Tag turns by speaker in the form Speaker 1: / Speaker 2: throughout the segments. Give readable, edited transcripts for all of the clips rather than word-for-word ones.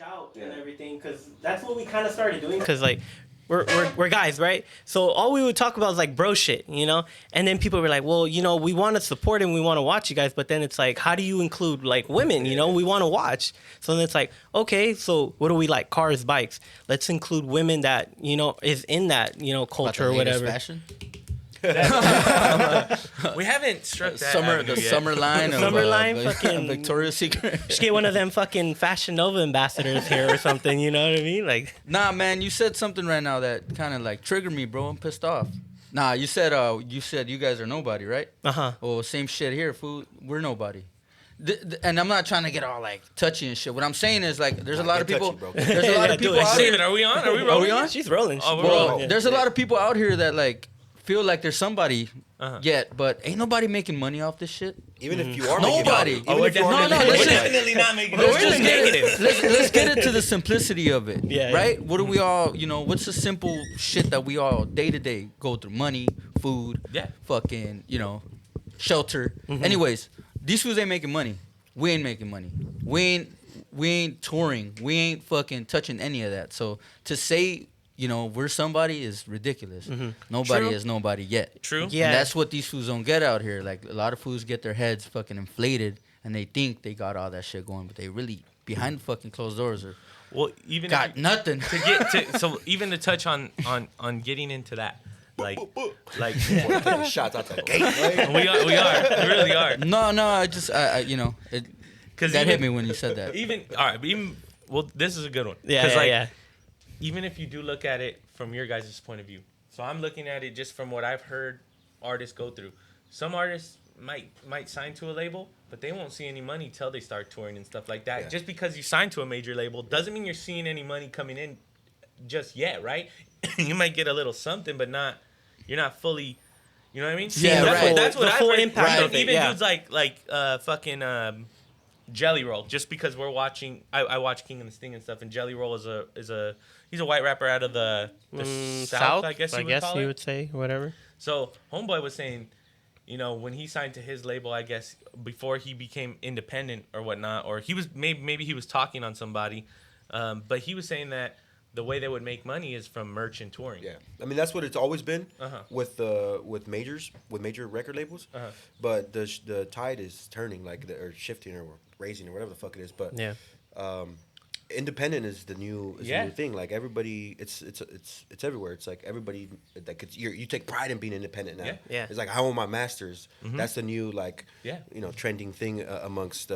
Speaker 1: out and everything, because that's what we kind of started doing. Because like we're guys, right? So all we would talk about is like bro shit, you know. And then people were like, well, you know, we want to support and we want to watch you guys, but then it's like, how do you include like women? You know, we want to watch. So then it's like, okay, so what do we like? Cars, bikes. Let's include women that, you know, is in that, you know, culture or whatever.
Speaker 2: Fashion?
Speaker 3: We haven't struck that
Speaker 2: summer line
Speaker 1: fucking
Speaker 2: Victoria's Secret.
Speaker 1: Just get one of them fucking Fashion Nova ambassadors here or something, you know what I mean? Like,
Speaker 2: nah, man, you said something right now that kind of like triggered me, bro. I'm pissed off. Nah, you said you guys are nobody, right? Well, same shit here, fool. We're nobody. And I'm not trying to get all like touchy and shit. What I'm saying is like, there's a lot of people. There's a lot of people out here.
Speaker 3: Are we on? Are we rolling?
Speaker 2: Are we on?
Speaker 1: She's rolling.
Speaker 3: Oh, we're rolling.
Speaker 2: There's a lot of people out here that like feel like there's somebody yet, but ain't nobody making money off this shit.
Speaker 4: Even if you are
Speaker 2: nobody.
Speaker 3: We're definitely not making money.
Speaker 2: Let's get it to the simplicity of it.
Speaker 1: Yeah.
Speaker 2: Right? What do we all, you know, what's the simple shit that we all day to day go through? Money, food, fucking, you know, shelter. Anyways, these fools ain't making money. We ain't making money. We ain't touring. We ain't fucking touching any of that. So to say, you know, we're somebody is ridiculous. Nobody is nobody yet.
Speaker 3: True.
Speaker 1: Yeah.
Speaker 2: And that's what these fools don't get out here. Like, a lot of fools get their heads fucking inflated and they think they got all that shit going, but they really, behind the fucking closed doors, are
Speaker 3: even
Speaker 2: got nothing.
Speaker 3: So even to touch on getting into that, like
Speaker 4: shots out the gate.
Speaker 3: we really are.
Speaker 2: No, I you know, that hit me when you said that.
Speaker 3: This is a good one.
Speaker 1: Yeah.
Speaker 3: Even if you do look at it from your guys' point of view. So I'm looking at it just from what I've heard artists go through. Some artists might sign to a label, but they won't see any money till they start touring and stuff like that. Yeah. Just because you sign to a major label doesn't mean you're seeing any money coming in just yet, right? You might get a little something, but you're not fully, you know what I mean?
Speaker 2: Yeah,
Speaker 3: that's what
Speaker 1: the
Speaker 3: I've
Speaker 1: full
Speaker 3: heard.
Speaker 1: impact of it,
Speaker 3: even dudes like fucking Jelly Roll, just because we're watching, I watch King and the Sting and stuff, and Jelly Roll he's a white rapper out of the South, I guess you would
Speaker 1: say, whatever.
Speaker 3: So Homeboy was saying, you know, when he signed to his label, I guess before he became independent or whatnot, or he was maybe he was talking on somebody, but he was saying that the way they would make money is from merch and touring.
Speaker 4: Yeah, I mean that's what it's always been with major record labels. But the tide is turning, or shifting or raising or whatever the fuck it is. But independent is the new thing. Like everybody, it's everywhere. It's like everybody that you take pride in being independent now.
Speaker 1: Yeah.
Speaker 4: It's like I own my masters. That's the new trending thing amongst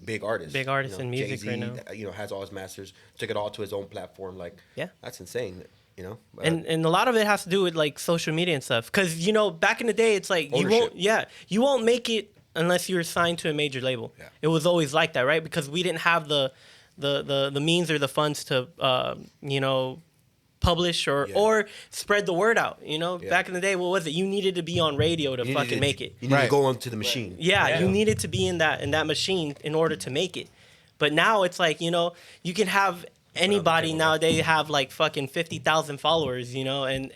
Speaker 4: big artists.
Speaker 1: Big artists in music
Speaker 4: Jay-Z,
Speaker 1: right now.
Speaker 4: Has all his masters. Took it all to his own platform. Like that's insane. You know.
Speaker 1: And a lot of it has to do with like social media and stuff. Because back in the day, it's like
Speaker 4: ownership.
Speaker 1: you won't make it unless you're signed to a major label. Yeah. It was always like that, right? Because we didn't have the means or the funds to publish or spread the word out. Back in the day, what was it? You needed to be on radio to fucking make it.
Speaker 4: You need to go onto the machine.
Speaker 1: Yeah, you needed to be in that machine in order to make it. But now it's like, you can have anybody nowadays have like fucking 50,000 followers, and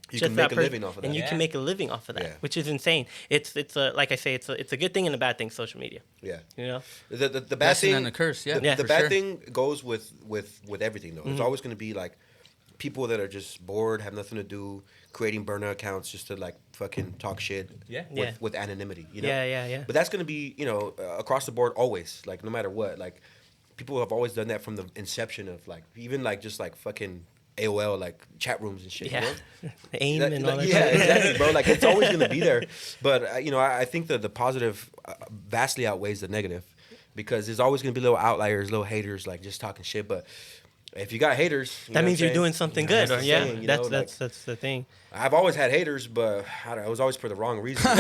Speaker 4: you can make a living off of that.
Speaker 1: And you can make a living off of that, which is insane. It's like I say, it's a good thing and a bad thing, social media.
Speaker 4: Yeah.
Speaker 1: The
Speaker 4: bad thing
Speaker 2: and the curse,
Speaker 4: the bad thing goes with everything though. There's always going to be like people that are just bored, have nothing to do, creating burner accounts just to like fucking talk shit with anonymity,
Speaker 1: Yeah.
Speaker 4: But that's going to be, across the board always, like no matter what. Like people have always done that from the inception of like even like just like fucking AOL, like chat rooms and shit.
Speaker 1: AIM and all that.
Speaker 4: Yeah, exactly, bro. Like it's always gonna be there, but I think that the positive vastly outweighs the negative, because there's always gonna be little outliers, little haters, like just talking shit. But if you got haters,
Speaker 1: that means you're doing something good.
Speaker 4: That's
Speaker 1: the thing.
Speaker 4: I've always had haters, but it was always for the wrong reasons.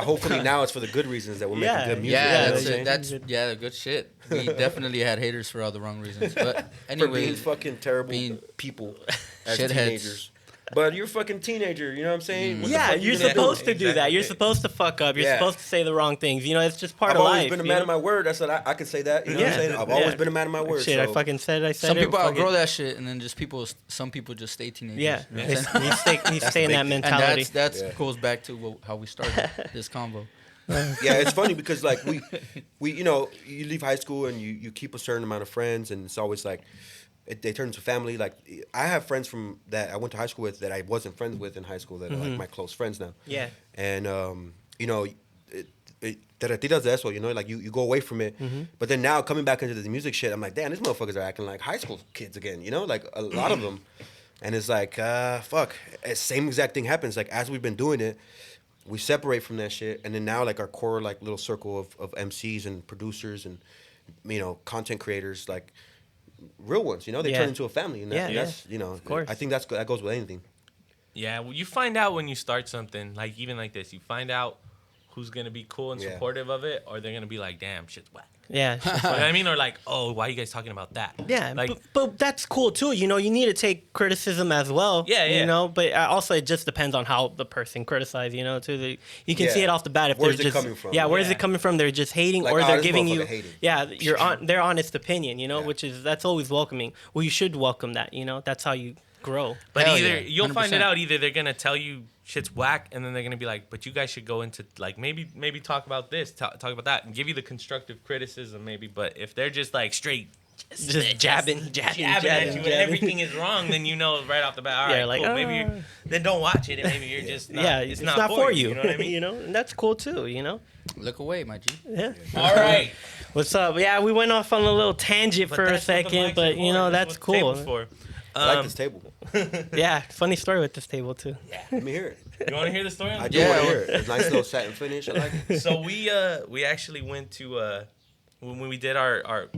Speaker 4: Hopefully now it's for the good reasons that we're making good music.
Speaker 2: That's good shit. We definitely had haters for all the wrong reasons. But anyway,
Speaker 4: for being fucking terrible people as teenagers. But you're a fucking teenager, you know what I'm saying?
Speaker 1: You're supposed to do that. You're supposed to fuck up. You're supposed to say the wrong things. It's just part of life.
Speaker 4: I've always been a man of my word. That's what I can say that. You know what I'm saying? I've always been a man of my word.
Speaker 1: Shit, I fucking said it.
Speaker 2: Some people outgrow that shit, and then some people just stay teenagers.
Speaker 1: Yeah. You stay in that mentality.
Speaker 2: And that goes back to how we started this convo.
Speaker 4: Yeah, it's funny because like we you know, you leave high school and you keep a certain amount of friends, and it's always like they turn into family. Like I have friends from that I went to high school with that I wasn't friends with in high school that are like my close friends now.
Speaker 1: Yeah.
Speaker 4: And you know, te retiras de eso, you know, like you go away from it. But then now coming back into the music shit, I'm like, damn, these motherfuckers are acting like high school kids again, you know, like a lot of them. And it's like, fuck, same exact thing happens. Like as we've been doing it, we separate from that shit, and then now like our core like little circle of MCs and producers and, you know, content creators, like real ones, you know, they turn into a family, and that's you know, of course. I think that goes with anything.
Speaker 3: Yeah, well, you find out when you start something, like even like this, you find out who's gonna be cool and supportive of it, or they're gonna be like, damn, shit's whack.
Speaker 1: Yeah.
Speaker 3: You know what I mean? Or like, oh, why are you guys talking about that?
Speaker 1: Yeah,
Speaker 3: like,
Speaker 1: but that's cool too. You know, you need to take criticism as well.
Speaker 3: Yeah.
Speaker 1: You know, but also it just depends on how the person criticizes. You know, too. You can see it off the bat if
Speaker 4: where's
Speaker 1: they're just
Speaker 4: coming from?
Speaker 1: Yeah, where's it coming from? They're just hating,
Speaker 4: like,
Speaker 1: or they're giving you
Speaker 4: hating.
Speaker 1: their honest opinion. You know, that's always welcoming. Well, you should welcome that. You know, that's how you grow.
Speaker 3: But either you'll find it out. Either they're gonna tell you shit's whack, and then they're gonna be like, but you guys should go into like maybe talk about this, talk about that, and give you the constructive criticism maybe. But if they're just like straight just jabbing at you and everything is wrong, then you know right off the bat, all right, like, cool, maybe then don't watch it, and maybe you're just not, it's not for you. You know what I mean?
Speaker 1: You know, and that's cool too. You know,
Speaker 2: look away, my G.
Speaker 1: Yeah.
Speaker 3: All right.
Speaker 1: What's up? Yeah, we went off on a little tangent for a second, but you know that's cool.
Speaker 4: I like this table.
Speaker 1: Yeah, funny story with this table too.
Speaker 3: Yeah.
Speaker 4: Let me hear it.
Speaker 3: You want to hear the story?
Speaker 4: I do want to hear it. It's a nice little satin finish. I like it.
Speaker 3: So we actually went to when we did our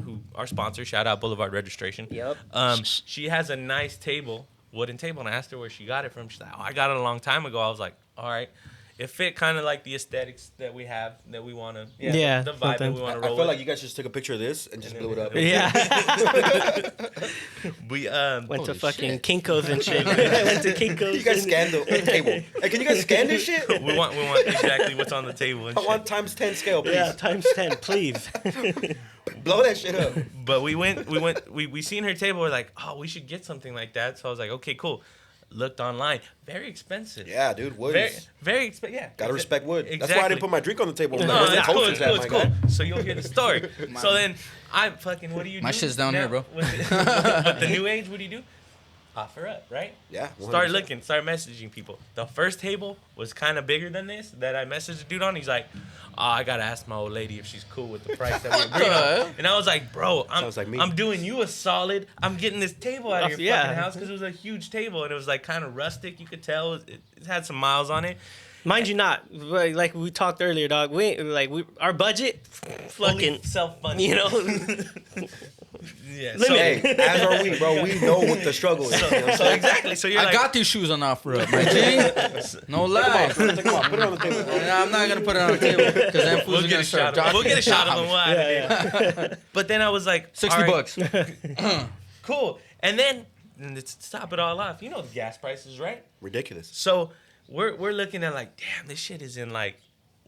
Speaker 3: sponsor, shout out Boulevard Registration.
Speaker 1: Yep.
Speaker 3: She has a nice table, wooden table, and I asked her where she got it from. She's like, oh, I got it a long time ago. I was like, all right. It fit kind of like the aesthetics that we have, that we want to, the vibe that we want to roll.
Speaker 4: I feel like you guys just took a picture of this and just blew it up.
Speaker 1: Yeah.
Speaker 3: We
Speaker 1: went to fucking Kinko's and shit. Went to Kinko's.
Speaker 4: You guys scanned the table. Hey, can you guys scan this shit?
Speaker 3: we want exactly what's on the table. And
Speaker 4: I want times 10 scale, please.
Speaker 1: Yeah, times 10, please.
Speaker 4: Blow that shit up.
Speaker 3: But we seen her table. We're like, oh, we should get something like that. So I was like, okay, cool. Looked online, very expensive.
Speaker 4: Yeah, dude, wood.
Speaker 3: Very expensive. Yeah,
Speaker 4: gotta respect wood.
Speaker 3: Exactly.
Speaker 4: That's why I didn't put my drink on the table.
Speaker 3: No, it's cool. It's cool. So you'll hear the story. So then I'm fucking. What do you do?
Speaker 2: My shit's down here, bro.
Speaker 3: With the new age, what do you do? Offer up, right?
Speaker 4: Yeah. 100%.
Speaker 3: Start looking, start messaging people. The first table was kind of bigger than this that I messaged the dude on. He's like, oh, I gotta ask my old lady if she's cool with the price that we agreed on. And I was like, bro, I'm doing you a solid. I'm getting this table out of your fucking house because it was a huge table and it was like kind of rustic. You could tell it had some miles on it.
Speaker 1: Mind you, not like we talked earlier, dog. Our budget, fucking
Speaker 3: self-funded.
Speaker 1: You know.
Speaker 3: Yeah.
Speaker 1: So,
Speaker 4: hey, as are we, bro. We know what the struggle is.
Speaker 3: So exactly. So you're
Speaker 2: I got these shoes on offer up, my G. No lie.
Speaker 4: Come on, put it on the table.
Speaker 2: I'm not gonna put it on the table because then fools are gonna start dropping.
Speaker 3: We'll get a shot of them. Yeah. But then I was like,
Speaker 2: $60.
Speaker 3: Cool. And then to top it all off, you know the gas prices, right?
Speaker 4: Ridiculous.
Speaker 3: So we're looking at like, damn, this shit is in like.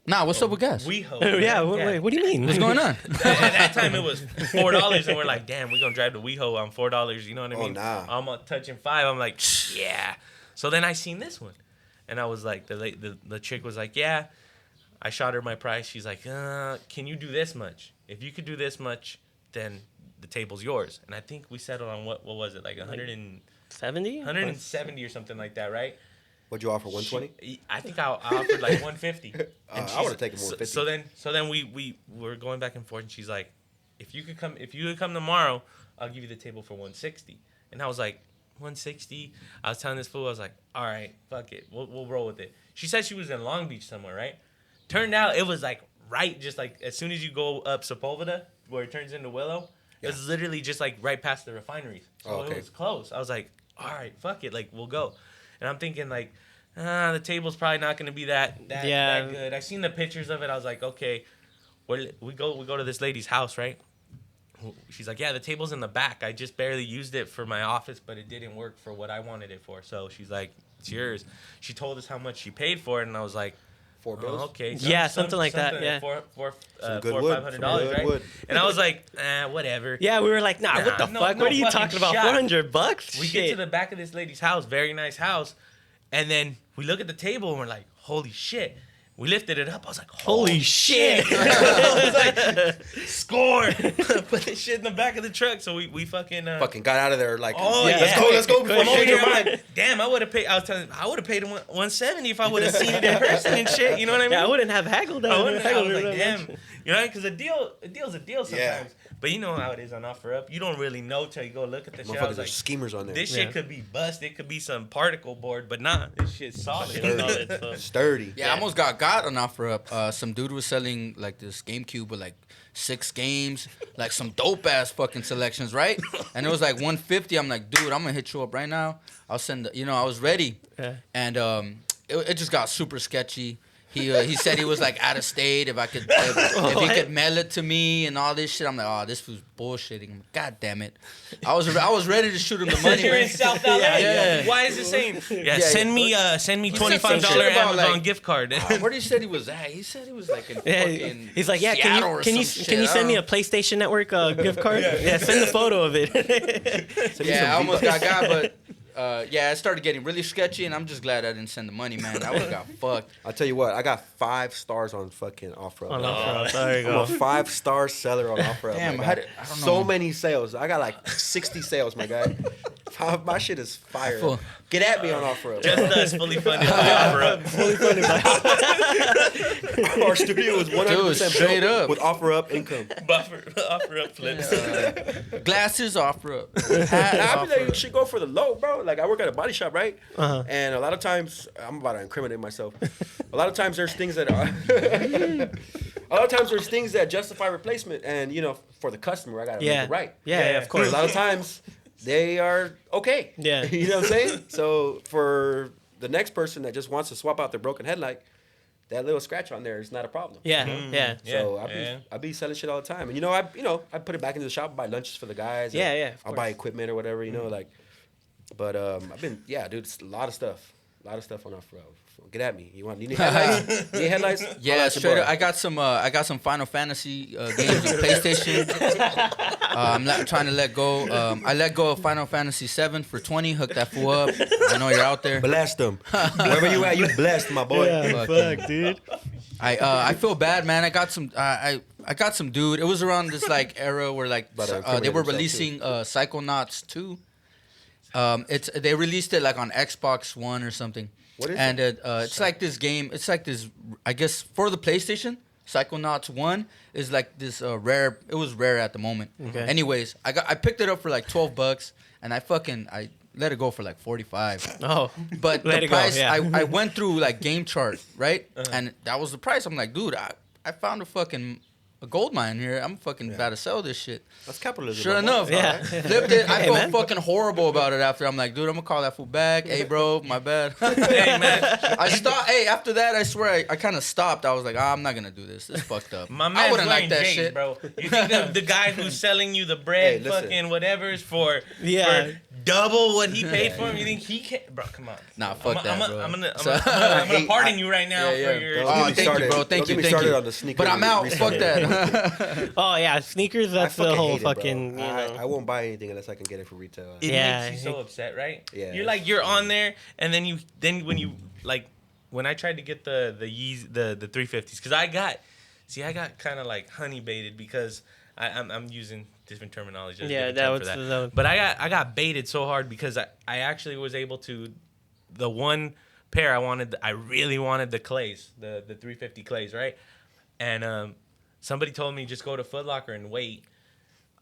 Speaker 2: Nah, what's up with gas?
Speaker 1: Yeah, wait, what do you mean?
Speaker 2: What's going on?
Speaker 3: At that time, it was $4, and we're like, damn, we're going to drive to WeHo on $4. You know what I mean?
Speaker 4: Oh, nah.
Speaker 3: I'm touching $5. I'm like, yeah. So then I seen this one, and I was like, the chick was like, yeah. I shot her my price. She's like, can you do this much? If you could do this much, then the table's yours. And I think we settled on what was it, like
Speaker 1: 170?
Speaker 3: 170 or something like that, right?
Speaker 4: What'd you offer? 120?
Speaker 3: I think I offered like 150.
Speaker 4: I would have taken more 50.
Speaker 3: So then we were going back and forth, and she's like, if you could come tomorrow, I'll give you the table for 160. And I was like, 160. I was telling this fool, I was like, all right, fuck it, we'll roll with it. She said she was in Long Beach somewhere, right? Turned out it was like right, just like as soon as you go up Sepulveda, where it turns into Willow, it's literally just like right past the refineries. So it was close. I was like, all right, fuck it, like we'll go. And I'm thinking like, the table's probably not gonna be that good. I seen the pictures of it. I was like, okay, we go to this lady's house, right? She's like, yeah, the table's in the back. I just barely used it for my office, but it didn't work for what I wanted it for. So she's like, it's yours. She told us how much she paid for it, and I was like,
Speaker 4: $4 bills?
Speaker 3: Okay.
Speaker 1: Something like that. Yeah.
Speaker 3: $400-$500, right?
Speaker 4: Wood.
Speaker 3: And I was like, whatever.
Speaker 1: Yeah, we were like, what the fuck? What are you talking about? $400?
Speaker 3: We get to the back of this lady's house, very nice house, and then we look at the table and we're like, holy shit. We lifted it up. I was like, holy shit.
Speaker 1: I
Speaker 3: was like, score. Put this shit in the back of the truck. So we fucking
Speaker 4: got out of there like,
Speaker 3: let's go.
Speaker 4: Before you change your mind.
Speaker 3: Damn, I would have paid. I was telling him, I would have paid him $170 if I would have seen it in person and shit. You know what I mean?
Speaker 1: Yeah, I wouldn't have haggled.
Speaker 3: I was like, damn. You know, because a deal's a deal sometimes. Yeah. But you know how it is on OfferUp. You don't really know till you go look at the shit.
Speaker 4: Motherfuckers are schemers on there.
Speaker 3: This shit could be bust. It could be some particle board, but nah, this shit's solid.
Speaker 4: Sturdy.
Speaker 2: Yeah, I almost got on OfferUp. Some dude was selling like this GameCube with like 6 games, like some dope ass fucking selections, right? And it was like $150. I'm like, dude, I'm gonna hit you up right now. I'll send. I was ready. Yeah. And it just got super sketchy. He said he was like out of state. If he could mail it to me and all this shit, I'm like, oh, this was bullshitting. God damn it! I was ready to shoot him the money.
Speaker 3: You're in South LA. Yeah. Why is it saying? Send me $25 Amazon gift card.
Speaker 2: Where did he say he was at? He said he was like in fucking.
Speaker 1: He's like, yeah, can you send me a PlayStation Network gift card? Yeah, send the photo of it.
Speaker 2: I almost got, but. I started getting really sketchy, and I'm just glad I didn't send the money, man. I would have got fucked.
Speaker 4: I'll tell you what, I got 5 stars on fucking OfferUp.
Speaker 1: On OfferUp, there you go.
Speaker 4: I'm a 5-star seller on OfferUp.
Speaker 2: Damn, I don't know.
Speaker 4: So many sales. I got like 60 sales, my guy. My shit is fire. Get at me on OfferUp.
Speaker 3: JUSTxUS fully funded by OfferUp. Fully funded by
Speaker 4: OfferUp. Our studio is 100%
Speaker 2: straight
Speaker 4: built
Speaker 2: up
Speaker 4: with OfferUp income.
Speaker 3: OfferUp flips.
Speaker 2: Glasses OfferUp.
Speaker 4: I mean, you should go for the low, bro. Like I work at a body shop, right? And a lot of times, I'm about to incriminate myself. A lot of times there's things that justify replacement, and for the customer, I gotta make it right.
Speaker 1: Yeah, of course.
Speaker 4: A lot of times they are okay.
Speaker 1: Yeah.
Speaker 4: You know what I'm saying? So for the next person that just wants to swap out their broken headlight, that little scratch on there is not a problem.
Speaker 1: Yeah, yeah.
Speaker 4: So I be selling shit all the time, and I put it back into the shop, buy lunches for the guys. I'll buy equipment or whatever, But dude, it's a lot of stuff on OfferUp. Get at me. You need headlights? Need headlights?
Speaker 2: Yeah, straight up. I got some Final Fantasy games on PlayStation. I'm trying to let go. I let go of Final Fantasy 7 for $20. Hook that fool up. I know you're out there.
Speaker 4: Bless them. Wherever you at, you blessed, my boy.
Speaker 1: Yeah, fuck, dude.
Speaker 2: I feel bad, man. I got some dude. It was around this like era where like they were releasing Psychonauts 2. They released it like on Xbox One or something.
Speaker 4: What is
Speaker 2: it? And it's like this game. It's like this. I guess for the PlayStation, Psychonauts 1 is like this rare. It was rare at the moment.
Speaker 1: Okay.
Speaker 2: Anyways, I picked it up for like $12, and I let it go for like 45.
Speaker 1: Oh,
Speaker 2: but the price. I went through like Game Chart, right, and that was the price. I'm like, dude, I found a gold mine here. I'm fucking about to sell this shit.
Speaker 4: That's capitalism.
Speaker 2: Sure enough, flipped it. I felt fucking horrible about it after. I'm like, dude, I'm gonna call that fool back. Hey, bro, my bad.
Speaker 3: Hey, man.
Speaker 2: I stopped. Hey, after that, I swear, I kind of stopped. I was like, I'm not gonna do this. It's fucked up.
Speaker 3: My man's wearing that J's, shit, bro. You think the guy who's selling you the bread, fucking whatever's for double what he paid for him? You think he can? Bro, come on.
Speaker 2: Nah, fuck that, bro.
Speaker 3: I'm gonna pardon you right now for your.
Speaker 2: Oh, thank you, bro. Thank you.
Speaker 4: On the sneaker,
Speaker 2: but I'm out. Fuck that.
Speaker 1: Oh yeah, sneakers. That's the whole fucking.
Speaker 4: I won't buy anything unless I can get it for retail.
Speaker 3: It makes you so upset, right? Yeah. You're on there, and then when I tried to get the Yeezy, the 350s, because I got kind of like honey baited because I'm using different terminology. But I got baited so hard because I actually was able to, the one pair I really wanted the clays, the 350 clays, right? And somebody told me just go to Foot Locker and wait.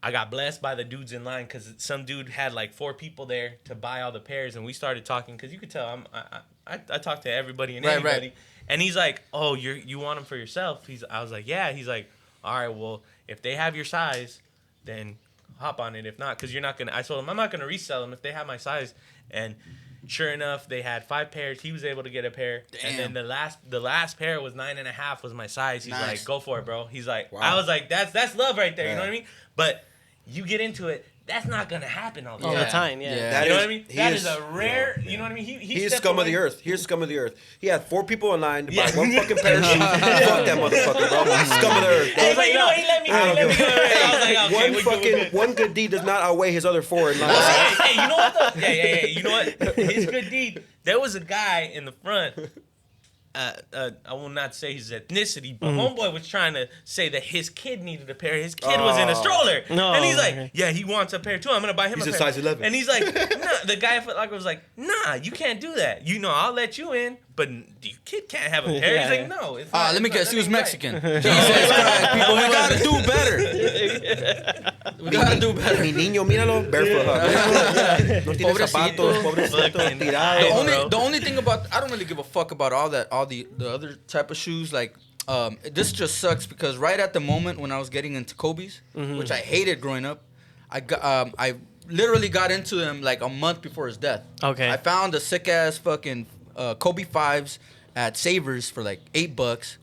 Speaker 3: I got blessed by the dudes in line because some dude had like 4 people there to buy all the pairs, and we started talking because you could tell I talk to everybody and anybody. Right. And he's like, "Oh, you want them for yourself?" I was like, "Yeah." He's like, "All right, well, if they have your size, then hop on it. If not, because you're not gonna." I told him I'm not gonna resell them if they have my size. And sure enough, they had 5 pairs. He was able to get a pair. Damn. And then the last pair was 9.5 was my size. He's like, "Go for it, bro." He's like, wow. I was like, that's love right there. You know what I mean? But you get into it, that's not gonna happen all the time.
Speaker 1: Yeah.
Speaker 3: You know what I mean? That is a rare. You know what I mean?
Speaker 4: He's scum of the earth. He's scum of the earth. He had 4 people in line to buy one fucking pair of shoes. Fuck that motherfucker, bro. Scum of the earth.
Speaker 3: Hey, but he let me go. I was like, okay,
Speaker 4: one good deed does not outweigh his other 4 in line.
Speaker 3: Hey, you know what though? Yeah. You know what? His good deed. There was a guy in the front I will not say his ethnicity, but homeboy was trying to say that his kid needed a pair. His kid was in a stroller.
Speaker 1: No.
Speaker 3: And he's like, yeah, he wants a pair too. I'm going to buy him a pair.
Speaker 4: He's a size 11.
Speaker 3: And he's like, nah. The guy at Foot Locker was like, nah, you can't do that. You know, I'll let you in, but your kid can't have a pair.
Speaker 1: Yeah.
Speaker 3: He's like, no. It's not,
Speaker 2: Let me guess.
Speaker 3: that
Speaker 2: He was
Speaker 3: ain't right.
Speaker 2: Mexican. Jesus Christ, people, we gotta do better. We gotta do better.
Speaker 4: Mi niño, míralo, barefoot. No tiene zapatos, pobrecito, tirado.
Speaker 2: The only thing about, I don't really give a fuck about all the other type of shoes. Like, this just sucks because right at the moment when I was getting into Kobe's, which I hated growing up, I literally got into them like a month before his death.
Speaker 1: Okay.
Speaker 2: I found a sick ass fucking Kobe 5s at Savers for like $8.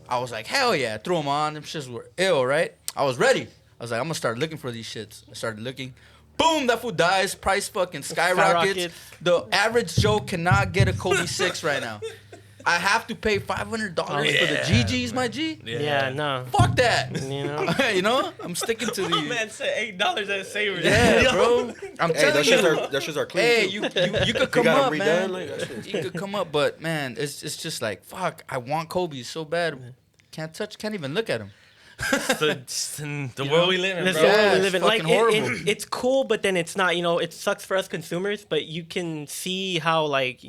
Speaker 2: I was like, hell yeah, I threw them on. Them shits were ill, right? I was ready. I was like, I'm gonna start looking for these shits. I started looking. Boom, that fool dies. Price fucking skyrockets. The average Joe cannot get a Kobe 6 right now. I have to pay $500 for the GGs, my G.
Speaker 1: Yeah, no.
Speaker 2: Fuck that.
Speaker 1: You know?
Speaker 2: I'm sticking to
Speaker 3: My
Speaker 2: the.
Speaker 3: man said $8 at Savers.
Speaker 2: Yeah, bro. I'm
Speaker 4: Hey,
Speaker 2: telling
Speaker 4: those
Speaker 2: you.
Speaker 4: shits are clean.
Speaker 2: Hey,
Speaker 4: too.
Speaker 2: you could come
Speaker 4: got 'em
Speaker 2: up,
Speaker 4: redone,
Speaker 2: man.
Speaker 4: like, that shit's
Speaker 2: You could come up, but man, it's just like fuck. I want Kobe so bad. Can't even look at him.
Speaker 3: The world we live in,
Speaker 1: That's
Speaker 3: bro.
Speaker 1: the world we
Speaker 2: it's
Speaker 1: live in.
Speaker 2: fucking
Speaker 1: Like,
Speaker 2: horrible.
Speaker 1: it's cool, but then it's not, it sucks for us consumers, but you can see how, like,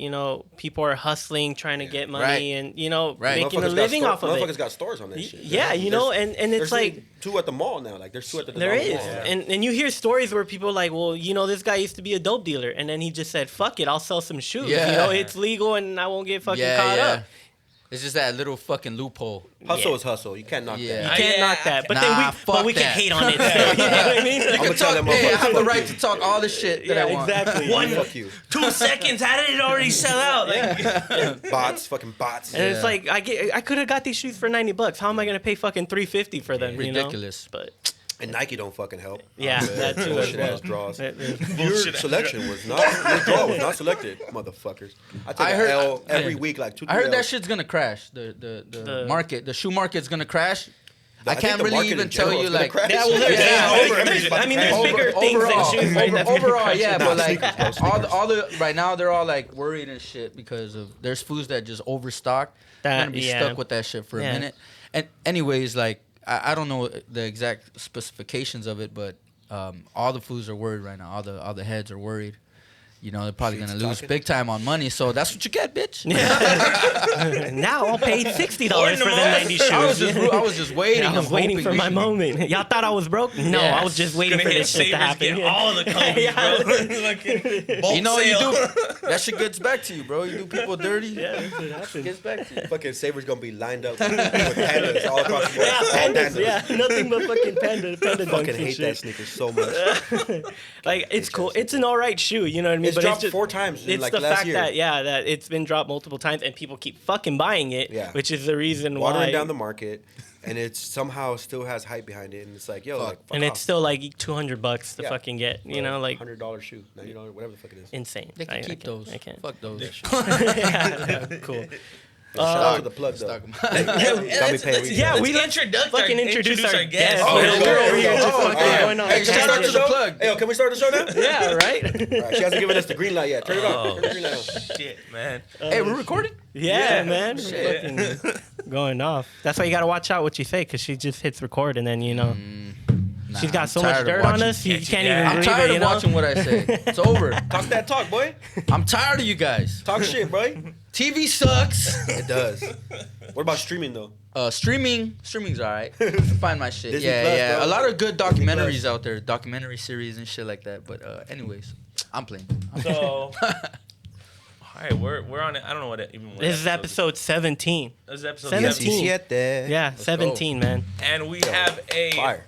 Speaker 1: people are hustling, trying to get money,
Speaker 2: Right.
Speaker 1: and,
Speaker 2: Right.
Speaker 1: making a
Speaker 4: Motherfuckers
Speaker 1: living
Speaker 4: got
Speaker 1: off of
Speaker 4: Motherfuckers
Speaker 1: it.
Speaker 4: got stores on that shit.
Speaker 1: Yeah, and it's
Speaker 4: There's
Speaker 1: like,
Speaker 4: 2 at the mall now. Like, there's 2 at the
Speaker 1: there is.
Speaker 4: mall.
Speaker 1: And you hear stories where people are like, well, this guy used to be a dope dealer, and then he just said, fuck it, I'll sell some shoes.
Speaker 2: Yeah.
Speaker 1: It's legal, and I won't get fucking caught up.
Speaker 2: It's just that little fucking loophole.
Speaker 4: Hustle
Speaker 1: Yeah.
Speaker 4: is hustle. You can't knock
Speaker 1: You
Speaker 2: Yeah.
Speaker 4: that.
Speaker 1: can't
Speaker 3: Yeah,
Speaker 1: knock that. But
Speaker 2: Nah,
Speaker 1: then
Speaker 2: fuck
Speaker 1: we can
Speaker 2: that.
Speaker 1: hate on it. Still, you know what I mean?
Speaker 4: I'm gonna tell them
Speaker 2: Hey, I have the
Speaker 4: fuck
Speaker 2: right
Speaker 4: you.
Speaker 2: to talk all the shit that I want.
Speaker 1: exactly.
Speaker 4: Fuck you.
Speaker 3: 2 seconds, how did it already sell out? Like,
Speaker 4: Bots, fucking bots.
Speaker 1: And it's like I could have got these shoes for $90. How am I gonna pay fucking $350 for them?
Speaker 2: Ridiculous.
Speaker 1: But
Speaker 4: And Nike don't fucking help.
Speaker 1: yeah, that too as
Speaker 4: Bullshit
Speaker 1: well.
Speaker 4: ass draws.
Speaker 1: That-
Speaker 4: Your selection was not. Your draw was not selected, motherfuckers. I take
Speaker 2: I heard-
Speaker 4: an L every week, like 2.
Speaker 2: I heard that
Speaker 4: L's.
Speaker 2: shit's gonna crash. The market, the shoe market's gonna crash. I
Speaker 4: think
Speaker 2: can't
Speaker 4: the
Speaker 2: really
Speaker 4: market in
Speaker 2: even tell
Speaker 4: general
Speaker 2: you
Speaker 4: is gonna
Speaker 2: like.
Speaker 4: crash.
Speaker 1: Yeah, well, there's-
Speaker 2: Yeah,
Speaker 1: I mean, there's bigger things than shoes, right? That's gonna
Speaker 2: Overall,
Speaker 1: crash
Speaker 2: yeah,
Speaker 1: it.
Speaker 2: but
Speaker 4: Nah,
Speaker 2: like
Speaker 4: sneakers, bro,
Speaker 2: all the right now they're all like worried and shit because of there's foods that just overstock. They're gonna be stuck with that shit for a minute. And anyways, like I don't know the exact specifications of it, but all the foods are worried right now. All the heads are worried. They're probably
Speaker 4: Shit's
Speaker 2: gonna lose
Speaker 4: talking.
Speaker 2: big time on money. So that's what you get, bitch.
Speaker 1: Now I'll pay $60 for the 90 shoes.
Speaker 2: I was just waiting.
Speaker 1: I was
Speaker 2: I'm
Speaker 1: waiting
Speaker 2: hoping
Speaker 1: for my moment. Y'all thought I was broke? No,
Speaker 2: Yes.
Speaker 1: I was just waiting for
Speaker 3: gonna hit
Speaker 1: this shit to
Speaker 3: Savers,
Speaker 1: happen.
Speaker 3: get all the Kobe's, bro. Like, bulk
Speaker 2: You
Speaker 3: sale.
Speaker 2: do that shit gets back to you, bro. You do people dirty.
Speaker 1: Yeah, that's what happens.
Speaker 2: Gets back to you.
Speaker 4: Fucking Saber's gonna be lined up with pandas all across the board.
Speaker 1: Yeah,
Speaker 4: All
Speaker 1: pandas. Yeah, nothing but fucking panda dunks
Speaker 4: Fucking
Speaker 1: and
Speaker 4: hate
Speaker 1: shit.
Speaker 4: that sneaker so much.
Speaker 1: Like, it's cool. It's an all right shoe, you know what I mean?
Speaker 4: It's dropped 4 times in
Speaker 1: It's
Speaker 4: like
Speaker 1: the
Speaker 4: last
Speaker 1: fact
Speaker 4: year.
Speaker 1: that it's been dropped multiple times and people keep fucking buying it,
Speaker 4: Yeah.
Speaker 1: which is the reason
Speaker 4: Watering
Speaker 1: why.
Speaker 4: down the market, and it somehow still has hype behind it, and it's like, yo, like, fuck
Speaker 1: and
Speaker 4: off.
Speaker 1: it's still like $200 to
Speaker 4: Yeah.
Speaker 1: fucking get, like
Speaker 4: $100 shoe, $90, whatever the fuck it is.
Speaker 1: insane.
Speaker 2: They can keep those.
Speaker 1: I can't.
Speaker 2: Fuck those.
Speaker 1: Yeah, cool.
Speaker 4: Shout out to the plug though. Got me paying.
Speaker 1: Yeah, we
Speaker 3: Let's introduce
Speaker 1: introduce our guest.
Speaker 3: Oh,
Speaker 1: man. We're over here just
Speaker 4: oh,
Speaker 1: fucking
Speaker 4: yeah.
Speaker 1: going on.
Speaker 2: Hey, shout out to the plug.
Speaker 4: Hey, yo, can we start the show now?
Speaker 1: Yeah, right?
Speaker 4: All right, she hasn't given us the green light yet. Turn it on. Turn the green light on.
Speaker 3: Shit, man.
Speaker 2: Hey, we're recording?
Speaker 1: Yeah, man. We're fucking going off. That's why you gotta watch out what you say, because she just hits record and then she's got so much dirt on us. You can't even
Speaker 2: I'm
Speaker 1: read
Speaker 2: tired
Speaker 1: it.
Speaker 2: of watching what I say. It's over.
Speaker 4: Talk that talk, boy.
Speaker 2: I'm tired of you guys.
Speaker 4: Talk shit, boy.
Speaker 2: TV sucks.
Speaker 4: It does. What about streaming though?
Speaker 2: Streaming's alright. Find my shit.
Speaker 4: Disney
Speaker 2: Yeah,
Speaker 4: Plus,
Speaker 2: yeah.
Speaker 4: bro.
Speaker 2: A lot of good documentaries
Speaker 4: Plus.
Speaker 2: out there, documentary series and shit like that. But anyways, I'm playing.
Speaker 3: So, all right, we're on it. I don't know what it even. What
Speaker 1: This is episode 17.
Speaker 3: This is episode
Speaker 1: 17.
Speaker 3: 17.
Speaker 1: Yeah, 17, man.
Speaker 3: And we have a
Speaker 4: Fire.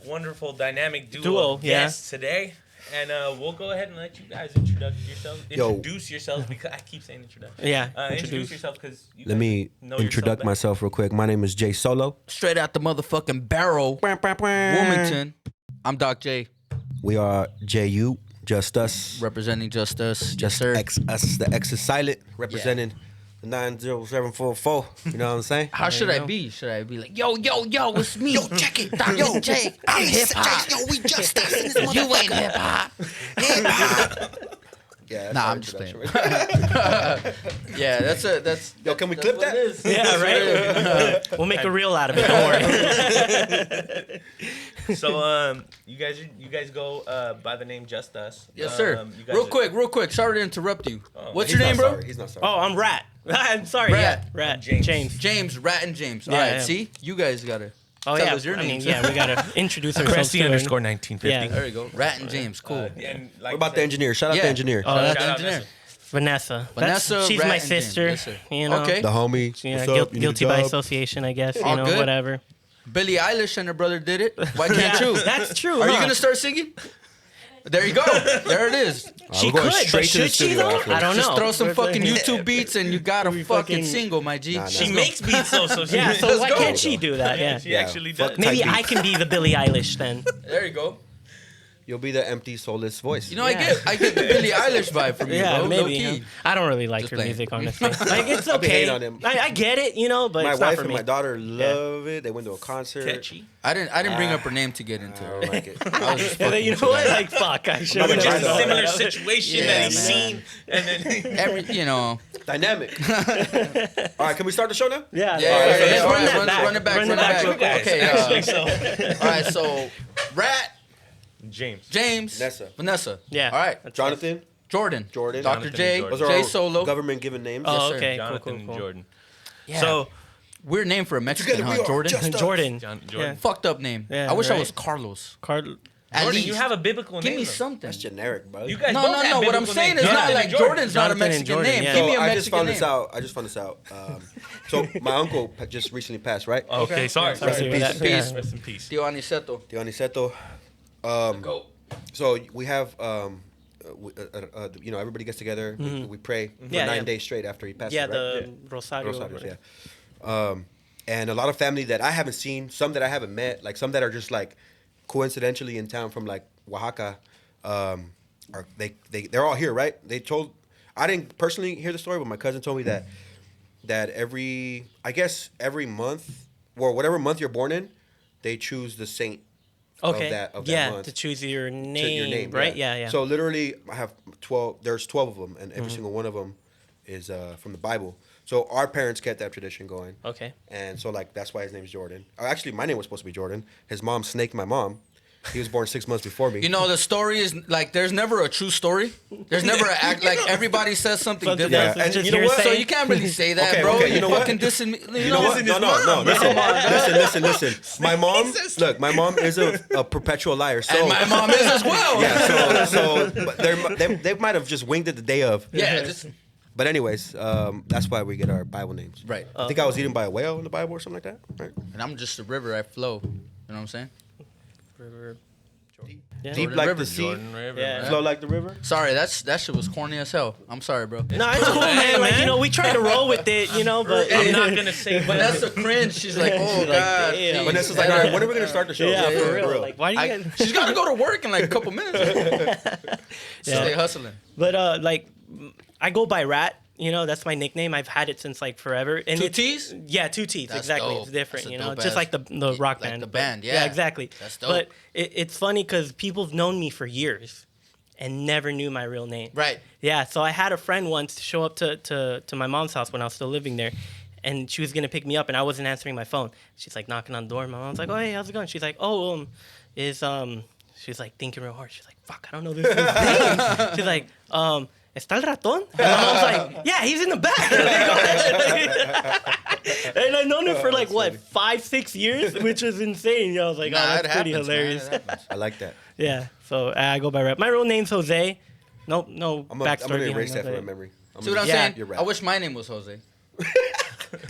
Speaker 3: wonderful dynamic duo,
Speaker 1: Duo,
Speaker 3: of
Speaker 1: yeah.
Speaker 3: guests today. And we'll go ahead and let you guys introduce yourselves because I keep saying introduction.
Speaker 1: Yeah,
Speaker 3: introduce yourselves because
Speaker 4: Let me introduce myself real quick. My name is Jay Solo.
Speaker 2: Straight out the motherfucking barrel, Wilmington. I'm Doc J,
Speaker 4: We are JU, Just Us.
Speaker 2: representing Just Us.
Speaker 4: Just
Speaker 2: sir.
Speaker 4: X us. The X is silent, representing the 90744. You know what I'm saying?
Speaker 2: How should I be? Should I be like, yo, it's me. Yo, check it. Dr. J. I'm hip hop.
Speaker 4: Yo, we just us.
Speaker 2: You ain't hip hop.
Speaker 4: Yeah, that's
Speaker 2: Nah,
Speaker 4: our
Speaker 2: I'm just playing.
Speaker 4: introduction right
Speaker 2: Yeah, that's.
Speaker 4: Yo, can we clip that?
Speaker 1: Yeah, right. We'll make a reel out of it. Don't worry.
Speaker 3: So you guys go by the name JUSTxUS.
Speaker 2: Yes, sir.
Speaker 3: You guys
Speaker 2: Real quick. Sorry to interrupt you. What's
Speaker 4: He's
Speaker 2: your name,
Speaker 4: not
Speaker 2: bro?
Speaker 4: sorry. He's not sorry.
Speaker 1: Oh, I'm Rat. I'm sorry.
Speaker 2: Rat.
Speaker 1: Yeah, Rat.
Speaker 3: James.
Speaker 1: James.
Speaker 2: Rat and James.
Speaker 1: Yeah,
Speaker 2: All right.
Speaker 1: yeah.
Speaker 2: See, you guys gotta.
Speaker 1: Oh
Speaker 2: tell
Speaker 1: yeah.
Speaker 2: us your
Speaker 1: I mean,
Speaker 2: names.
Speaker 1: yeah, we gotta introduce ourselves.
Speaker 3: Cressy
Speaker 1: to
Speaker 3: _1950.
Speaker 1: 1950. Yeah.
Speaker 2: There you go. Rat and James. Cool.
Speaker 3: and like
Speaker 4: What about the engineer? Shout out
Speaker 2: Yeah.
Speaker 4: the engineer.
Speaker 1: Oh,
Speaker 2: Shout
Speaker 1: that's
Speaker 2: out
Speaker 3: out
Speaker 2: to engineer.
Speaker 1: Vanessa.
Speaker 2: Vanessa,
Speaker 1: She's
Speaker 2: Rat,
Speaker 1: my
Speaker 2: and James.
Speaker 1: sister.
Speaker 2: Yes, sir.
Speaker 1: You know.
Speaker 2: Okay.
Speaker 4: The homie.
Speaker 1: Yeah,
Speaker 4: What's up? You need a
Speaker 1: guilty by
Speaker 4: job?
Speaker 1: association, I guess.
Speaker 2: All
Speaker 1: You know,
Speaker 2: good?
Speaker 1: whatever.
Speaker 2: Billie Eilish and her brother did it. Why can't
Speaker 1: Yeah,
Speaker 2: you?
Speaker 1: that's true.
Speaker 2: Are you
Speaker 1: huh?
Speaker 2: gonna start singing? There you go. There it is.
Speaker 1: She
Speaker 4: we're going
Speaker 1: could,
Speaker 4: straight
Speaker 1: but
Speaker 4: to the
Speaker 1: should she
Speaker 4: studio
Speaker 1: though?
Speaker 4: after
Speaker 1: I don't know.
Speaker 2: Just throw some
Speaker 1: We're
Speaker 2: fucking
Speaker 1: like-
Speaker 2: YouTube beats and you got a
Speaker 1: We
Speaker 2: fucking
Speaker 1: fucking-
Speaker 2: single, my G.
Speaker 4: Nah, nah.
Speaker 3: she makes beats though, so she
Speaker 1: Yeah, so
Speaker 2: Let's
Speaker 1: why
Speaker 2: go.
Speaker 1: can't she do that? Yeah.
Speaker 3: she
Speaker 4: Yeah.
Speaker 3: actually
Speaker 4: Fuck
Speaker 3: does.
Speaker 1: Maybe
Speaker 4: Type
Speaker 1: I can be the Billie Eilish then.
Speaker 2: There you go.
Speaker 4: You'll be the empty, soulless voice.
Speaker 2: You know,
Speaker 1: Yeah.
Speaker 2: I get the Billie Eilish vibe from you,
Speaker 1: Yeah,
Speaker 2: bro.
Speaker 1: maybe.
Speaker 2: Low-key.
Speaker 1: Yeah. I don't really like
Speaker 2: Just
Speaker 1: her
Speaker 2: playing.
Speaker 1: music, honestly. Like it's
Speaker 4: I'll be
Speaker 1: okay.
Speaker 4: hating on him.
Speaker 1: I get it, you know, but
Speaker 4: my
Speaker 1: it's not
Speaker 4: wife
Speaker 1: for
Speaker 4: and
Speaker 1: me.
Speaker 4: my daughter love it. They went to a concert.
Speaker 3: Catchy.
Speaker 2: I didn't bring up her name to get into
Speaker 4: I
Speaker 2: it.
Speaker 4: don't like it.
Speaker 2: I was just
Speaker 1: And then, you know
Speaker 2: fucking
Speaker 1: what? Like fuck, I should.
Speaker 4: gonna
Speaker 3: Which
Speaker 4: try
Speaker 3: is a
Speaker 4: though.
Speaker 3: similar situation
Speaker 2: Yeah,
Speaker 3: that he's
Speaker 2: man.
Speaker 3: seen, and then
Speaker 2: you know.
Speaker 4: Dynamic. All right, can we start the show now?
Speaker 1: Yeah.
Speaker 2: Yeah,
Speaker 1: all right,
Speaker 2: yeah,
Speaker 1: let's
Speaker 2: yeah,
Speaker 1: run
Speaker 2: all right,
Speaker 1: that back.
Speaker 2: run it back,
Speaker 1: Run
Speaker 2: run
Speaker 1: it
Speaker 2: it
Speaker 1: back
Speaker 2: back.
Speaker 1: real quick.
Speaker 2: Okay,
Speaker 3: actually, so
Speaker 2: All right, so Rat,
Speaker 3: James.
Speaker 2: James,
Speaker 4: Vanessa.
Speaker 1: Yeah.
Speaker 2: All right,
Speaker 1: That's
Speaker 4: Jonathan.
Speaker 2: Jordan,
Speaker 4: Jordan.
Speaker 2: Dr.
Speaker 3: Jonathan
Speaker 2: J,
Speaker 3: and Jordan.
Speaker 4: Those are
Speaker 2: J
Speaker 4: all
Speaker 2: Solo.
Speaker 4: government given names.
Speaker 1: Oh,
Speaker 2: sir.
Speaker 1: okay.
Speaker 3: Jonathan
Speaker 1: Cool.
Speaker 3: and Jordan.
Speaker 2: Yeah.
Speaker 3: So
Speaker 2: Weird name for a Mexican,
Speaker 4: Together we
Speaker 2: huh?
Speaker 4: are
Speaker 2: Jordan.
Speaker 4: just-
Speaker 1: Jordan.
Speaker 3: Jordan.
Speaker 2: Fucked up name.
Speaker 1: Yeah,
Speaker 2: I wish I
Speaker 1: right.
Speaker 2: was Carlos.
Speaker 1: Jordan.
Speaker 2: At
Speaker 3: Jordan,
Speaker 2: least.
Speaker 3: you have a biblical
Speaker 2: Give
Speaker 3: name.
Speaker 2: me
Speaker 3: though.
Speaker 2: something.
Speaker 4: That's generic, bro.
Speaker 3: You guys
Speaker 2: No,
Speaker 3: both
Speaker 2: no,
Speaker 3: have
Speaker 2: no. What I'm
Speaker 3: biblical
Speaker 2: saying
Speaker 3: names.
Speaker 2: is not
Speaker 3: Jonathan
Speaker 2: like
Speaker 3: and Jordan.
Speaker 2: Jordan's not a
Speaker 1: Jonathan and
Speaker 2: Mexican
Speaker 1: Jordan,
Speaker 2: name.
Speaker 1: yeah.
Speaker 2: Give me a
Speaker 4: I just
Speaker 2: Mexican
Speaker 4: found
Speaker 2: name.
Speaker 4: this out. So my uncle just recently passed, right?
Speaker 3: Okay, sorry.
Speaker 1: Sorry
Speaker 3: Rest in
Speaker 1: to hear
Speaker 3: peace.
Speaker 1: that. Yeah.
Speaker 3: Rest in peace.
Speaker 2: Tio Aniceto.
Speaker 4: Tio Aniceto.
Speaker 2: Go.
Speaker 4: So we have, you know, everybody gets together. We pray for
Speaker 1: Yeah,
Speaker 4: 9
Speaker 1: yeah.
Speaker 4: days straight after he passed.
Speaker 1: Yeah,
Speaker 4: right?
Speaker 1: the Rosario.
Speaker 4: Rosarios, yeah. And a lot of family that I haven't seen, some that I haven't met, like some that are just like coincidentally in town from like Oaxaca, they're all here, right? They told, I didn't personally hear the story, but my cousin told me that every month, or whatever month you're born in, they choose the saint
Speaker 1: Okay.
Speaker 4: of that
Speaker 1: yeah,
Speaker 4: month.
Speaker 1: to choose your
Speaker 4: To
Speaker 1: name,
Speaker 4: your name,
Speaker 1: right? Yeah.
Speaker 4: So literally, I have 12. There's 12 of them, and every single one of them is from the Bible. So our parents kept that tradition going.
Speaker 1: Okay.
Speaker 4: And so like that's why his name's Jordan. Actually, my name was supposed to be Jordan. His mom snaked my mom. He was born 6 months before me.
Speaker 2: You know, the story is like there's never a true story. There's never an act like everybody says something different.
Speaker 1: else is
Speaker 4: and
Speaker 1: just
Speaker 4: you know what?
Speaker 2: So
Speaker 1: hearsay.
Speaker 2: you can't really say that,
Speaker 4: Okay,
Speaker 2: bro.
Speaker 4: okay, you know what?
Speaker 2: fucking dissing me.
Speaker 4: You know what? No. Listen. My mom, look, my mom is a perpetual liar. So
Speaker 2: And my mom is as well.
Speaker 4: yeah. So but they might have just winged it the day of.
Speaker 2: Yeah, just
Speaker 4: But anyways, that's why we get our Bible names.
Speaker 2: right.
Speaker 4: I think I was eaten by a whale in the Bible or something like that. Right.
Speaker 2: And I'm just a river. I flow. You know what I'm saying?
Speaker 1: River. Yeah.
Speaker 4: Deep
Speaker 2: Jordan
Speaker 4: like
Speaker 2: River.
Speaker 4: the sea,
Speaker 3: Jordan River.
Speaker 1: Yeah.
Speaker 4: flow like the river.
Speaker 2: Sorry, that shit was corny as hell. I'm sorry, bro.
Speaker 1: No, it's cool, man. Like, you know, we try to roll with it, you know, but
Speaker 3: I'm not gonna say
Speaker 2: But that's a cringe. She's like, oh
Speaker 1: She's like,
Speaker 2: god.
Speaker 1: damn.
Speaker 2: please.
Speaker 4: Vanessa's like, all right, when are we gonna start the show?
Speaker 1: yeah,
Speaker 2: yeah,
Speaker 1: for real. Like, why do you get...
Speaker 2: She's gotta go to work in like a couple minutes. Stay hustling.
Speaker 1: But like, I go by Rat. You know, that's my nickname. I've had it since like forever. And
Speaker 2: Two
Speaker 1: it's-
Speaker 2: T's?
Speaker 1: Yeah, 2 T's.
Speaker 2: That's
Speaker 1: Exactly.
Speaker 2: dope.
Speaker 1: It's different.
Speaker 2: That's a
Speaker 1: You know,
Speaker 2: dope
Speaker 1: just
Speaker 2: ass-
Speaker 1: like the rock
Speaker 2: like
Speaker 1: band.
Speaker 2: the
Speaker 1: but-
Speaker 2: band, yeah.
Speaker 1: Yeah, exactly.
Speaker 2: That's dope.
Speaker 1: But it's funny because people have known me for years and never knew my real name.
Speaker 2: Right.
Speaker 1: Yeah. So I had a friend once show up to my mom's house when I was still living there. And she was gonna pick me up, and I wasn't answering my phone. She's like knocking on the door. My mom's like, "Oh, hey, how's it going?" She's like, "Oh, she's like thinking real hard. She's like, "Fuck, I don't know this guy's name." She's like, "Está el ratón?" And my mom's like, "Yeah, he's in the back." And I've known him for like what 5-6 years, which is insane. I was like, "Oh,
Speaker 2: Nah,
Speaker 1: that's
Speaker 2: it
Speaker 1: pretty
Speaker 2: happens, man.
Speaker 1: hilarious."
Speaker 2: It happens.
Speaker 4: I like that.
Speaker 1: Yeah. So I go by Rap. My real name's Jose. No
Speaker 4: I'm
Speaker 1: backstory.
Speaker 4: gonna
Speaker 1: behind
Speaker 4: erase that from my
Speaker 1: but-
Speaker 4: memory.
Speaker 2: See what I'm
Speaker 1: Yeah.
Speaker 2: saying?
Speaker 4: You're right.
Speaker 2: I wish my name was Jose.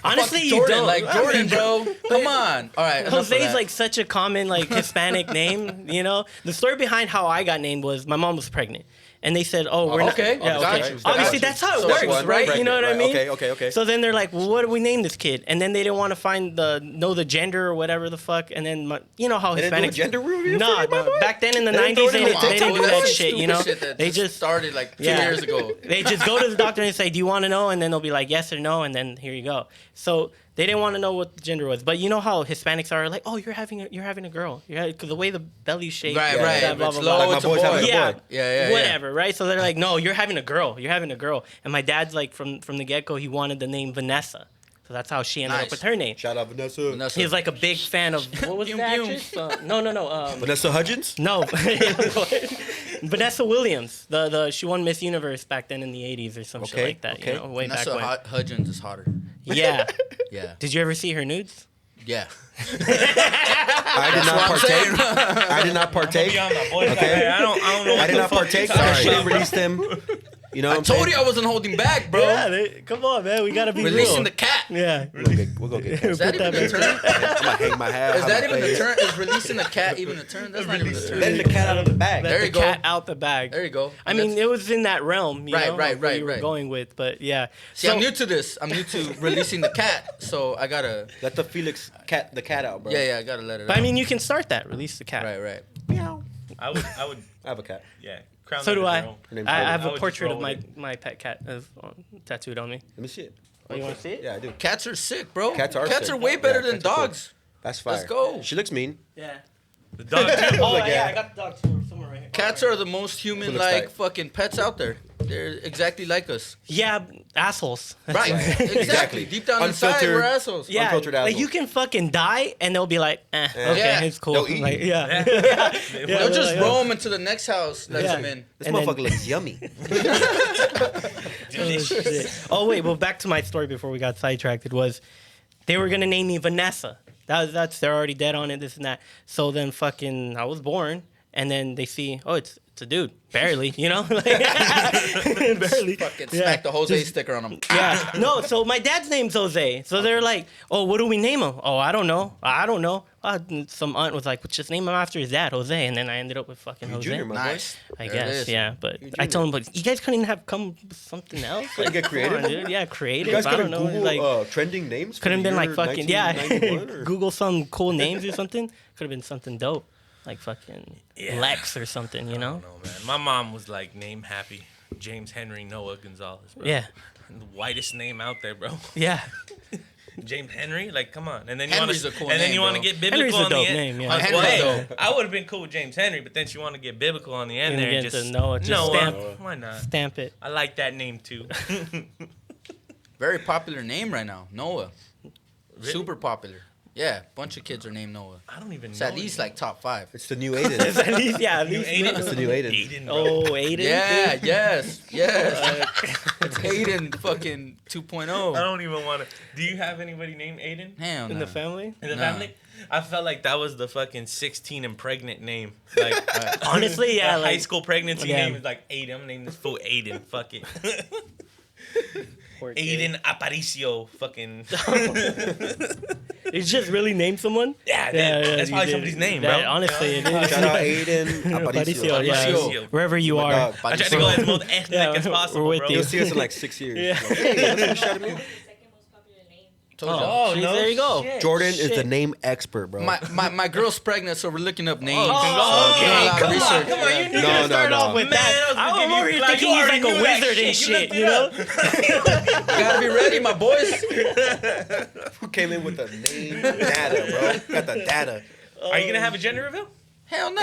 Speaker 1: Honestly,
Speaker 2: Fuck
Speaker 1: you
Speaker 2: Jordan,
Speaker 1: don't.
Speaker 2: like Jordan, bro. Come on. All right. enough of
Speaker 1: Jose's
Speaker 2: that.
Speaker 1: like such a common like Hispanic name, you know. The story behind how I got named was my mom was pregnant, and they said, "Oh, we're
Speaker 2: okay.
Speaker 1: not." Yeah,
Speaker 2: Got
Speaker 1: okay.
Speaker 2: you.
Speaker 1: Obviously,
Speaker 2: Got you.
Speaker 1: that's how it
Speaker 2: So
Speaker 1: works,
Speaker 2: one,
Speaker 1: right?
Speaker 2: right,
Speaker 1: You know what I mean?
Speaker 4: Okay.
Speaker 1: So then they're like, "Well, what do we name this kid?" And then they didn't want to know the gender or whatever the fuck. And then you know how
Speaker 4: They didn't do a
Speaker 1: Hispanics
Speaker 4: gender review for
Speaker 1: Nah,
Speaker 4: you, my boy?
Speaker 1: back then in the
Speaker 4: They didn't
Speaker 1: 90s,
Speaker 4: throw it in the
Speaker 1: they didn't do
Speaker 2: That's
Speaker 1: that
Speaker 2: some
Speaker 1: shit. You know,
Speaker 2: stupid shit that
Speaker 1: they just
Speaker 2: started like 2
Speaker 1: Yeah.
Speaker 2: years ago.
Speaker 1: they just go to the doctor and say, "Do you want to know?" And then they'll be like, "Yes or no," and then here you go. So They didn't want to know what the gender was. But you know how Hispanics are like, oh, you're having a girl. Because the way the belly shape.
Speaker 2: Right.
Speaker 1: Blah, blah,
Speaker 2: It's
Speaker 1: blah,
Speaker 2: low,
Speaker 1: blah.
Speaker 2: it's a boy.
Speaker 1: Yeah. Whatever, right? So they're like, no, you're having a girl. You're having a girl. And my dad's like, from the get-go, he wanted the name Vanessa. So that's how she ended up with her name.
Speaker 4: Shout out Vanessa.
Speaker 1: He was like a big fan of, what was the actress? No.
Speaker 4: Vanessa Hudgens?
Speaker 1: No. Vanessa Williams. She won Miss Universe back then in the 80s or some shit like that. You know, way
Speaker 2: Vanessa
Speaker 1: back when.
Speaker 2: Hudgens is hotter.
Speaker 1: Yeah.
Speaker 2: Yeah.
Speaker 1: Did you ever see her nudes?
Speaker 2: Yeah.
Speaker 4: I did not partake. I did not partake.
Speaker 3: Okay. I don't know.
Speaker 4: I did not partake. I should release them. You know what I'm
Speaker 2: told
Speaker 4: saying?
Speaker 2: you I wasn't holding back, bro.
Speaker 1: Yeah, come on, man. We gotta be
Speaker 2: Releasing
Speaker 1: real.
Speaker 2: the cat.
Speaker 1: Yeah.
Speaker 4: We'll go get
Speaker 2: Is that even a term?
Speaker 4: I'm gonna hang my hat.
Speaker 2: Is that even a term? Is releasing the cat even a term? That's not even a term.
Speaker 4: Letting the cat out of the bag.
Speaker 2: There
Speaker 1: Let
Speaker 2: you
Speaker 1: the
Speaker 2: go.
Speaker 1: cat out the bag.
Speaker 2: There you go.
Speaker 1: I mean, it was in that realm, you know, where you were
Speaker 2: right.
Speaker 1: going with, but yeah.
Speaker 2: See, I'm new to this. I'm new to releasing the cat, so I gotta
Speaker 4: Let the Felix the cat out, bro.
Speaker 2: Yeah, I gotta let it
Speaker 1: But
Speaker 2: out.
Speaker 1: I mean, you can start that. Release the cat.
Speaker 2: Right.
Speaker 4: Meow.
Speaker 3: I would.
Speaker 4: I have a cat.
Speaker 3: Yeah. Crown
Speaker 1: So
Speaker 3: that
Speaker 1: do
Speaker 3: a
Speaker 1: I.
Speaker 3: girl.
Speaker 4: Her name's
Speaker 1: I
Speaker 4: Logan.
Speaker 1: have
Speaker 3: I
Speaker 1: a
Speaker 3: would just
Speaker 1: portrait
Speaker 3: roll
Speaker 1: of
Speaker 3: with
Speaker 1: my pet cat tattooed on me.
Speaker 4: Let me see it.
Speaker 1: Oh, you want to see it?
Speaker 4: Yeah, I do.
Speaker 2: Cats are sick, bro.
Speaker 4: Cats are sick.
Speaker 2: way better
Speaker 4: Yeah,
Speaker 2: than
Speaker 4: cats are cool.
Speaker 2: dogs.
Speaker 4: That's fire.
Speaker 2: Let's go.
Speaker 4: She looks mean.
Speaker 1: Yeah.
Speaker 3: The dog too.
Speaker 1: Oh,
Speaker 4: Look
Speaker 1: yeah,
Speaker 4: at
Speaker 1: I got the dog too, somewhere right here.
Speaker 2: Cats are the most
Speaker 4: Who looks
Speaker 2: human-like
Speaker 4: tight?
Speaker 2: fucking pets out there. They're exactly like us.
Speaker 1: Yeah, assholes.
Speaker 2: Right. Exactly. Deep down inside,
Speaker 4: Unfiltered.
Speaker 2: we're assholes.
Speaker 1: Yeah,
Speaker 4: Unfiltered
Speaker 1: like
Speaker 4: assholes.
Speaker 1: you can fucking die and they'll be like, okay,
Speaker 2: Yeah.
Speaker 1: it's cool.
Speaker 4: They'll eat
Speaker 1: Like,
Speaker 4: you.
Speaker 1: yeah.
Speaker 2: They'll
Speaker 1: they're
Speaker 2: just
Speaker 1: like,
Speaker 2: roam into the next house, let
Speaker 1: Yeah.
Speaker 2: them in.
Speaker 4: This
Speaker 1: And then-
Speaker 4: motherfucker looks yummy.
Speaker 1: Oh, shit. Oh wait, well back to my story before we got sidetracked. It was they were gonna name me Vanessa. That's they're already dead on it, this and that. So then fucking I was born, and then they see, oh, it's a dude, barely, you know, like, barely.
Speaker 2: Fucking
Speaker 1: Yeah.
Speaker 2: smack the Jose
Speaker 1: Just-
Speaker 2: sticker on them.
Speaker 1: Yeah, no. So my dad's name's Jose. So they're like, "Oh, what do we name him?" "Oh, I don't know. Some aunt was like, "Well, just name him after his dad, Jose." And then I ended up with fucking Jose.
Speaker 4: Junior, my
Speaker 2: Nice.
Speaker 1: I
Speaker 2: There it
Speaker 1: guess,
Speaker 2: is.
Speaker 1: yeah. But
Speaker 4: You're
Speaker 1: I told him,
Speaker 4: junior.
Speaker 1: but you guys couldn't have come with something else. Like,
Speaker 4: get
Speaker 1: come
Speaker 4: creative?
Speaker 1: on, dude. Yeah, creative.
Speaker 4: You guys
Speaker 1: I
Speaker 4: could
Speaker 1: don't
Speaker 4: have
Speaker 1: know.
Speaker 4: Googled
Speaker 1: Like,
Speaker 4: trending names.
Speaker 1: could have been like fucking yeah.
Speaker 4: Or...
Speaker 1: Google some cool names or something. Could have been something dope, like fucking
Speaker 3: Yeah.
Speaker 1: Lex or something. You know?
Speaker 3: No, man. My mom was like, name happy. James Henry Noah Gonzalez, bro.
Speaker 1: Yeah,
Speaker 3: The whitest name out there, bro.
Speaker 1: yeah.
Speaker 3: James Henry, like, come on. And then you
Speaker 2: Henry's
Speaker 3: want
Speaker 2: a
Speaker 3: to,
Speaker 2: cool
Speaker 3: and then
Speaker 2: name,
Speaker 3: you want to
Speaker 2: bro.
Speaker 3: get biblical
Speaker 1: Henry's a
Speaker 3: on
Speaker 1: dope
Speaker 3: the end.
Speaker 1: name, yeah.
Speaker 3: Well,
Speaker 2: Henry's
Speaker 3: hey,
Speaker 2: dope.
Speaker 3: I would have been cool with James Henry, but then she want to get biblical on the end
Speaker 1: And
Speaker 3: there. And
Speaker 1: get
Speaker 3: just
Speaker 1: to Noah, just stamp.
Speaker 3: Why not?
Speaker 1: Stamp it.
Speaker 3: I like that name too.
Speaker 2: Very popular name right now, Noah.
Speaker 3: Really?
Speaker 2: Super popular. Yeah, bunch of kids are named Noah.
Speaker 3: I don't even
Speaker 2: It's
Speaker 3: know.
Speaker 2: at least like top 5.
Speaker 4: It's the new Aiden.
Speaker 1: At least, yeah. At
Speaker 3: New
Speaker 1: least.
Speaker 3: Aiden.
Speaker 4: It's the new Aiden.
Speaker 3: Aiden, bro.
Speaker 1: Oh, Aiden.
Speaker 2: Yeah, yes. It's Aiden fucking 2.0.
Speaker 3: I don't even want to. Do you have anybody named Aiden
Speaker 2: Hell
Speaker 1: In
Speaker 2: no.
Speaker 1: the family.
Speaker 3: in the
Speaker 2: Nah.
Speaker 3: family? I felt like that was the fucking 16 and pregnant name. Like
Speaker 1: Honestly, yeah.
Speaker 3: a high
Speaker 1: Like,
Speaker 3: school pregnancy
Speaker 1: Yeah.
Speaker 3: name is like Aiden. I'm gonna name this fool Aiden. Fuck it.
Speaker 1: poor kid.
Speaker 3: Aiden Aparicio. Fucking.
Speaker 1: Did you just really name someone?
Speaker 3: Yeah, that's
Speaker 1: you
Speaker 3: probably
Speaker 1: did.
Speaker 3: somebody's name,
Speaker 1: That-
Speaker 3: bro.
Speaker 1: Honestly, it is.
Speaker 4: Shout out Aiden
Speaker 1: Aparicio,
Speaker 4: Aparicio.
Speaker 1: yeah.
Speaker 2: Aparicio.
Speaker 1: Wherever you
Speaker 4: My
Speaker 1: are.
Speaker 4: dog.
Speaker 3: I tried to go as most ethnic
Speaker 1: Yeah,
Speaker 3: as possible,
Speaker 1: we're with
Speaker 3: bro.
Speaker 1: you.
Speaker 4: You'll see us in like 6 years.
Speaker 1: Yeah.
Speaker 4: Like, hey, what's up, shout at me?
Speaker 5: Second most popular name.
Speaker 2: Told you.
Speaker 1: Oh,
Speaker 3: no
Speaker 1: there you go.
Speaker 3: shit.
Speaker 4: Jordan is
Speaker 1: Shit.
Speaker 4: the name expert, bro.
Speaker 2: My girl's pregnant, so we're looking up names.
Speaker 3: Oh,
Speaker 2: Doing a
Speaker 3: okay.
Speaker 2: lot of
Speaker 3: Come on,
Speaker 2: research.
Speaker 3: come on. You knew
Speaker 4: No,
Speaker 3: that.
Speaker 4: no,
Speaker 1: Start
Speaker 4: no.
Speaker 1: off with
Speaker 3: Man,
Speaker 1: that.
Speaker 3: I was
Speaker 1: I'm
Speaker 3: gonna
Speaker 1: over
Speaker 3: give
Speaker 1: here
Speaker 3: you-
Speaker 1: thinking
Speaker 3: you
Speaker 1: he's
Speaker 3: already
Speaker 1: like a
Speaker 3: knew that
Speaker 1: wizard
Speaker 3: shit.
Speaker 1: and
Speaker 3: You
Speaker 1: shit,
Speaker 3: looked
Speaker 1: you
Speaker 3: it
Speaker 1: know?
Speaker 3: up.
Speaker 2: Gotta be ready, my boys.
Speaker 4: Who came in with the name data, bro? Got the data.
Speaker 3: Are you gonna have a gender reveal?
Speaker 2: Hell no.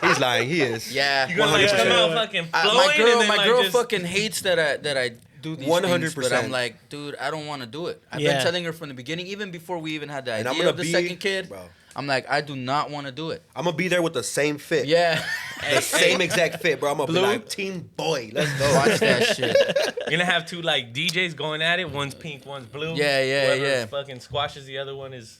Speaker 4: He's lying. He is.
Speaker 2: Yeah.
Speaker 3: You gonna like
Speaker 4: 100%.
Speaker 3: come out fucking flowing
Speaker 2: my girl,
Speaker 3: and then
Speaker 2: my girl
Speaker 3: just,
Speaker 2: fucking hates that I do these
Speaker 4: 100%.
Speaker 2: things, but I'm like, dude, I don't want to do it. I've
Speaker 1: Yeah.
Speaker 2: been telling her from the beginning, even before we even had the
Speaker 4: And I'm
Speaker 2: idea
Speaker 4: gonna
Speaker 2: of the
Speaker 4: be,
Speaker 2: second kid.
Speaker 4: bro.
Speaker 2: I'm like, I do not want to do it.
Speaker 4: I'm gonna be there with the same fit.
Speaker 2: Yeah.
Speaker 4: The same exact fit, bro. I'm gonna
Speaker 2: Blue?
Speaker 4: be like, Team Boy, let's go.
Speaker 2: Watch that shit.
Speaker 3: You're gonna have two like DJs going at it. One's pink, one's blue.
Speaker 2: Yeah, yeah,
Speaker 3: Whoever
Speaker 2: yeah.
Speaker 3: fucking squashes the other one is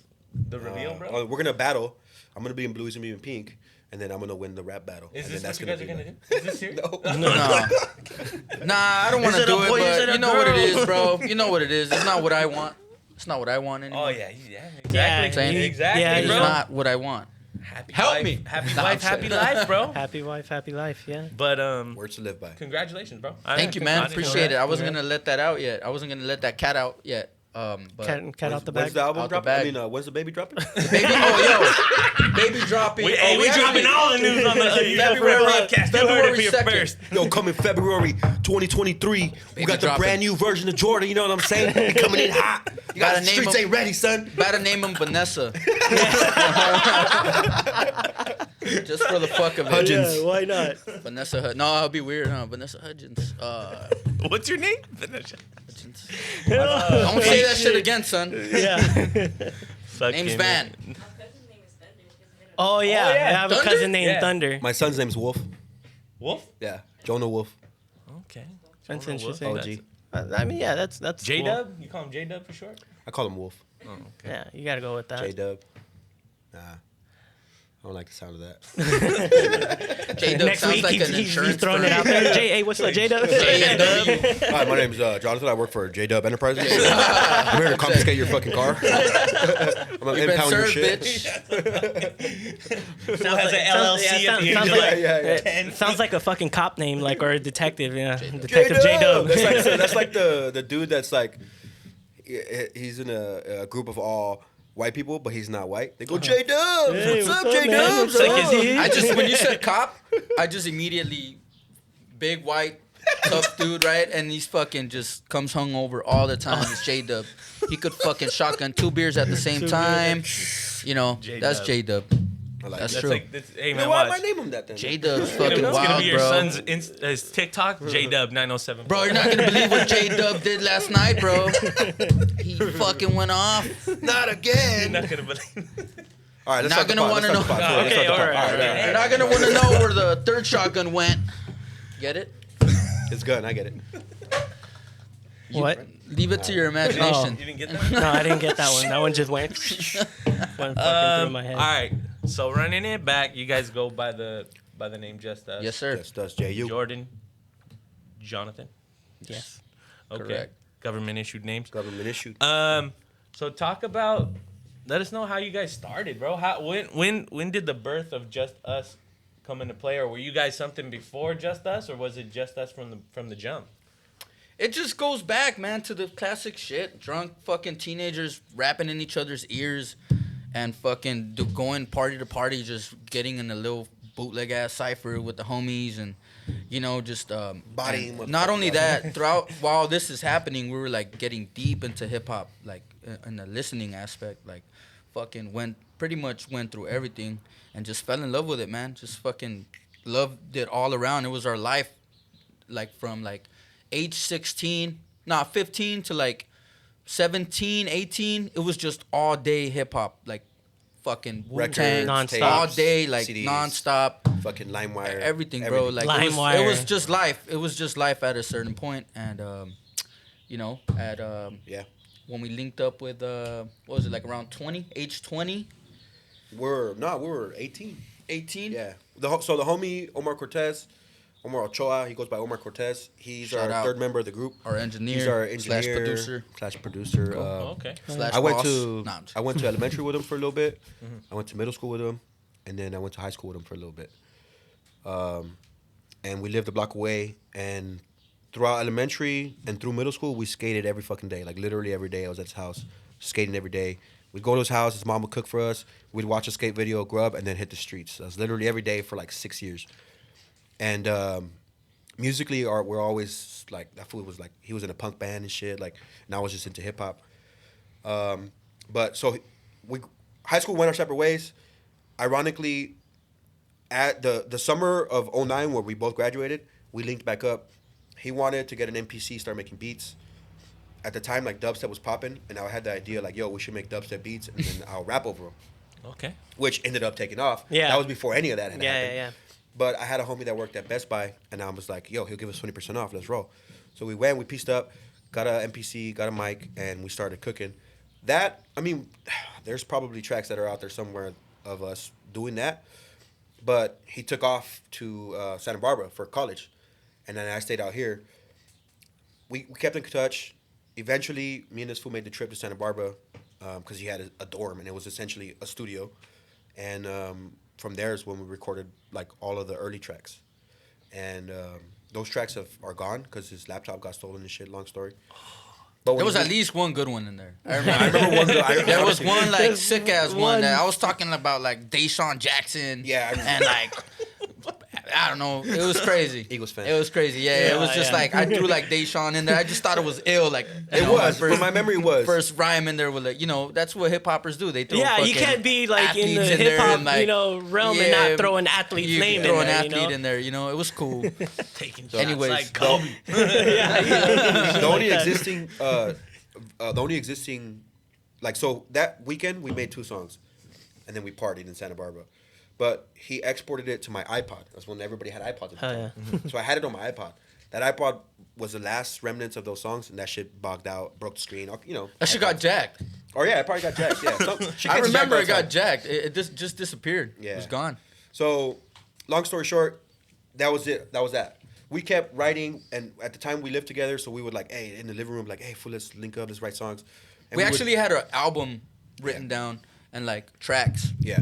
Speaker 3: the reveal, bro.
Speaker 4: We're gonna battle. I'm gonna be in blue, he's gonna be in pink, and then I'm gonna win the rap battle.
Speaker 3: Is
Speaker 4: and
Speaker 3: this
Speaker 4: then
Speaker 3: what you guys are gonna do?
Speaker 4: like-
Speaker 3: Is this serious?
Speaker 4: No.
Speaker 2: No. Nah, I don't want
Speaker 3: Is
Speaker 2: to
Speaker 3: it a
Speaker 2: do it,
Speaker 3: boy, is it
Speaker 2: but
Speaker 3: a
Speaker 2: you know what it
Speaker 3: girl?
Speaker 2: is, bro. You know what it is. It's not what I want. It's not what I want anymore.
Speaker 3: Oh yeah,
Speaker 1: Yeah,
Speaker 3: exactly,
Speaker 1: you-
Speaker 3: exactly,
Speaker 1: yeah,
Speaker 2: It's
Speaker 3: bro.
Speaker 2: not what I want.
Speaker 3: Happy
Speaker 2: Help
Speaker 3: life,
Speaker 2: me.
Speaker 3: happy
Speaker 2: No, I'm
Speaker 3: wife, happy
Speaker 2: kidding.
Speaker 3: life, bro.
Speaker 1: Happy wife, happy life. Yeah.
Speaker 3: But
Speaker 4: Words to live by.
Speaker 3: congratulations, bro.
Speaker 2: Thank you, man. Appreciate it. I wasn't gonna let that out yet. I wasn't gonna let that cat out yet. But
Speaker 1: cat out the bag.
Speaker 4: When's the album
Speaker 2: Out the
Speaker 4: dropping?
Speaker 2: bag.
Speaker 4: I mean, when's the baby dropping?
Speaker 2: baby, baby dropping.
Speaker 3: We
Speaker 2: actually-
Speaker 3: dropping all the news on the
Speaker 2: February-
Speaker 3: podcast. You heard it
Speaker 2: February
Speaker 3: for your
Speaker 2: 2nd.
Speaker 3: first.
Speaker 4: Yo, coming February 2023, we got the
Speaker 2: dropping.
Speaker 4: brand new version of Jordan. You know what I'm saying? He coming in hot. You got
Speaker 2: Gotta
Speaker 4: the
Speaker 2: name
Speaker 4: streets
Speaker 2: him-
Speaker 4: ain't ready, son.
Speaker 2: Better name him Vanessa. Just for the fuck of it.
Speaker 4: Hudgens.
Speaker 1: Yeah, why not?
Speaker 2: Vanessa Hudgens. No, I'll be weird, huh? Vanessa Hudgens.
Speaker 3: What's your name? Vanessa.
Speaker 2: Hudgens. Don't say that shit again, son.
Speaker 1: Yeah.
Speaker 2: Name's Van.
Speaker 1: Oh yeah.
Speaker 3: Oh, yeah.
Speaker 1: I have a
Speaker 2: Thunder?
Speaker 1: cousin named
Speaker 3: Yeah.
Speaker 1: Thunder.
Speaker 4: My son's name's Wolf.
Speaker 3: Wolf.
Speaker 4: Yeah, Jonah Wolf.
Speaker 3: Okay.
Speaker 1: That's
Speaker 3: Jonah Wolf.
Speaker 1: interesting.
Speaker 4: OG.
Speaker 1: I mean, yeah, that's
Speaker 3: J
Speaker 1: cool.
Speaker 3: Dub. You call him J Dub for short?
Speaker 4: I call him Wolf.
Speaker 3: Oh, okay.
Speaker 1: Yeah, you gotta go with that.
Speaker 4: J-Dub. Nah, I don't like the sound of that.
Speaker 2: J-Dub
Speaker 1: Next
Speaker 2: sounds
Speaker 1: week,
Speaker 2: like an
Speaker 1: he's
Speaker 2: insurance
Speaker 1: throwing
Speaker 2: firm.
Speaker 1: it out there. Hey, what's up, J Dub?
Speaker 2: J-Dub.
Speaker 4: Hi, my name's Jonathan. I work for J-Dub Enterprises. I'm here to confiscate your fucking car. I'm gonna
Speaker 2: You've been
Speaker 4: impound your
Speaker 2: served,
Speaker 4: shit.
Speaker 2: bitch.
Speaker 3: Has an LLC at the
Speaker 1: sounds
Speaker 3: end.
Speaker 1: like,
Speaker 4: Yeah.
Speaker 1: sounds like a fucking cop name, like, or a detective. Yeah, Detective J Dub.
Speaker 4: That's like the dude that's like he's in a group of all white people, but he's not white. They go J Dub.
Speaker 1: Hey,
Speaker 4: what's up,
Speaker 1: what's up,
Speaker 4: J
Speaker 1: man?
Speaker 4: Dub?
Speaker 1: What's up?
Speaker 2: I just when you said cop, I just immediately big white tough dude, right? And he's fucking just comes hungover all the time. It's J Dub. He could fucking shotgun 2 beers at the same time. You know,
Speaker 3: J-Dub.
Speaker 2: that's J Dub.
Speaker 4: I like
Speaker 2: That's
Speaker 4: that.
Speaker 2: true.
Speaker 3: Hey
Speaker 4: You
Speaker 3: man,
Speaker 4: know why am
Speaker 3: watch.
Speaker 4: I name him that then?
Speaker 2: J Dub's
Speaker 3: It's
Speaker 2: fucking
Speaker 3: gonna
Speaker 2: wild,
Speaker 3: be your
Speaker 2: bro.
Speaker 3: son's his TikTok. J Dub 907.
Speaker 2: Bro, you're not gonna believe what J Dub did last night, bro. He fucking went off.
Speaker 4: Not
Speaker 3: You're
Speaker 4: again.
Speaker 3: not gonna believe.
Speaker 4: All right, let's
Speaker 2: Not
Speaker 4: start the
Speaker 2: gonna
Speaker 4: pod.
Speaker 2: wanna
Speaker 4: Let's start the
Speaker 2: know.
Speaker 4: pod. Let's
Speaker 3: Okay,
Speaker 4: start the pod.
Speaker 3: all right.
Speaker 2: You're not gonna want to know where the third shotgun went. Get it?
Speaker 4: It's good. I get it.
Speaker 1: What?
Speaker 2: Leave it to your imagination.
Speaker 3: You didn't get that?
Speaker 1: No, I didn't get that one. That one just went fucking through my head.
Speaker 3: All right. So running it back, you guys go by the name Just Us.
Speaker 2: Yes, sir.
Speaker 4: Yes, does J.U.
Speaker 3: Jordan, Jonathan.
Speaker 1: Yes.
Speaker 3: Okay.
Speaker 2: Correct.
Speaker 3: Government issued names.
Speaker 4: Government issued.
Speaker 3: So talk about. Let us know how you guys started, bro. When did the birth of Just Us come into play, or were you guys something before Just Us, or was it Just Us from the jump?
Speaker 2: It just goes back, man, to the classic shit. Drunk fucking teenagers rapping in each other's ears and fucking going party to party, just getting in a little bootleg ass cipher with the homies and, you know, just
Speaker 4: Bodying
Speaker 2: and not only that, throughout while this is happening, we were like getting deep into hip hop, like in the listening aspect, like fucking pretty much went through everything and just fell in love with it, man. Just fucking loved it all around. It was our life, like from like age 15 to like 17, 18, it was just all day hip hop, like fucking Wu-Tang,
Speaker 1: nonstop.
Speaker 2: all day, like
Speaker 4: CDs,
Speaker 2: nonstop,
Speaker 4: fucking LimeWire.
Speaker 2: everything, bro. Like
Speaker 1: LimeWire.
Speaker 2: it was just life. It was just life at a certain point, and you know, at
Speaker 4: Yeah.
Speaker 2: when we linked up with what was it, like around 20, age 20,
Speaker 4: We're 18.
Speaker 2: 18.
Speaker 4: Yeah. So the homie Omar Ochoa, he goes by Omar Cortez. He's
Speaker 2: Shout
Speaker 4: our
Speaker 2: out.
Speaker 4: third member of the group.
Speaker 2: Our engineer,
Speaker 4: He's our engineer
Speaker 2: slash producer,
Speaker 3: Okay.
Speaker 2: slash
Speaker 4: I went
Speaker 2: boss.
Speaker 4: to
Speaker 2: Nah, I'm just-
Speaker 4: I went to elementary with him for a little bit. I went to middle school with him, and then I went to high school with him for a little bit. And we lived a block away. And throughout elementary and through middle school, we skated every fucking day. Like literally every day, I was at his house skating every day. We'd go to his house. His mom would cook for us. We'd watch a skate video, grub, and then hit the streets. That was literally every day for like 6 years. And musically, we're always like, that fool was like, he was in a punk band and shit. Like, and I was just into hip hop. But so high school went our separate ways. Ironically, at the summer of 2009 where we both graduated, we linked back up. He wanted to get an MPC, start making beats. At the time, like dubstep was popping, and I had the idea like, yo, we should make dubstep beats, and then I'll rap over them.
Speaker 3: Okay.
Speaker 4: Which ended up taking off.
Speaker 1: Yeah.
Speaker 4: That was before any of that had happened.
Speaker 1: Yeah.
Speaker 4: But I had a homie that worked at Best Buy, and I was like, yo, he'll give us 20% off. Let's roll. So we went, we pieced up, got a MPC, got a mic, and we started cooking. That, I mean, there's probably tracks that are out there somewhere of us doing that. But he took off to Santa Barbara for college, and then I stayed out here. We kept in touch. Eventually, me and this fool made the trip to Santa Barbara because he had a dorm, and it was essentially a studio. And from there is when we recorded like all of the early tracks. And those tracks are gone because his laptop got stolen and shit, long story. But
Speaker 2: there was at least one good one in there. I
Speaker 4: I
Speaker 2: remember.
Speaker 4: remember one.
Speaker 2: There was one like sick ass
Speaker 1: one.
Speaker 2: one that I was talking about, like Deshaun Jackson.
Speaker 4: Yeah, I
Speaker 2: and like I don't know, it was crazy.
Speaker 4: Eagles fan.
Speaker 2: It was crazy. Yeah, it was just like I threw like Deshaun in there. I just thought it was ill. Like
Speaker 4: It was. But my memory was.
Speaker 2: First rhyme in there with like, that's what hip hoppers do. They throw
Speaker 1: Yeah, you
Speaker 2: fucking
Speaker 1: can't be like in the
Speaker 2: athletes
Speaker 1: hip hop,
Speaker 2: and, like,
Speaker 1: realm and not throw an athlete's
Speaker 2: you
Speaker 1: name
Speaker 2: throw
Speaker 1: in
Speaker 2: an
Speaker 1: there.
Speaker 2: athlete in there. It was cool.
Speaker 3: Taking
Speaker 4: So,
Speaker 3: shots
Speaker 2: anyways,
Speaker 3: like Kobe.
Speaker 4: The only existing, like, so that weekend we made 2 songs, and then we partied in Santa Barbara. But he exported it to my iPod. That's when everybody had iPods at the time. So I had it on my iPod. That iPod was the last remnants of those songs, and that shit bogged out, broke the screen.
Speaker 2: That shit got jacked.
Speaker 4: Oh yeah, it probably got jacked. Yeah,
Speaker 2: I remember it got jacked. It just disappeared.
Speaker 4: Yeah.
Speaker 2: It was gone.
Speaker 4: So, long story short, that was it. That was that. We kept writing, and at the time we lived together, so we would like, hey, in the living room, like, hey, fool, let's link up, let's write songs. And
Speaker 2: We actually had an album written down and like tracks.
Speaker 4: Yeah.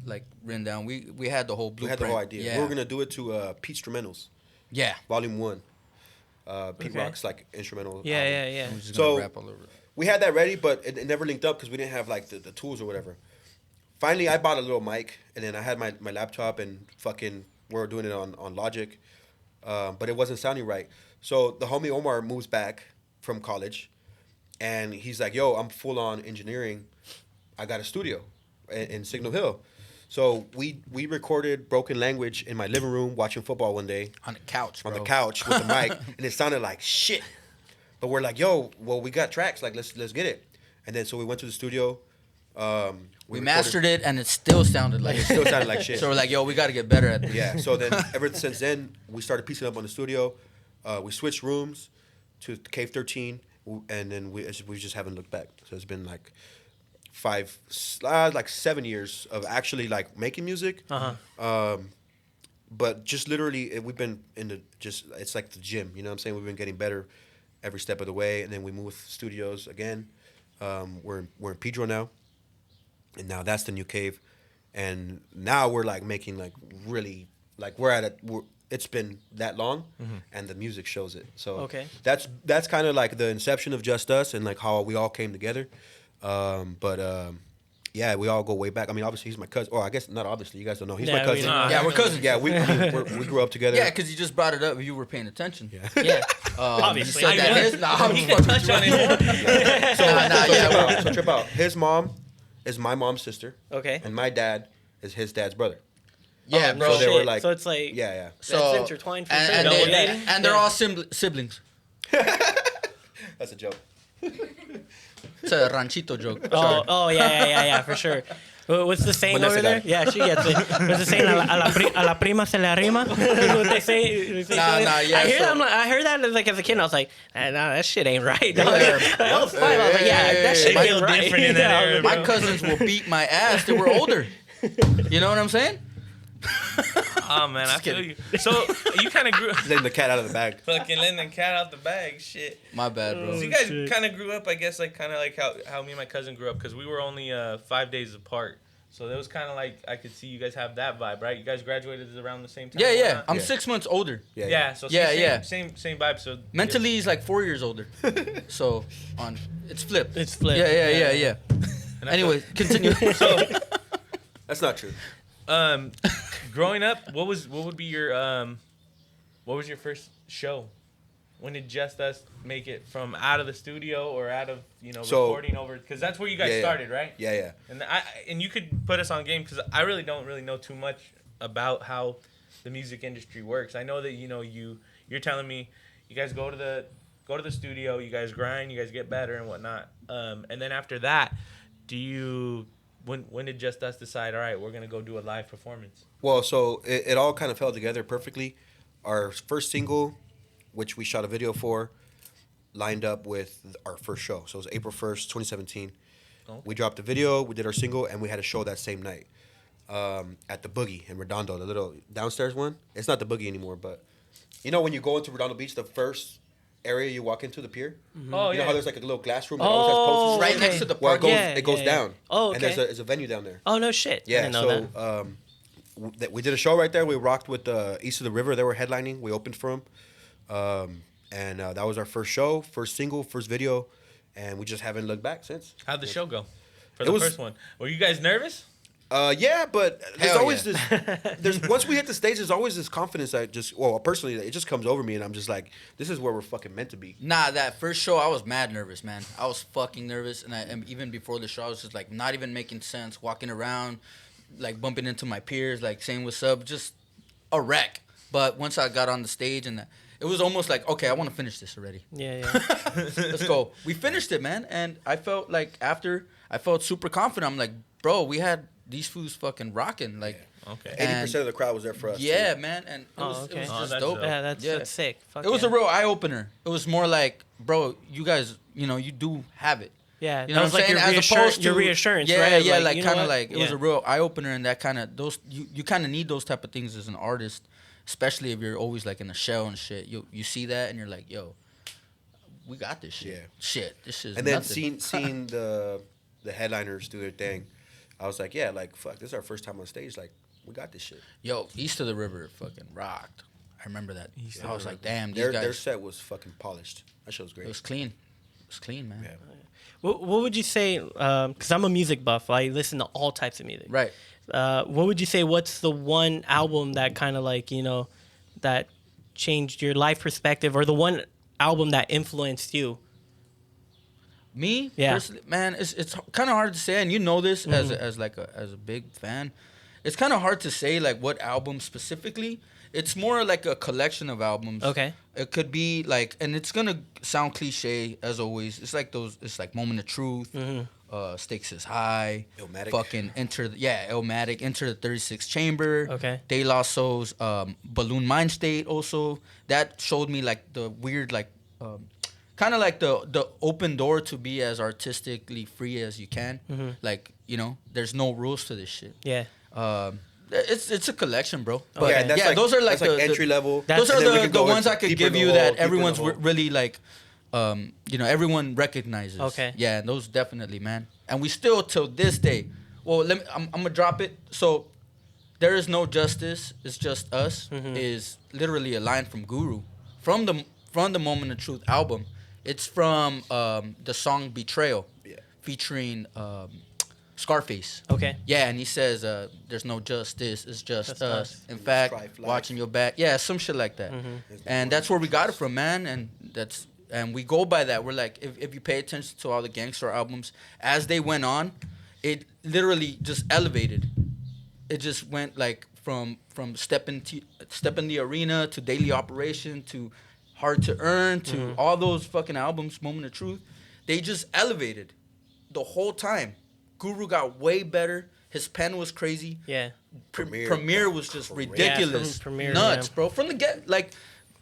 Speaker 2: Like written down. We had the whole
Speaker 4: We
Speaker 2: blueprint.
Speaker 4: had the whole idea.
Speaker 2: Yeah.
Speaker 4: We were gonna do it to Pete Instrumentals,
Speaker 2: Yeah.
Speaker 4: Volume 1. Pete
Speaker 1: Okay.
Speaker 4: Rock's like instrumental.
Speaker 1: Yeah,
Speaker 4: album.
Speaker 1: yeah, yeah.
Speaker 2: I'm just
Speaker 4: So-
Speaker 2: gonna rap all over it.
Speaker 4: We had that ready, but it never linked up because we didn't have like the tools or whatever. Finally, I bought a little mic, and then I had my laptop, and fucking we were doing it on Logic, but it wasn't sounding right. So the homie Omar moves back from college, and he's like, "Yo, I'm full on engineering. I got a studio in Signal Hill." So we recorded Broken Language in my living room watching football one day
Speaker 2: On the couch, bro.
Speaker 4: on the couch with the mic, and it sounded like shit. But we're like, "Yo, well, we got tracks. Like, let's get it." And then so we went to the studio.
Speaker 2: We mastered it, and it still sounded like
Speaker 4: It still sounded like shit.
Speaker 2: So we're like, yo, we got to get better at this.
Speaker 4: Yeah. So then, ever since then, we started piecing up on the studio. We switched rooms to Cave 13, and then we just haven't looked back. So it's been like 7 years of actually like making music. But just literally, we've been it's like the gym. You know what I'm saying? We've been getting better every step of the way, and then we moved studios again. We're in Pedro now, and now that's the new Cave, and now we're like making like really like it's been that long, and the music shows it. So
Speaker 1: Okay.
Speaker 4: that's kind of like the inception of Just Us and like how we all came together. Yeah, we all go way back. I mean, obviously he's my cousin. Or I guess not obviously. You guys don't know. He's my
Speaker 1: Yeah, we
Speaker 4: cousin.
Speaker 1: don't.
Speaker 2: Yeah, we're cousins.
Speaker 4: Yeah, we grew up together.
Speaker 2: Yeah, because you just brought it up. You were paying attention.
Speaker 4: Yeah.
Speaker 1: Yeah.
Speaker 2: Obviously.
Speaker 1: I
Speaker 2: That
Speaker 1: was.
Speaker 2: is, nah, I'm just fucking
Speaker 3: touch on
Speaker 2: with you.
Speaker 3: it.
Speaker 4: So trip out. His mom is my mom's sister,
Speaker 1: Okay.
Speaker 4: and my dad is his dad's brother.
Speaker 2: Yeah,
Speaker 1: Oh,
Speaker 2: bro.
Speaker 1: no
Speaker 4: So they were
Speaker 1: shit.
Speaker 4: like,
Speaker 1: So it's like
Speaker 4: yeah, yeah.
Speaker 2: So,
Speaker 1: That's intertwined for
Speaker 2: and,
Speaker 1: sure.
Speaker 2: and,
Speaker 1: Double
Speaker 2: they,
Speaker 1: dating?
Speaker 2: and they're
Speaker 1: Yeah.
Speaker 2: all siblings.
Speaker 4: That's a joke.
Speaker 2: It's a ranchito joke.
Speaker 1: Oh, yeah, for sure. What's the saying
Speaker 4: Vanessa
Speaker 1: over there?
Speaker 4: got it.
Speaker 1: Yeah, she gets it. What's the saying? A la prima se le arrima. What they say?
Speaker 2: Nah, yeah,
Speaker 1: I heard that like as a kid. And I was like, nah, that shit ain't right.
Speaker 2: Yeah.
Speaker 1: That was fine. I was like, yeah, that shit
Speaker 2: Hey,
Speaker 1: ain't right.
Speaker 3: different in that
Speaker 1: Yeah,
Speaker 3: area,
Speaker 2: My
Speaker 3: bro.
Speaker 2: cousins will beat my ass. They were older. You know what I'm saying?
Speaker 3: Oh man, I feel you. So you kind of grew
Speaker 4: Letting the cat out of the bag.
Speaker 3: fucking letting the cat out the bag. Shit.
Speaker 2: My bad, bro.
Speaker 3: So you guys kind of grew up, I guess, like kind of like how me and my cousin grew up, because we were only 5 days apart. So that was kind of like I could see you guys have that vibe, right? You guys graduated around the same time.
Speaker 2: Yeah,
Speaker 3: or
Speaker 2: yeah.
Speaker 3: not?
Speaker 2: I'm
Speaker 4: Yeah.
Speaker 2: 6 months older.
Speaker 3: Yeah. So
Speaker 2: Yeah,
Speaker 3: same,
Speaker 2: yeah.
Speaker 3: Same vibe. So
Speaker 2: Mentally, he's like 4 years older. So it's flipped.
Speaker 1: It's flipped.
Speaker 2: Yeah.
Speaker 3: And I
Speaker 2: Anyway, continue.
Speaker 3: So,
Speaker 4: That's not true.
Speaker 3: growing up, what would be your what was your first show? When did Just Us make it from out of the studio or out of
Speaker 4: So-
Speaker 3: recording over? Because that's where you guys
Speaker 4: Yeah, yeah.
Speaker 3: started, right?
Speaker 4: Yeah.
Speaker 3: And you could put us on game, because I really don't know too much about how the music industry works. I know that you're telling me you guys go to the studio, you guys grind, you guys get better and whatnot. And then after that, when did Just Us decide, all right, we're gonna go do a live performance?
Speaker 4: Well, so it all kind of fell together perfectly. Our first single, which we shot a video for, lined up with our first show. So it was April 1st, 2017.
Speaker 3: Oh.
Speaker 4: We dropped the video, we did our single, and we had a show that same night at the Boogie in Redondo, the little downstairs one. It's not the Boogie anymore, but when you go into Redondo Beach, the first area you walk into, the pier,
Speaker 3: Oh
Speaker 4: you know
Speaker 3: yeah.
Speaker 4: how there's like a little glass room that always has posters?
Speaker 2: right
Speaker 1: okay.
Speaker 2: next to the
Speaker 4: Well,
Speaker 2: park.
Speaker 4: it goes down.
Speaker 1: Oh,
Speaker 4: And
Speaker 1: okay.
Speaker 4: there's a venue down there.
Speaker 1: Oh, no shit. I
Speaker 4: Yeah,
Speaker 1: didn't know that.
Speaker 4: we did a show right there. We rocked with East of the River. They were headlining. We opened for them. And that was our first show, first single, first video. and we just haven't looked back since.
Speaker 3: How'd the show go for the first one? Were you guys nervous?
Speaker 4: Yeah, but there's always
Speaker 2: yeah.
Speaker 4: this. Once we hit the stage, there's always this confidence that personally, it just comes over me, and I'm just like, this is where we're fucking meant to be.
Speaker 2: Nah, that first show, I was mad nervous, man. I was fucking nervous, and even before the show, I was just like not even making sense, walking around, like bumping into my peers, like saying what's up, just a wreck. But once I got on the stage, and it was almost like, okay, I want to finish this already.
Speaker 1: Yeah.
Speaker 2: Let's go. We finished it, man, and I felt like after, I felt super confident. I'm like, bro, we had these fools fucking rocking, like.
Speaker 4: Yeah.
Speaker 3: Okay.
Speaker 4: 80% of the crowd was there for us.
Speaker 2: Yeah,
Speaker 4: too.
Speaker 2: man, and it was
Speaker 1: okay.
Speaker 2: just
Speaker 3: that's
Speaker 2: dope.
Speaker 3: dope.
Speaker 1: Yeah, that's sick. Fuck
Speaker 2: It was
Speaker 1: yeah.
Speaker 2: a real eye opener. It was more like, bro, you guys, you do have it.
Speaker 1: Yeah,
Speaker 2: You know
Speaker 1: that
Speaker 2: what
Speaker 1: was
Speaker 2: I'm
Speaker 1: like
Speaker 2: saying? As opposed to
Speaker 1: your reassurance,
Speaker 2: yeah,
Speaker 1: right?
Speaker 2: Yeah, like
Speaker 1: you know
Speaker 2: kind of
Speaker 1: what?
Speaker 2: like it was a real eye opener, and that kind of you kind of need those type of things as an artist, especially if you're always like in a shell and shit. You see that and you're like, yo, we got this shit.
Speaker 4: Yeah.
Speaker 2: Shit, this is.
Speaker 4: And then
Speaker 2: nothing.
Speaker 4: seeing the headliners do their thing, I was like, yeah, like fuck, this is our first time on stage. Like, we got this shit.
Speaker 2: Yo, East of the River fucking rocked. I remember that.
Speaker 1: East
Speaker 2: I was like, damn, these
Speaker 4: Their
Speaker 2: guys.
Speaker 4: set was fucking polished. That show was great.
Speaker 2: It was clean. It was clean, man.
Speaker 4: Yeah.
Speaker 1: What would you say? Because I'm a music buff. I listen to all types of music.
Speaker 2: Right.
Speaker 1: What would you say? What's the one album that kind of like that changed your life perspective, or the one album that influenced you?
Speaker 2: Me,
Speaker 1: Yeah.
Speaker 2: personally, man, it's kind of hard to say, and you know this as a big fan. It's kind of hard to say like what album specifically. It's more like a collection of albums.
Speaker 1: Okay.
Speaker 2: It could be like, and it's gonna sound cliche as always. It's like those. It's like Moment of Truth. Stakes is High.
Speaker 4: Illmatic.
Speaker 2: Fucking Illmatic. Enter the 36 Chamber.
Speaker 1: Okay.
Speaker 2: De La Soul's Balloon Mind State also. That showed me like the weird like. Kind of like the open door to be as artistically free as you can. Like, there's no rules to this shit.
Speaker 1: Yeah.
Speaker 2: It's a collection, bro.
Speaker 1: Okay.
Speaker 2: But
Speaker 4: Yeah, and that's
Speaker 2: those are like
Speaker 4: that's
Speaker 2: the
Speaker 4: entry level.
Speaker 2: Those
Speaker 4: And then we
Speaker 2: are
Speaker 4: can
Speaker 2: the
Speaker 4: go
Speaker 2: ones
Speaker 4: into
Speaker 2: I could
Speaker 4: deeper
Speaker 2: give
Speaker 4: in
Speaker 2: you
Speaker 4: the
Speaker 2: that
Speaker 4: hole, deeper in the
Speaker 2: everyone's
Speaker 4: hole.
Speaker 2: really like, everyone recognizes.
Speaker 1: Okay.
Speaker 2: Yeah, and those definitely, man. And we still till this day. Well, I'm gonna drop it. So, there is no justice. It's just us. Is literally a line from Guru, from the Moment of Truth album. It's from the song Betrayal, featuring Scarface.
Speaker 1: Okay.
Speaker 2: Yeah, and he says, "There's no justice. It's just us. In
Speaker 4: Strife
Speaker 2: fact,
Speaker 4: life.
Speaker 2: watching your back." Yeah, some shit like that. And that's where we got it from, man. And we go by that. We're like, if you pay attention to all the gangster albums as they went on, it literally just elevated. It just went like from step in the arena to Daily Operation to Hard to Earn to all those fucking albums, Moment of Truth. They just elevated the whole time. Guru got way better. His pen was crazy.
Speaker 1: Yeah.
Speaker 2: Premiere was just
Speaker 4: Crazy.
Speaker 2: ridiculous.
Speaker 1: Yeah, Premiere,
Speaker 2: nuts,
Speaker 1: yeah.
Speaker 2: bro. From the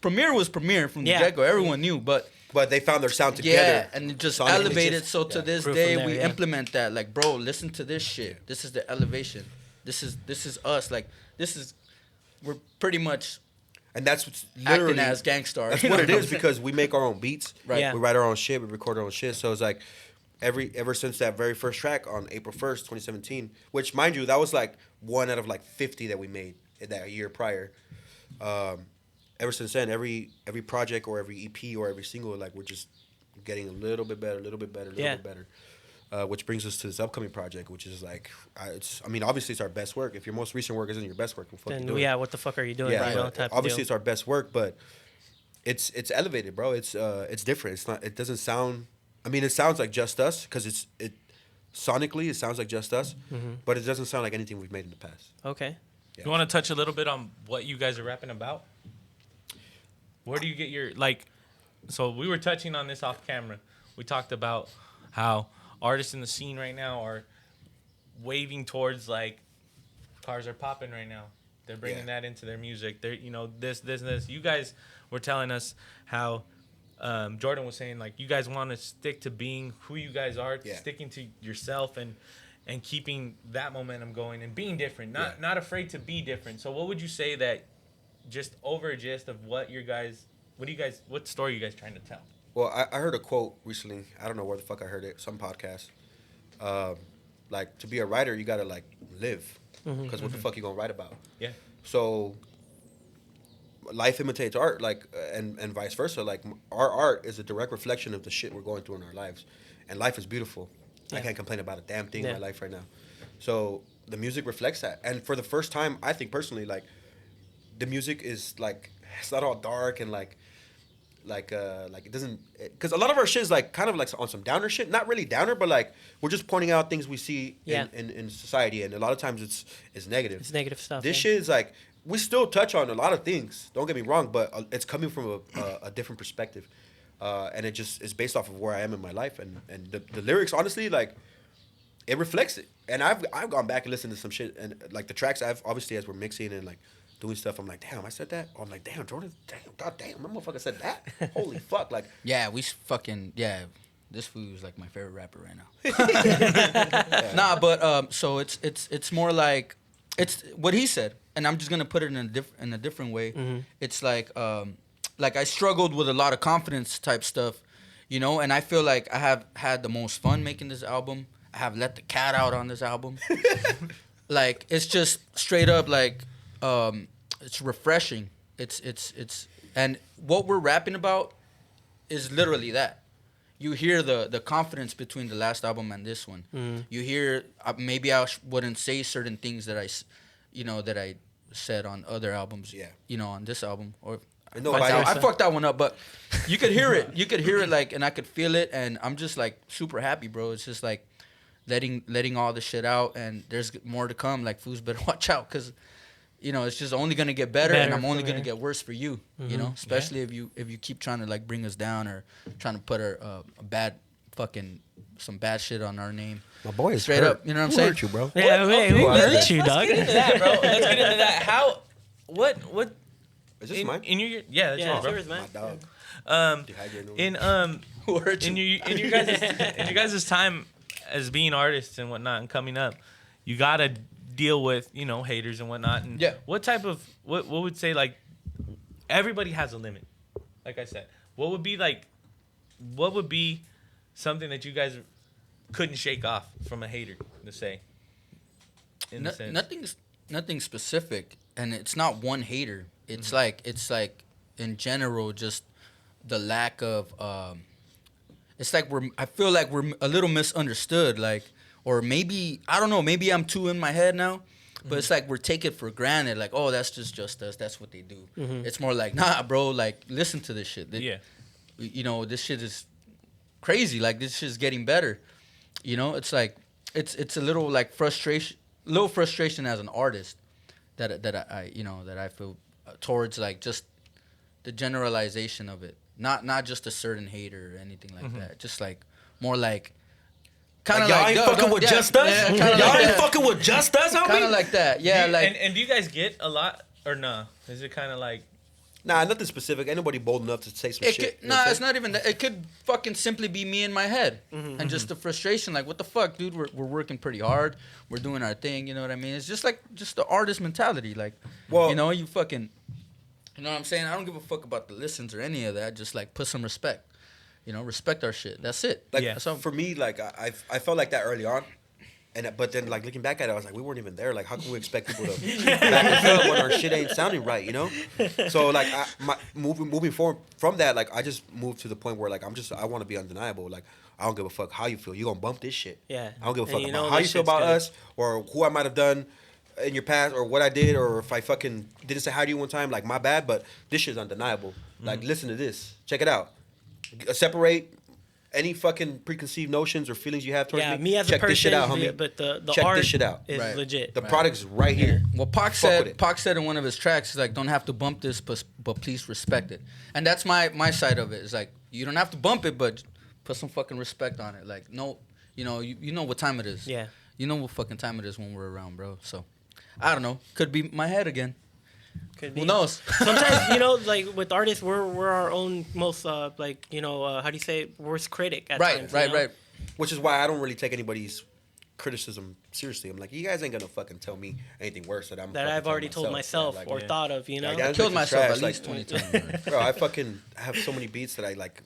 Speaker 2: Premiere was Premiere from the
Speaker 1: Yeah.
Speaker 2: get-go. Everyone knew, but
Speaker 4: But they found their sound together.
Speaker 2: yeah, and it just
Speaker 4: Sonically
Speaker 2: elevated.
Speaker 4: just-
Speaker 2: So to this
Speaker 1: Grew
Speaker 2: day,
Speaker 1: from there,
Speaker 2: we
Speaker 1: yeah.
Speaker 2: implement that. Like, bro, listen to this shit. This is the elevation. This is us. Like, we're pretty much
Speaker 4: And that's what's
Speaker 2: acting
Speaker 4: literally
Speaker 2: as gangstar.
Speaker 4: That's
Speaker 2: You
Speaker 4: what
Speaker 2: know
Speaker 4: it is
Speaker 2: I'm saying?
Speaker 4: because we make our own beats.
Speaker 2: Right.
Speaker 1: Yeah.
Speaker 4: We write our own shit. We record our own shit. So it's like ever since that very first track on April 1st, 2017, which mind you, that was like one out of like 50 that we made in that year prior. Ever since then, every project or every EP or every single, like we're just getting a little bit better, a little bit better, a little bit better. Which brings us to this upcoming project, which is like, obviously it's our best work. If your most recent work isn't your best work,
Speaker 1: Then
Speaker 4: do it.
Speaker 1: yeah, what the fuck are you doing?
Speaker 4: Yeah,
Speaker 1: you know,
Speaker 4: but
Speaker 1: type of
Speaker 4: obviously
Speaker 1: deal.
Speaker 4: it's our best work, but it's elevated, bro. It's different. It's not. It doesn't sound. I mean, it sounds like Just Us because it sonically it sounds like Just Us, but it doesn't sound like anything we've made in the past.
Speaker 1: Okay.
Speaker 4: Yeah.
Speaker 3: You want to touch a little bit on what you guys are rapping about? Where do you get your So we were touching on this off camera. We talked about how artists in the scene right now are waving towards like cars are popping right now. They're bringing that into their music. They're this. You guys were telling us how Jordan was saying like you guys want to stick to being who you guys are, sticking to yourself and keeping that momentum going and being different, not afraid to be different. So what would you say that just over a gist of what story you guys trying to tell?
Speaker 4: Well, I heard a quote recently. I don't know where the fuck I heard it. Some podcast. Like to be a writer, you gotta like live, because what the fuck you gonna write about?
Speaker 3: Yeah.
Speaker 4: So life imitates art, like, and vice versa. Like, our art is a direct reflection of the shit we're going through in our lives, and life is beautiful. I can't complain about a damn thing in my life right now. So the music reflects that, and for the first time, I think personally, like, the music is like, it's not all dark and like it doesn't, because a lot of our shit is like kind of like on some downer shit. Not really downer, but like we're just pointing out things we see in society, and a lot of times it's negative.
Speaker 1: It's negative stuff.
Speaker 4: This shit is like, we still touch on a lot of things. Don't get me wrong, but it's coming from a different perspective, and it just is based off of where I am in my life, and the lyrics, honestly, like, it reflects it. And I've gone back and listened to some shit, and like the tracks I've obviously, as we're mixing and like doing stuff, I'm like, damn, I said that. Or I'm like, damn, Jordan, damn, goddamn, that motherfucker said that. Holy fuck, like.
Speaker 2: Yeah, this fool is like my favorite rapper right now. Nah, but so it's more like, it's what he said, and I'm just gonna put it in a different way. Mm-hmm. It's like I struggled with a lot of confidence type stuff, you know, and I feel like I have had the most fun making this album. I have let the cat out on this album. Like, it's just straight up like, it's refreshing. It's and what we're rapping about is literally that. You hear the confidence between the last album and this one. Mm-hmm. You hear, maybe I wouldn't say certain things that I said on other albums. Yeah. You know, on this album, or I fucked that one up, but you could hear it. You could hear it, like, and I could feel it, and I'm just like super happy, bro. It's just like letting all the shit out, and there's more to come. Like, fools better watch out, because, you know, it's just only gonna get better and I'm only gonna get worse for you. Mm-hmm. You know, especially if you keep trying to like bring us down or trying to put a bad fucking some bad shit on our name.
Speaker 4: My boy is
Speaker 2: straight
Speaker 4: hurt.
Speaker 2: up. You know what I'm saying?
Speaker 4: Hurt you, bro.
Speaker 1: Yeah, we hurt you, dog.
Speaker 3: Let's get into that, bro. Let's get into that. What?
Speaker 4: Is this mine?
Speaker 3: In your that's yours,
Speaker 1: man.
Speaker 4: My dog.
Speaker 3: In your guys' time as being artists and whatnot and coming up, you gotta deal with, you know, haters and whatnot. And what type of what would say, like, everybody has a limit. Like I said, what would be something that you guys couldn't shake off from a hater to say?
Speaker 2: Nothing specific, and it's not one hater. It's like in general, just the lack of. It's like I feel like we're a little misunderstood, like, or maybe, I don't know, maybe I'm too in my head now, but it's like we're taking it for granted, like, oh, that's just us, that's what they do. Mm-hmm. It's more like, nah, bro, like, listen to this shit. You know, this shit is crazy. Like, this shit is getting better. You know, it's like, it's a little like frustration as an artist that I feel towards, like, just the generalization of it. Not just a certain hater or anything like that. Just like more like kind of like,
Speaker 4: y'all ain't fucking with just us. Y'all ain't fucking with just us, homie.
Speaker 2: Kind of like that. Yeah,
Speaker 3: and do you guys get a lot or nah? Is it kind of like?
Speaker 4: Nah, nothing specific. Ain't nobody bold enough to say some shit.
Speaker 2: It's not even that. It could fucking simply be me in my head, and just the frustration. Like, what the fuck, dude? We're working pretty hard. We're doing our thing. You know what I mean? It's just the artist mentality. Like, well, you know, you fucking. You know what I'm saying? I don't give a fuck about the listens or any of that. Just, like, put some respect. You know, respect our shit. That's it.
Speaker 4: Like, for me, like, I felt like that early on. But then, like, looking back at it, I was like, we weren't even there. Like, how can we expect people to back us up when our shit ain't sounding right, you know? So, like, moving forward from that, like, I just moved to the point where, like, I want to be undeniable. Like, I don't give a fuck how you feel. You gonna bump this shit.
Speaker 1: Yeah.
Speaker 4: I don't give a fuck about how you feel about us or who I might have done in your past or what I did, or if I fucking didn't say hi to you one time, like, my bad, but this shit's undeniable. Like, listen to this. Check it out. Separate any fucking preconceived notions or feelings you have towards me.
Speaker 1: Yeah, me as
Speaker 4: check
Speaker 1: a person,
Speaker 4: this shit out, homie.
Speaker 1: But the
Speaker 4: check
Speaker 1: art
Speaker 4: this shit out.
Speaker 1: is legit.
Speaker 4: The product's right here.
Speaker 2: Well, Pac said in one of his tracks, he's like, don't have to bump this, but please respect it. And that's my side of it. It's like, you don't have to bump it, but put some fucking respect on it. Like, no, you know what time it is.
Speaker 1: Yeah.
Speaker 2: You know what fucking time it is when we're around, bro. So, I don't know. Could be my head again.
Speaker 1: Could be.
Speaker 2: Who knows?
Speaker 1: Sometimes, you know, like, with artists, we're our own most, like, you know, how do you say it? Worst critic at times.
Speaker 2: Right.
Speaker 4: Which is why I don't really take anybody's criticism seriously. I'm like, you guys ain't gonna fucking tell me anything worse that I've
Speaker 1: already told myself or thought of, you know?
Speaker 2: I killed myself at least 20 times.
Speaker 4: Bro, I fucking have so many beats that I, like,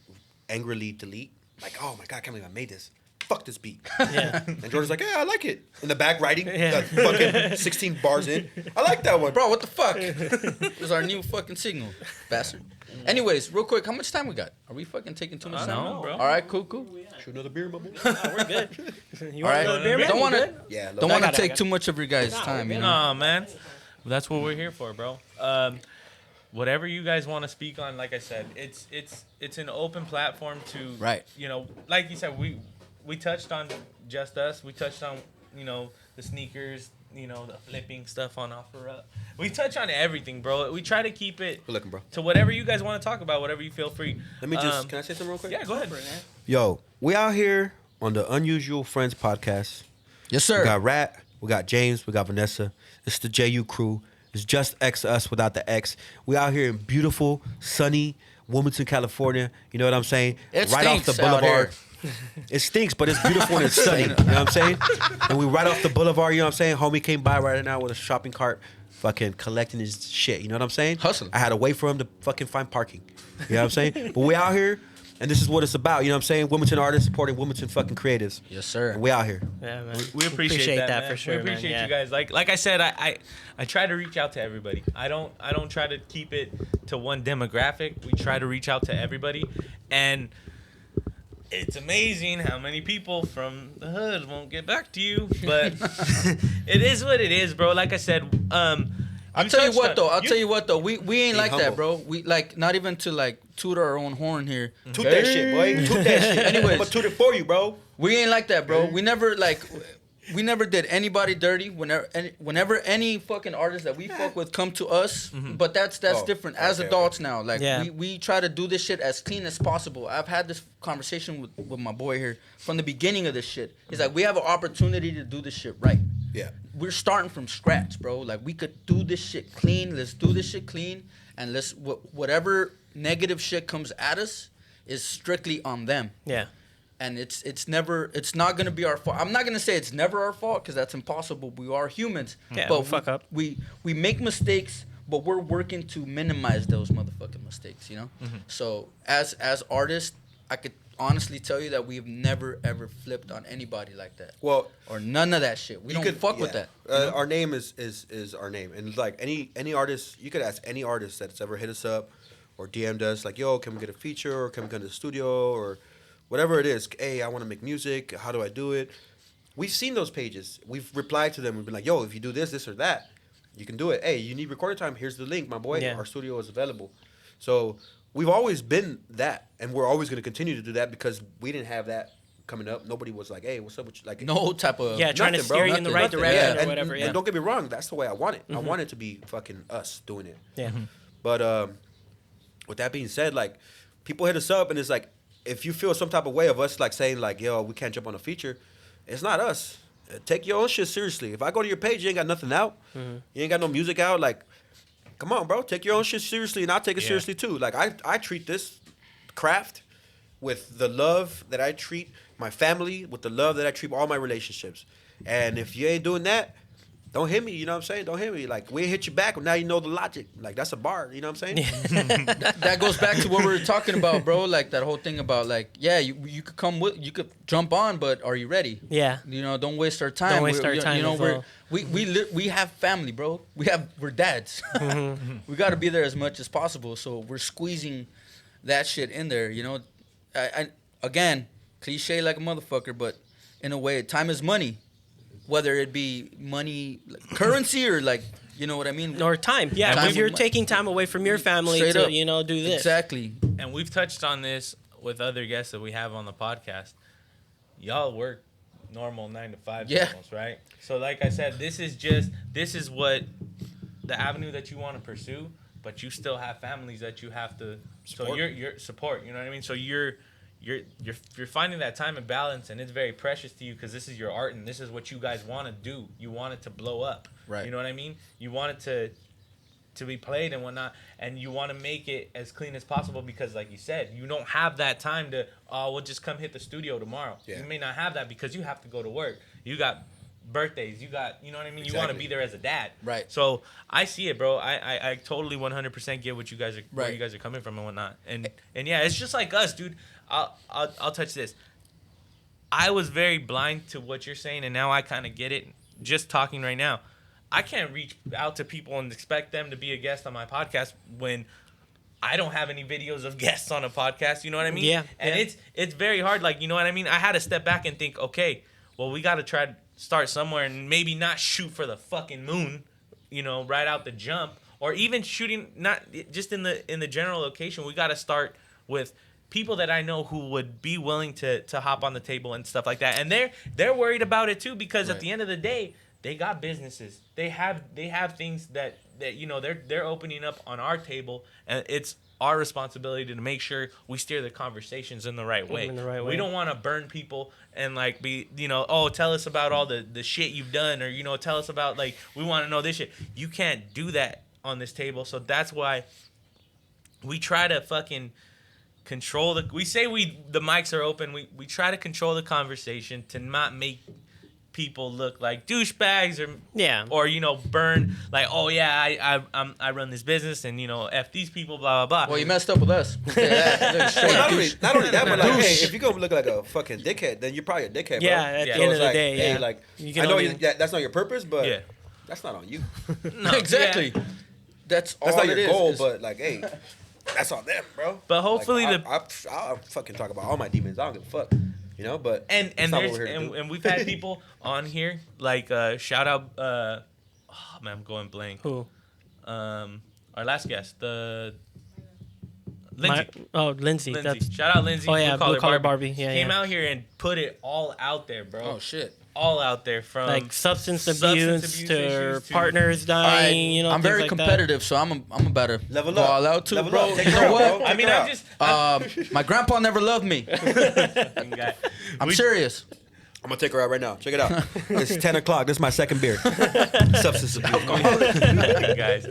Speaker 4: angrily delete. Like, oh my God, I can't believe I made this. fuck this beat. Yeah. And Jordan's like, yeah, I like it. In the back writing, fucking 16 bars in. I like that one.
Speaker 2: Bro, what the fuck? It was our new fucking signal, bastard. Anyways, real quick, how much time we got? Are we fucking taking too much time?
Speaker 3: No, bro.
Speaker 2: All right, cool.
Speaker 4: Shoot another beer, my boy.
Speaker 1: We're good. You
Speaker 2: All
Speaker 1: want
Speaker 2: right.
Speaker 1: another beer, man?
Speaker 2: Don't want
Speaker 1: You
Speaker 2: to.
Speaker 1: good?
Speaker 4: Yeah.
Speaker 2: Don't want to
Speaker 1: I
Speaker 2: take
Speaker 1: got it.
Speaker 2: too much of your guys' time, you know.
Speaker 3: Nah, man. That's what we're here for, bro. Whatever you guys want to speak on, like I said, it's an open platform to,
Speaker 2: Right.
Speaker 3: You know, like you said, we touched on Just Us. We touched on, you know, the sneakers, you know, the flipping stuff on OfferUp. We touch on everything, bro. We try to keep it
Speaker 4: Good looking, bro.
Speaker 3: to whatever you guys want to talk about, whatever you feel free.
Speaker 4: Let me just, can I say something real quick?
Speaker 3: Yeah, go ahead.
Speaker 4: Yo, we out here on the Unusual Friends podcast.
Speaker 2: Yes, sir.
Speaker 4: We got Rat, we got James, we got Vanessa. It's the JU crew. It's JUSTxUS without the X. We out here in beautiful, sunny Wilmington, California. You know what I'm saying?
Speaker 2: It
Speaker 4: right off the
Speaker 2: stinks out
Speaker 4: boulevard. It stinks, but it's beautiful and it's sunny. You know what I'm saying? And we right off the boulevard, you know what I'm saying? Homie came by right now with a shopping cart, fucking collecting his shit. You know what I'm saying?
Speaker 2: Hustling.
Speaker 4: I had to wait for him to fucking find parking. You know what I'm saying? But we out here, and this is what it's about. You know what I'm saying? Wilmington artists supporting Wilmington fucking creatives.
Speaker 2: Yes, sir.
Speaker 4: And we out here.
Speaker 1: Yeah, man.
Speaker 3: We appreciate that, man.
Speaker 1: for sure.
Speaker 3: We appreciate
Speaker 1: man.
Speaker 3: you guys. Like I said, I try to reach out to everybody. I don't try to keep it to one demographic. We try to reach out to everybody, and it's amazing how many people from the hood won't get back to you. But it is what it is, bro. Like I said,
Speaker 2: I'll tell you what though. We ain't like
Speaker 4: humble.
Speaker 2: that, bro. We like not even to like toot our own horn here.
Speaker 4: Toot that shit, boy. Toot that shit.
Speaker 2: Anyways.
Speaker 4: I'm gonna toot it for you, bro.
Speaker 2: We ain't like that, bro. We never did anybody dirty. Whenever any fucking artist that we fuck with come to us, but that's different. As
Speaker 4: okay,
Speaker 2: adults now, like
Speaker 1: Yeah.
Speaker 2: we try to do this shit as clean as possible. I've had this conversation with my boy here from the beginning of this shit. He's like, we have an opportunity to do this shit right.
Speaker 4: Yeah.
Speaker 2: We're starting from scratch, bro. Like we could do this shit clean. Let's do this shit clean, and let's whatever negative shit comes at us is strictly on them.
Speaker 1: Yeah.
Speaker 2: And it's not gonna be our fault. I'm not gonna say it's never our fault because that's impossible. We are humans.
Speaker 1: Yeah,
Speaker 2: but
Speaker 1: we'll fuck up.
Speaker 2: We make mistakes, but we're working to minimize those motherfucking mistakes. You know. So as artists, I could honestly tell you that we've never ever flipped on anybody like that.
Speaker 4: Well,
Speaker 2: or none of that shit. We don't fuck with that. You know?
Speaker 4: Our name is our name, and like any artist, you could ask any artist that's ever hit us up or DM'd us, like, yo, can we get a feature, or can we go to the studio, or whatever it is. Hey, I want to make music. How do I do it? We've seen those pages. We've replied to them. We've been like, yo, if you do this or that, you can do it. Hey, you need recording time? Here's the link, my boy.
Speaker 1: Yeah.
Speaker 4: Our studio is available. So we've always been that, and we're always going to continue to do that because we didn't have that coming up. Nobody was like, hey, what's up with you? Like,
Speaker 2: No type of
Speaker 1: Trying to
Speaker 4: nothing, bro.
Speaker 1: steer you in the right
Speaker 2: Nothing.
Speaker 1: direction or
Speaker 4: and,
Speaker 1: whatever.
Speaker 4: and
Speaker 1: Yeah.
Speaker 4: don't get me wrong, that's the way I want it. I want it to be fucking us doing it.
Speaker 1: Yeah.
Speaker 4: But with that being said, like, people hit us up, and it's like, if you feel some type of way of us, like, saying, like, yo, we can't jump on a feature, it's not us. Take your own shit seriously. If I go to your page, you ain't got nothing out. You ain't got no music out. Like, come on, bro. Take your own shit seriously, and I'll take it seriously, too. Like, I treat this craft with the love that I treat my family, with the love that I treat all my relationships. And if you ain't doing that, don't hit me, you know what I'm saying? Don't hit me. Like, we hit you back, but now you know the logic. Like, that's a bar, you know what I'm saying?
Speaker 2: that goes back to what we were talking about, bro. Like that whole thing about like, yeah, you could come with, you could jump on, but are you ready?
Speaker 1: Yeah.
Speaker 2: You know, don't waste our time.
Speaker 1: Don't waste our time
Speaker 2: You know,
Speaker 1: as well.
Speaker 2: we have family, bro. We're dads. We got to be there as much as possible. So we're squeezing that shit in there. You know, I again, cliche like a motherfucker, but in a way, time is money. Whether it be money, like currency, or like, you know what I mean?
Speaker 1: Or time. Yeah.
Speaker 2: Time
Speaker 1: If you're
Speaker 2: of-
Speaker 1: taking time away from your family
Speaker 2: Straight
Speaker 1: to,
Speaker 2: up.
Speaker 1: do this.
Speaker 2: Exactly.
Speaker 3: And we've touched on this with other guests that we have on the podcast. Y'all work normal 9 to 5
Speaker 2: Yeah.
Speaker 3: almost, right? So like I said, this is what the avenue that you want to pursue, but you still have families that you have to
Speaker 4: Support.
Speaker 3: So you're support, you know what I mean? So you're finding that time and balance, and it's very precious to you because this is your art and this is what you guys want to do. You want it to blow up.
Speaker 2: Right.
Speaker 3: You know what I mean? You want it to be played and whatnot, and you want to make it as clean as possible because, like you said, you don't have that time to, we'll just come hit the studio tomorrow.
Speaker 4: Yeah.
Speaker 3: You may not have that because you have to go to work. You got birthdays. You got, you know what I mean? You want to
Speaker 4: Exactly.
Speaker 3: be there as a dad.
Speaker 2: Right.
Speaker 3: So I see it, bro. I totally 100% get what you guys are, where
Speaker 2: Right.
Speaker 3: you guys are coming from and whatnot. And yeah, it's just like us, dude. I'll touch this. I was very blind to what you're saying, and now I kind of get it. Just talking right now, I can't reach out to people and expect them to be a guest on my podcast when I don't have any videos of guests on a podcast. You know what I mean?
Speaker 1: Yeah.
Speaker 3: And it's very hard. Like, you know what I mean? I had to step back and think, okay, well, we got to try to start somewhere and maybe not shoot for the fucking moon, you know, right out the jump, or even shooting not just in the general location. We got to start with people that I know who would be willing to hop on the table and stuff like that. And they're worried about it too, because at the end of the day, they got businesses. They have things that you know they're opening up on our table, and it's our responsibility to make sure we steer the conversations in the right way. We don't want to burn people and like be, you know, oh, tell us about all the shit you've done, or, you know, tell us about, like, we want to know this shit. You can't do that on this table. So that's why we try to fucking control the mics are open. We try to control the conversation to not make people look like douchebags or you know, burn like, oh yeah, I run this business and, you know, F these people, blah blah blah.
Speaker 2: Well, you messed up with us.
Speaker 4: Not only that, but like, hey, if you gonna look like a fucking dickhead, then you're probably a dickhead, bro.
Speaker 1: Yeah, at the end of the day,
Speaker 4: hey,
Speaker 1: yeah.
Speaker 4: like, I know that's not your purpose, but
Speaker 3: Yeah.
Speaker 4: that's not on you.
Speaker 2: No, exactly.
Speaker 3: Yeah.
Speaker 2: That's all
Speaker 4: That's not
Speaker 2: it
Speaker 4: your
Speaker 2: is,
Speaker 4: goal,
Speaker 2: is-
Speaker 4: but like, hey, that's on them, bro.
Speaker 3: But hopefully
Speaker 4: like, I'll fucking talk about all my demons. I don't give a fuck, you know. But
Speaker 3: And
Speaker 4: that's not what
Speaker 3: there's
Speaker 4: we're here to do.
Speaker 3: and we've had people on here like shout out oh man, I'm going blank.
Speaker 1: Who?
Speaker 3: Our last guest, the Lindsay.
Speaker 1: Lindsay.
Speaker 3: Lindsay. Shout out Lindsay.
Speaker 1: Oh yeah, Blue Collar Barbie. Yeah,
Speaker 3: Came out here and put it all out there, bro.
Speaker 2: Oh shit.
Speaker 3: All out there, from
Speaker 1: like substance abuse to
Speaker 3: issues to
Speaker 1: partners dying. You know,
Speaker 2: I'm
Speaker 1: things
Speaker 2: very
Speaker 1: like
Speaker 2: competitive, so I'm about to
Speaker 4: Level
Speaker 2: go
Speaker 4: up.
Speaker 2: all out too,
Speaker 4: Level
Speaker 2: bro.
Speaker 4: up. Take
Speaker 2: You
Speaker 4: her
Speaker 2: know
Speaker 4: out,
Speaker 2: what?
Speaker 4: bro.
Speaker 3: I mean, I'm just
Speaker 2: My grandpa never loved me. I'm serious.
Speaker 4: I'm gonna take her out right now. Check it out. It's 10 o'clock. This is my second beer. Substance abuse.
Speaker 3: guys.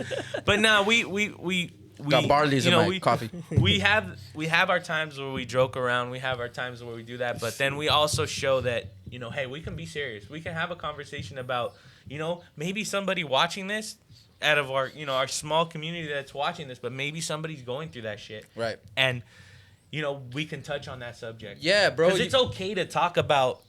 Speaker 3: But no, we
Speaker 2: Got Barley's
Speaker 3: you
Speaker 2: in
Speaker 3: know,
Speaker 2: my coffee.
Speaker 3: We have our times where we joke around. We have our times where we do that. But then we also show that, you know, hey, we can be serious. We can have a conversation about, you know, maybe somebody watching this out of our, you know, our small community that's watching this, but maybe somebody's going through that shit.
Speaker 2: Right.
Speaker 3: And, you know, we can touch on that subject.
Speaker 2: Yeah, bro.
Speaker 3: Because it's okay to talk about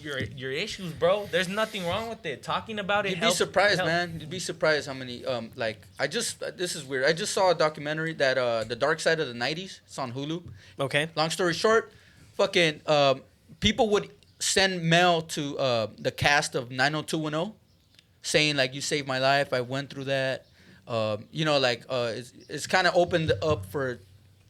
Speaker 3: your issues, bro. There's nothing wrong with it. Talking about it
Speaker 2: You'd
Speaker 3: helps.
Speaker 2: be surprised, man. You'd be surprised how many like this is weird. I just saw a documentary that The Dark Side of the 90s. It's on Hulu.
Speaker 1: Okay.
Speaker 2: Long story short, fucking people would send mail to the cast of 90210 saying like, you saved my life. I went through that. You know, like it's kind of opened up for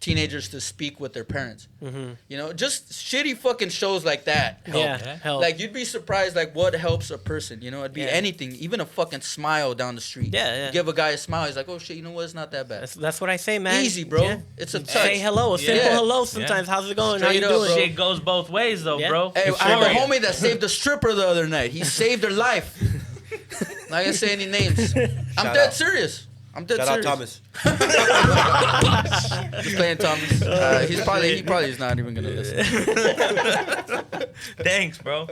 Speaker 2: teenagers to speak with their parents. Mm-hmm. You know, just shitty fucking shows like that help.
Speaker 1: Yeah, help.
Speaker 2: Like, you'd be surprised, like, what helps a person. You know, it'd be anything, even a fucking smile down the street.
Speaker 1: Yeah.
Speaker 2: You give a guy a smile, he's like, oh shit, you know what? It's not that bad.
Speaker 1: That's what I say, man.
Speaker 2: Easy, bro.
Speaker 1: Yeah.
Speaker 2: It's a touch.
Speaker 1: Say hello, a simple
Speaker 2: Yeah.
Speaker 1: hello. Sometimes, how's it going?
Speaker 2: Straight
Speaker 1: How you
Speaker 2: up,
Speaker 1: doing?
Speaker 2: bro.
Speaker 3: Shit goes both ways, though,
Speaker 1: Yeah.
Speaker 3: bro.
Speaker 2: Hey,
Speaker 3: It's
Speaker 2: I have a
Speaker 3: true.
Speaker 2: homie that saved a stripper the other night. He saved her life. Not gonna say any names. I'm
Speaker 4: Shout
Speaker 2: dead
Speaker 4: out.
Speaker 2: serious. I'm dead
Speaker 4: Shout out
Speaker 2: serious.
Speaker 4: Thomas.
Speaker 2: Just playing Thomas. He probably is not even gonna listen.
Speaker 3: Thanks, bro.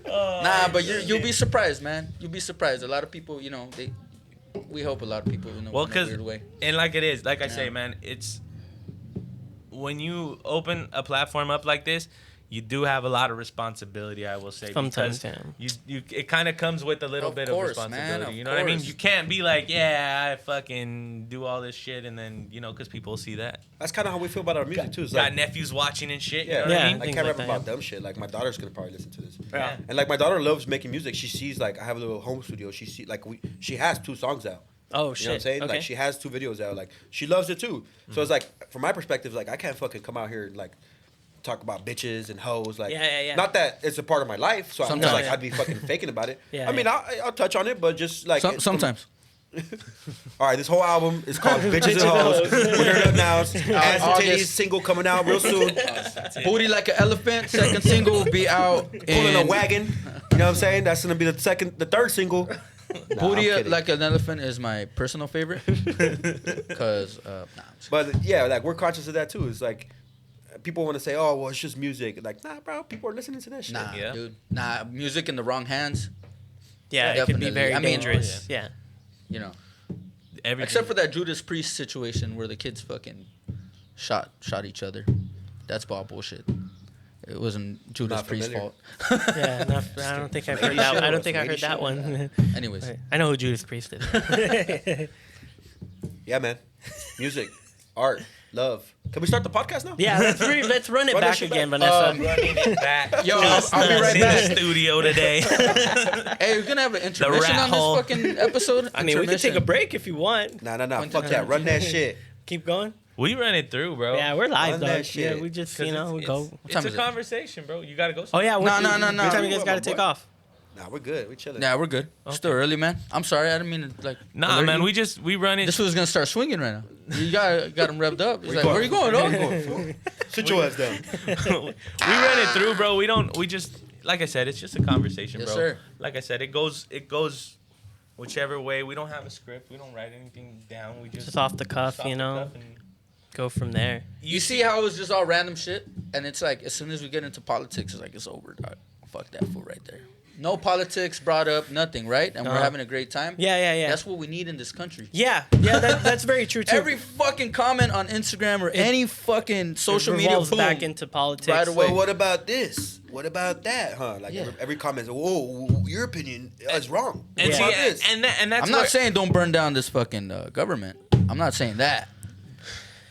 Speaker 2: Nah, but you'll be surprised, man. You'll be surprised. A lot of people, you know, we help a lot of people in a weird way.
Speaker 3: And like it is, like I say, man, it's when you open a platform up like this, you do have a lot of responsibility, I will say.
Speaker 1: Sometimes,
Speaker 3: because
Speaker 1: yeah.
Speaker 3: you it kind of comes with a little
Speaker 2: Of
Speaker 3: bit
Speaker 2: course,
Speaker 3: of responsibility.
Speaker 2: man, of
Speaker 3: You know what I mean?
Speaker 2: course.
Speaker 3: You can't be like, yeah, I fucking do all this shit, and then, you know, because people see that.
Speaker 4: That's kind of how we feel about our music too. It's
Speaker 3: Got
Speaker 4: like,
Speaker 3: nephews watching and shit.
Speaker 4: yeah,
Speaker 3: You know what I mean?
Speaker 4: I
Speaker 1: things
Speaker 4: can't
Speaker 1: like
Speaker 4: rap
Speaker 1: that,
Speaker 4: about dumb shit. Like, my daughter's gonna probably listen to this.
Speaker 3: Yeah.
Speaker 4: And like, my daughter loves making music. She sees, like, I have a little home studio. She has 2 songs out.
Speaker 1: Oh,
Speaker 4: You
Speaker 1: shit.
Speaker 4: know what I'm saying?
Speaker 1: Okay.
Speaker 4: Like, she has 2 videos out. Like, she loves it too. So it's like, from my perspective, like, I can't fucking come out here and like talk about bitches and hoes. Like,
Speaker 1: Yeah.
Speaker 4: not that it's a part of my life. So I'm
Speaker 2: Sometimes.
Speaker 4: just like,
Speaker 1: Yeah.
Speaker 4: I'd be fucking faking about it.
Speaker 1: Yeah,
Speaker 4: I mean, I'll touch on it, but just like
Speaker 2: Sometimes.
Speaker 4: All right, this whole album is called Bitches and Hoes. We're here to announce Ass and Titties
Speaker 2: August.
Speaker 4: single coming out real soon.
Speaker 2: Booty Like an Elephant. Second single will be out.
Speaker 4: Pulling a wagon. You know what I'm saying? That's gonna be the 3rd single. Nah,
Speaker 2: Booty
Speaker 4: I'm kidding.
Speaker 2: Like an Elephant is my personal favorite. Cause
Speaker 4: But yeah, like, we're conscious of that too. It's like, people want to say, "Oh, well, it's just music." Like, nah, bro. People are listening to that shit.
Speaker 2: nah,
Speaker 3: Yeah.
Speaker 2: dude. Nah, music in the wrong hands.
Speaker 1: Yeah, it could be
Speaker 2: Definitely.
Speaker 1: very
Speaker 2: I mean,
Speaker 1: dangerous. Yeah.
Speaker 2: You know.
Speaker 3: Everything.
Speaker 2: Except for that Judas Priest situation where the kids fucking shot each other. That's ball bullshit. It wasn't Judas Priest's fault.
Speaker 1: Yeah, I don't think I've heard that. I don't think I heard that one.
Speaker 2: Anyways,
Speaker 1: I know who Judas Priest is.
Speaker 4: Yeah, man. Music, art, love. Can we start the podcast now?
Speaker 1: Yeah, let's run it
Speaker 4: Run that
Speaker 1: back
Speaker 4: shit
Speaker 1: again,
Speaker 4: back.
Speaker 1: Vanessa.
Speaker 3: Running it back.
Speaker 2: Yo, I'll be right
Speaker 3: in
Speaker 2: back.
Speaker 3: the studio today.
Speaker 2: Hey, we're gonna have an intermission
Speaker 3: rat
Speaker 2: on this
Speaker 3: hole.
Speaker 2: fucking episode.
Speaker 1: I mean, we can take a break if you want.
Speaker 4: Nah. Fuck that. Run that shit.
Speaker 1: Keep going.
Speaker 3: We run it through, bro.
Speaker 1: Yeah, we're live,
Speaker 4: Run
Speaker 1: though.
Speaker 4: that shit.
Speaker 1: Yeah, we just, we
Speaker 3: It's,
Speaker 1: go.
Speaker 3: it's
Speaker 2: time
Speaker 3: a
Speaker 2: is it?
Speaker 3: conversation, bro. You gotta go.
Speaker 1: Oh, yeah.
Speaker 2: No.
Speaker 1: What time you guys got to take off?
Speaker 4: Nah, we're good. We chilling.
Speaker 2: Yeah, we're good. Still early, man. I'm sorry, I didn't mean to like.
Speaker 3: Nah,
Speaker 2: alert
Speaker 3: man.
Speaker 2: you.
Speaker 3: We run it.
Speaker 2: This was gonna start swinging right now. You got him revved up. He's like,
Speaker 4: going?
Speaker 2: where you going, dog?
Speaker 4: Sit your ass down.
Speaker 3: we run it through, bro. We just like I said, it's just a conversation,
Speaker 2: Yes,
Speaker 3: bro.
Speaker 2: sir.
Speaker 3: Like I said, it goes whichever way. We don't have a script. We don't write anything down. We just
Speaker 1: Just off the cuff,
Speaker 3: off the
Speaker 1: you know?
Speaker 3: cuff and
Speaker 1: Go from there.
Speaker 2: You see how it was just all random shit, and it's like as soon as we get into politics, it's like it's over, dog. Fuck that fool right there. No politics brought up, nothing, right? And we're having a great time.
Speaker 1: Yeah.
Speaker 2: That's what we need in this country.
Speaker 1: Yeah, that's very true, too.
Speaker 2: Every fucking comment on Instagram or any fucking social media,
Speaker 1: revolves
Speaker 2: boom,
Speaker 1: back into politics.
Speaker 2: right away.
Speaker 4: Well, what about this? What about that? Huh? Like
Speaker 2: Yeah.
Speaker 4: every comment is, whoa, your opinion is wrong.
Speaker 3: and
Speaker 4: What
Speaker 3: see,
Speaker 4: about this?
Speaker 3: and that's
Speaker 2: I'm
Speaker 3: where-
Speaker 2: not saying don't burn down this fucking government. I'm not saying that.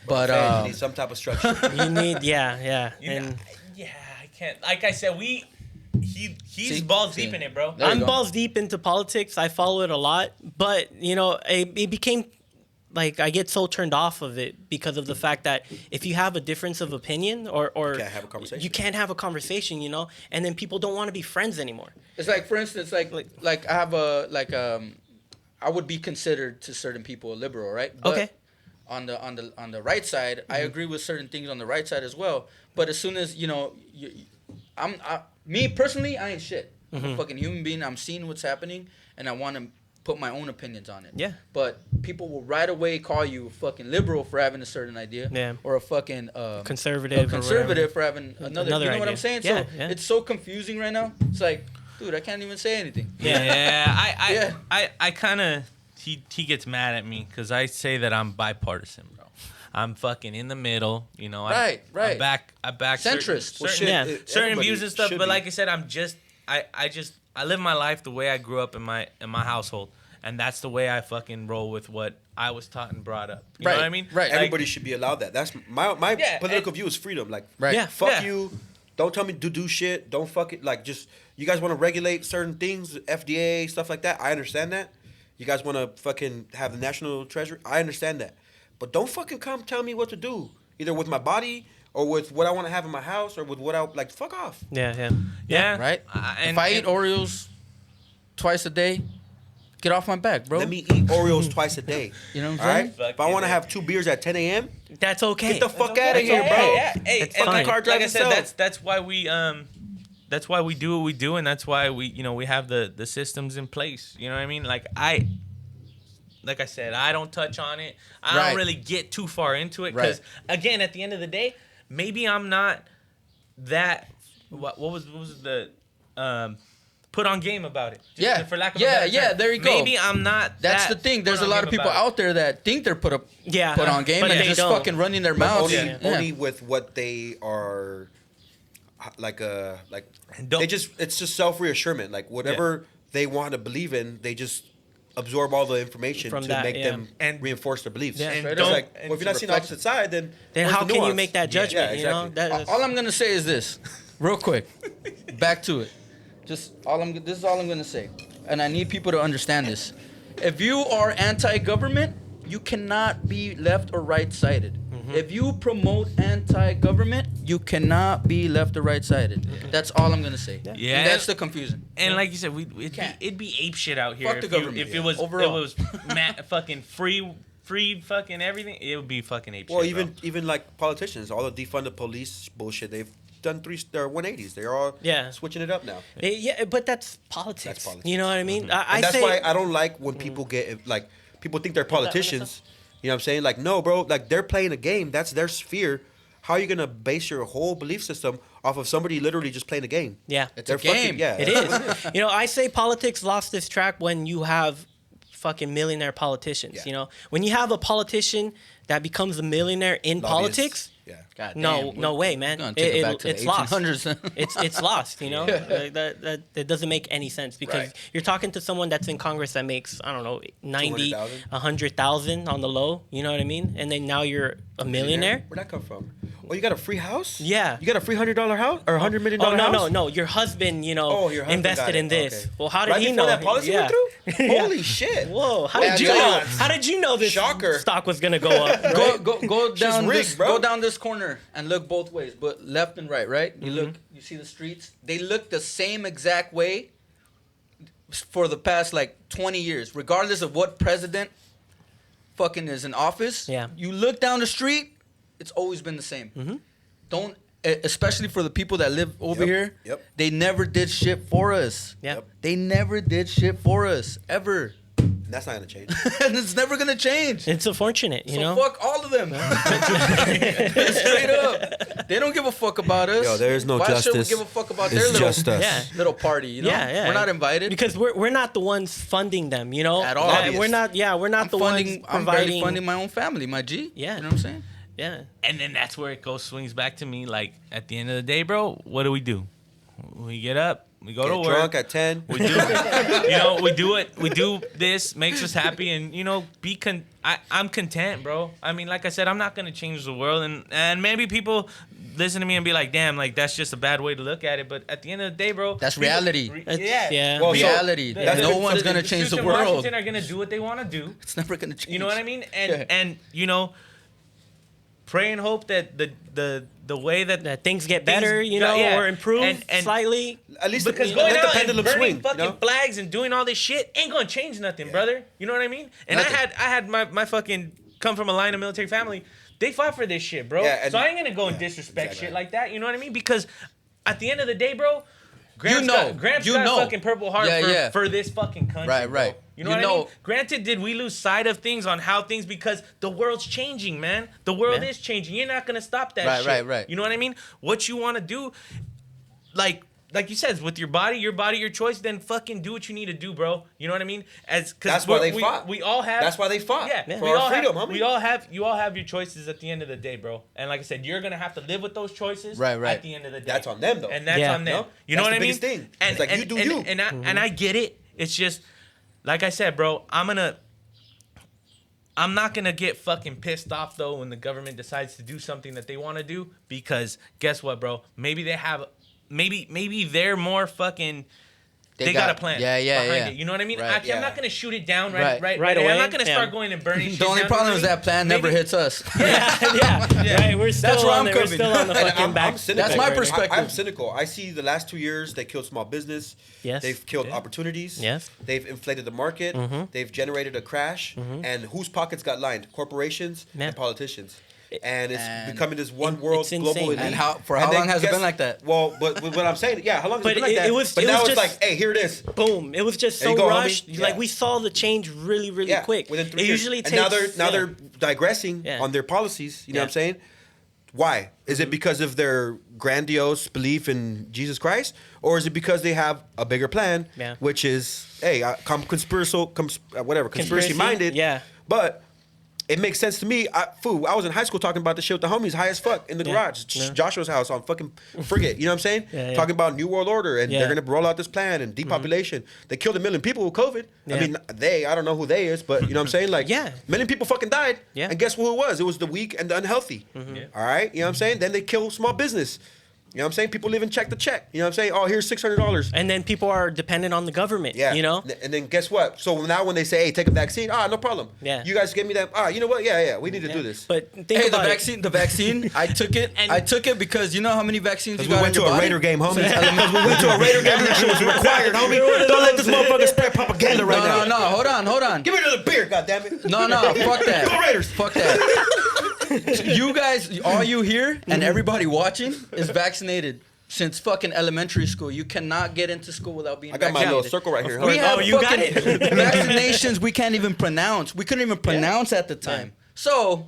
Speaker 2: But
Speaker 4: Fans, you need some type of structure.
Speaker 1: You need, yeah.
Speaker 3: You
Speaker 1: And
Speaker 3: know, yeah, I can't. Like I said, he's
Speaker 2: See?
Speaker 3: balls deep in it, bro.
Speaker 2: There you
Speaker 1: I'm
Speaker 2: go.
Speaker 1: balls deep into politics. I follow it a lot. But, you know, it became, like, I get so turned off of it because of the fact that if you have a difference of opinion or
Speaker 4: You can't have a conversation.
Speaker 1: you can't have a conversation, you know, and then people don't want to be friends anymore.
Speaker 2: It's like, for instance, like I have I would be considered to certain people a liberal, right? But
Speaker 1: Okay.
Speaker 2: On the right side, I agree with certain things on the right side as well. But as soon as me personally, I ain't shit. I'm a fucking human being. I'm seeing what's happening, and I want to put my own opinions on it.
Speaker 1: Yeah.
Speaker 2: But people will right away call you a fucking liberal for having a certain idea.
Speaker 1: Yeah.
Speaker 2: Or a fucking
Speaker 1: Conservative.
Speaker 2: conservative for having another. You know what I'm
Speaker 1: idea.
Speaker 2: saying?
Speaker 1: Yeah,
Speaker 2: So
Speaker 1: yeah.
Speaker 2: it's so confusing right now. It's like, dude, I can't even say anything.
Speaker 3: Yeah, I kind of he gets mad at me because I say that I'm bipartisan, bro. I'm fucking in the middle, you know.
Speaker 2: Right.
Speaker 3: I back
Speaker 2: Centrist.
Speaker 3: certain,
Speaker 4: Well, shit,
Speaker 1: Yeah.
Speaker 3: certain
Speaker 4: everybody
Speaker 3: views and stuff.
Speaker 4: should
Speaker 3: But
Speaker 4: be.
Speaker 3: like I said, I live my life the way I grew up in my household, and that's the way I fucking roll with what I was taught and brought up. You know what I mean?
Speaker 2: Right.
Speaker 3: Like,
Speaker 4: Everybody should be allowed that. That's my
Speaker 3: Yeah,
Speaker 4: political
Speaker 3: and-
Speaker 4: view is freedom. Like,
Speaker 2: Right.
Speaker 1: Yeah.
Speaker 4: fuck you. Don't tell me to do shit. Don't fuck it. Like, just you guys want to regulate certain things, FDA stuff like that. I understand that. You guys want to fucking have the national treasury. I understand that. But don't fucking come tell me what to do, either with my body or with what I want to have in my house or with what I like. Fuck off.
Speaker 1: Yeah.
Speaker 3: Yeah.
Speaker 2: Right?
Speaker 3: And
Speaker 2: If I eat Oreos twice a day, get off my back, bro.
Speaker 4: Let me eat Oreos twice a day.
Speaker 2: You know what I'm
Speaker 4: All
Speaker 2: saying?
Speaker 4: right. If I want to have 2 beers at 10 a.m.,
Speaker 1: That's okay.
Speaker 4: get the fuck
Speaker 3: Okay,
Speaker 4: out of here,
Speaker 3: yeah,
Speaker 4: bro.
Speaker 3: Yeah. Hey,
Speaker 1: It's
Speaker 3: and
Speaker 1: fine.
Speaker 3: like,
Speaker 4: Car
Speaker 3: like
Speaker 4: drives
Speaker 3: I said,
Speaker 4: itself.
Speaker 3: that's why we do what we do, and that's why we have the systems in place. You know what I mean? Like I said, I don't touch on it. I
Speaker 2: Right.
Speaker 3: don't really get too far into it because, again, at the end of the day, maybe I'm not that. What was the put on game about it? Just
Speaker 2: Yeah.
Speaker 3: for lack of
Speaker 2: Yeah,
Speaker 3: a better
Speaker 2: yeah,
Speaker 3: term.
Speaker 2: there you go.
Speaker 3: Maybe I'm not.
Speaker 2: That's
Speaker 3: that
Speaker 2: the thing. There's
Speaker 3: put
Speaker 2: a
Speaker 3: on
Speaker 2: lot of
Speaker 3: game
Speaker 2: people
Speaker 3: about it.
Speaker 2: out there that think they're put on game
Speaker 1: but
Speaker 2: and
Speaker 1: they
Speaker 2: just
Speaker 1: don't.
Speaker 2: fucking running their
Speaker 4: But
Speaker 2: mouths.
Speaker 4: only with what they are like
Speaker 3: Don't-
Speaker 4: it's just self-reassurance, like whatever they want to believe in, they just absorb all the information
Speaker 1: From
Speaker 4: to
Speaker 1: that,
Speaker 4: make
Speaker 1: yeah.
Speaker 4: them
Speaker 3: And-
Speaker 4: reinforce their beliefs.
Speaker 1: Yeah.
Speaker 3: And
Speaker 4: It's
Speaker 3: don't-
Speaker 4: like,
Speaker 3: and
Speaker 4: well, if you're not seeing the
Speaker 2: reflect-
Speaker 4: opposite side, then
Speaker 1: Then
Speaker 4: where's
Speaker 1: how
Speaker 4: the
Speaker 1: can you
Speaker 4: nuance?
Speaker 1: make that judgment?
Speaker 4: Yeah,
Speaker 1: You know,
Speaker 4: exactly.
Speaker 1: that,
Speaker 2: All I'm gonna say is this, real quick. Back to it. This is all I'm gonna say, and I need people to understand this. If you are anti-government, you cannot be left or right-sided. If you promote anti-government, you cannot be left or right-sided. That's all I'm gonna say.
Speaker 3: Yeah.
Speaker 2: And that's the confusion.
Speaker 3: And like you said,
Speaker 2: Can't.
Speaker 3: it'd be ape shit out here.
Speaker 2: Fuck the government,
Speaker 3: If
Speaker 2: yeah.
Speaker 3: it was
Speaker 2: Overall.
Speaker 3: fucking free fucking everything, it would be fucking ape
Speaker 4: Well,
Speaker 3: shit. bro.
Speaker 4: even like politicians, all the defunded police bullshit, they've done 180s. They're all switching it up now.
Speaker 1: yeah, but that's politics.
Speaker 4: That's politics.
Speaker 1: You know what I mean? I
Speaker 4: And that's
Speaker 1: say,
Speaker 4: why I don't like when people get like people think they're politicians. You know what I'm saying? Like, no, bro. Like, they're playing a game. That's their sphere. How are you gonna base your whole belief system off of somebody literally just playing a game?
Speaker 1: Yeah,
Speaker 2: It's a game.
Speaker 1: it is. You know, I say politics lost its track when you have fucking millionaire politicians. You know, when you have a politician that becomes a millionaire in politics.
Speaker 4: Yeah.
Speaker 2: God
Speaker 1: No,
Speaker 2: damn,
Speaker 1: no way, man. It's lost. It's lost. You know, like that doesn't make any sense because you're talking to someone that's in Congress that makes, I don't know, 90, 100,000 on the low. You know what I mean? And then now you're a millionaire.
Speaker 4: Where'd that come from? Oh, you got a free house?
Speaker 1: Yeah.
Speaker 4: You got a free $100 house or $100 million house?
Speaker 1: No. Your husband, you know,
Speaker 4: your husband
Speaker 1: invested in this.
Speaker 4: Okay.
Speaker 1: Well, how did
Speaker 4: Right
Speaker 1: he
Speaker 4: before
Speaker 1: know
Speaker 4: that policy went through? Holy shit!
Speaker 1: Whoa! How did you know? How did you know this stock was gonna go up? Right?
Speaker 2: Go down
Speaker 4: rigged,
Speaker 2: this.
Speaker 4: bro.
Speaker 2: Go down this corner and look both ways, but left and right. Right? You look. You see the streets. They look the same exact way for the past like 20 years, regardless of what president fucking is in office.
Speaker 1: Yeah.
Speaker 2: You look down the street, it's always been the same. Don't. Especially for the people that live over here, they never did shit for us. They never did shit for us ever.
Speaker 4: And that's not gonna change.
Speaker 2: And it's never gonna change.
Speaker 1: It's unfortunate, you know.
Speaker 2: Fuck all of them. Straight up, they don't give a fuck about us.
Speaker 4: Yo, there is no
Speaker 2: Why
Speaker 4: justice.
Speaker 2: should we give a fuck about
Speaker 4: It's
Speaker 2: their
Speaker 4: just
Speaker 2: little,
Speaker 4: us.
Speaker 2: little party? You know?
Speaker 1: Yeah.
Speaker 2: We're not invited
Speaker 1: because we're not the ones funding them, you know.
Speaker 2: At all.
Speaker 1: We're not. Yeah, we're not the ones providing.
Speaker 2: I'm barely funding my own family, my G.
Speaker 1: Yeah.
Speaker 2: You know what I'm saying?
Speaker 1: Yeah.
Speaker 3: And then that's where it swings back to me. Like, at the end of the day, bro, what do? We get up, we go to work.
Speaker 4: Drunk at 10.
Speaker 3: We do, you know, we do it. We do this, makes us happy, and you know, I'm content, bro. I mean, like I said, I'm not gonna change the world, and maybe people listen to me and be like, damn, like that's just a bad way to look at it. But at the end of the day, bro,
Speaker 2: that's reality.
Speaker 1: Yeah.
Speaker 4: Well,
Speaker 2: reality. No one's gonna change the world.
Speaker 3: Washington are gonna do what they want to do.
Speaker 2: It's never gonna change.
Speaker 3: You know what I mean? And you know, pray and hope that the way that
Speaker 1: things get better, you know, or improve and slightly.
Speaker 4: At least
Speaker 3: because
Speaker 4: let
Speaker 3: going
Speaker 4: the
Speaker 3: out and
Speaker 4: pendulum
Speaker 3: burning
Speaker 4: swing,
Speaker 3: fucking
Speaker 4: you know?
Speaker 3: flags and doing all this shit ain't gonna change nothing, brother. You know what I mean? And
Speaker 2: Nothing.
Speaker 3: I had my fucking come from a line of military family. They fought for this shit, bro.
Speaker 4: Yeah, and-
Speaker 3: so I ain't gonna go and disrespect shit like that. You know what I mean? Because at the end of the day, bro, Gramps got a fucking Purple Heart for this fucking country.
Speaker 2: Right.
Speaker 3: Bro. You know what I mean? Granted, did we lose sight of things on how things, because the world's changing, man. The world is changing. You're not gonna stop that shit.
Speaker 2: Right.
Speaker 3: You know what I mean? What you want to do, like you said, with your body, your choice, then fucking do what you need to do, bro. You know what I mean?
Speaker 4: That's why they fought.
Speaker 3: We all have.
Speaker 4: That's why they fought.
Speaker 3: Yeah,
Speaker 4: for our freedom, homie.
Speaker 3: You all have your choices at the end of the day, bro. And like I said, you're gonna have to live with those choices.
Speaker 2: Right.
Speaker 3: At the end of the day,
Speaker 4: That's on them, though.
Speaker 3: and that's on them.
Speaker 4: No?
Speaker 3: You know
Speaker 4: That's
Speaker 3: what I
Speaker 4: the
Speaker 3: mean?
Speaker 4: biggest thing.
Speaker 3: And
Speaker 4: It's like, you do you.
Speaker 3: And I get it. It's just, like I said, bro. I'm not gonna get fucking pissed off though when the government decides to do something that they want to do, because guess what, bro? Maybe they have, maybe they're more fucking. They got a plan.
Speaker 2: Yeah.
Speaker 3: It. You know what I mean?
Speaker 2: Right,
Speaker 3: I'm not gonna shoot it down right
Speaker 1: away.
Speaker 3: I'm not gonna start going and burning. Shit
Speaker 2: The only
Speaker 3: down,
Speaker 2: problem
Speaker 3: you know
Speaker 2: is
Speaker 3: what I
Speaker 2: that plan never hits us.
Speaker 1: Yeah. Right. We're still
Speaker 2: That's where
Speaker 1: on
Speaker 2: I'm
Speaker 1: We're
Speaker 2: coming.
Speaker 1: still on the
Speaker 4: And
Speaker 1: fucking back.
Speaker 4: I'm cynical.
Speaker 2: That's my perspective.
Speaker 4: I'm cynical. I see the last 2 years they killed small business.
Speaker 1: Yes.
Speaker 4: They've killed opportunities.
Speaker 1: Yes.
Speaker 4: They've inflated the market. They've generated a crash. And whose pockets got lined? Corporations and politicians. And it's becoming this one world
Speaker 1: it's
Speaker 4: global
Speaker 1: insane.
Speaker 4: elite.
Speaker 2: And how long has it been like that?
Speaker 4: Well, but what I'm saying, how long has it been like that?
Speaker 1: It was
Speaker 4: now it's
Speaker 1: just,
Speaker 4: like, hey, here it is.
Speaker 1: Boom! It was just
Speaker 4: There you
Speaker 1: so
Speaker 4: go,
Speaker 1: rushed.
Speaker 4: homie.
Speaker 1: Like
Speaker 4: Yeah.
Speaker 1: we saw the change really quick.
Speaker 4: Within 3
Speaker 1: it
Speaker 4: years.
Speaker 1: usually
Speaker 4: and
Speaker 1: takes.
Speaker 4: now they're digressing on their policies. You know what I'm saying? Why? Is it because of their grandiose belief in Jesus Christ, or is it because they have a bigger plan, which is, hey, conspiracy minded?
Speaker 1: Yeah.
Speaker 4: But it makes sense to me. I was in high school talking about this shit with the homies, high as fuck, in the garage. Joshua's house on fucking Frigate. You know what I'm saying? Talking about New World Order, and they're going to roll out this plan and depopulation. They killed 1 million people with COVID. I mean, I don't know who they is, but you know what I'm saying? Like, 1 million people fucking died.
Speaker 1: Yeah.
Speaker 4: And guess who it was? It was the weak and the unhealthy. All right? You know what I'm saying? Then they kill small business. You know what I'm saying? People living check to check. You know what I'm saying? Oh, here's $600.
Speaker 1: And then people are dependent on the government.
Speaker 4: Yeah.
Speaker 1: You know?
Speaker 4: And then guess what? So now when they say, hey, take a vaccine, no problem.
Speaker 1: Yeah.
Speaker 4: You guys give me that. You know what? Yeah, we need to do this.
Speaker 1: But think about
Speaker 2: the vaccine, I took it. I took it because you know how many vaccines you got
Speaker 4: we went
Speaker 2: in
Speaker 4: to
Speaker 2: your
Speaker 4: a
Speaker 2: body?
Speaker 4: Raider game, homie. Because we went to a Raider game. That shit was required, homie. Don't let this motherfucker spread propaganda right now.
Speaker 2: No, hold on.
Speaker 4: Give me another beer, goddammit.
Speaker 2: No, fuck that.
Speaker 4: Go Raiders.
Speaker 2: Fuck that. You guys, all you here and everybody watching is vaccinated. Since fucking elementary school, you cannot get into school without being vaccinated.
Speaker 4: I got my little circle right here.
Speaker 2: We have
Speaker 1: you got it.
Speaker 2: vaccinations we can't even pronounce. We couldn't even pronounce at the time. So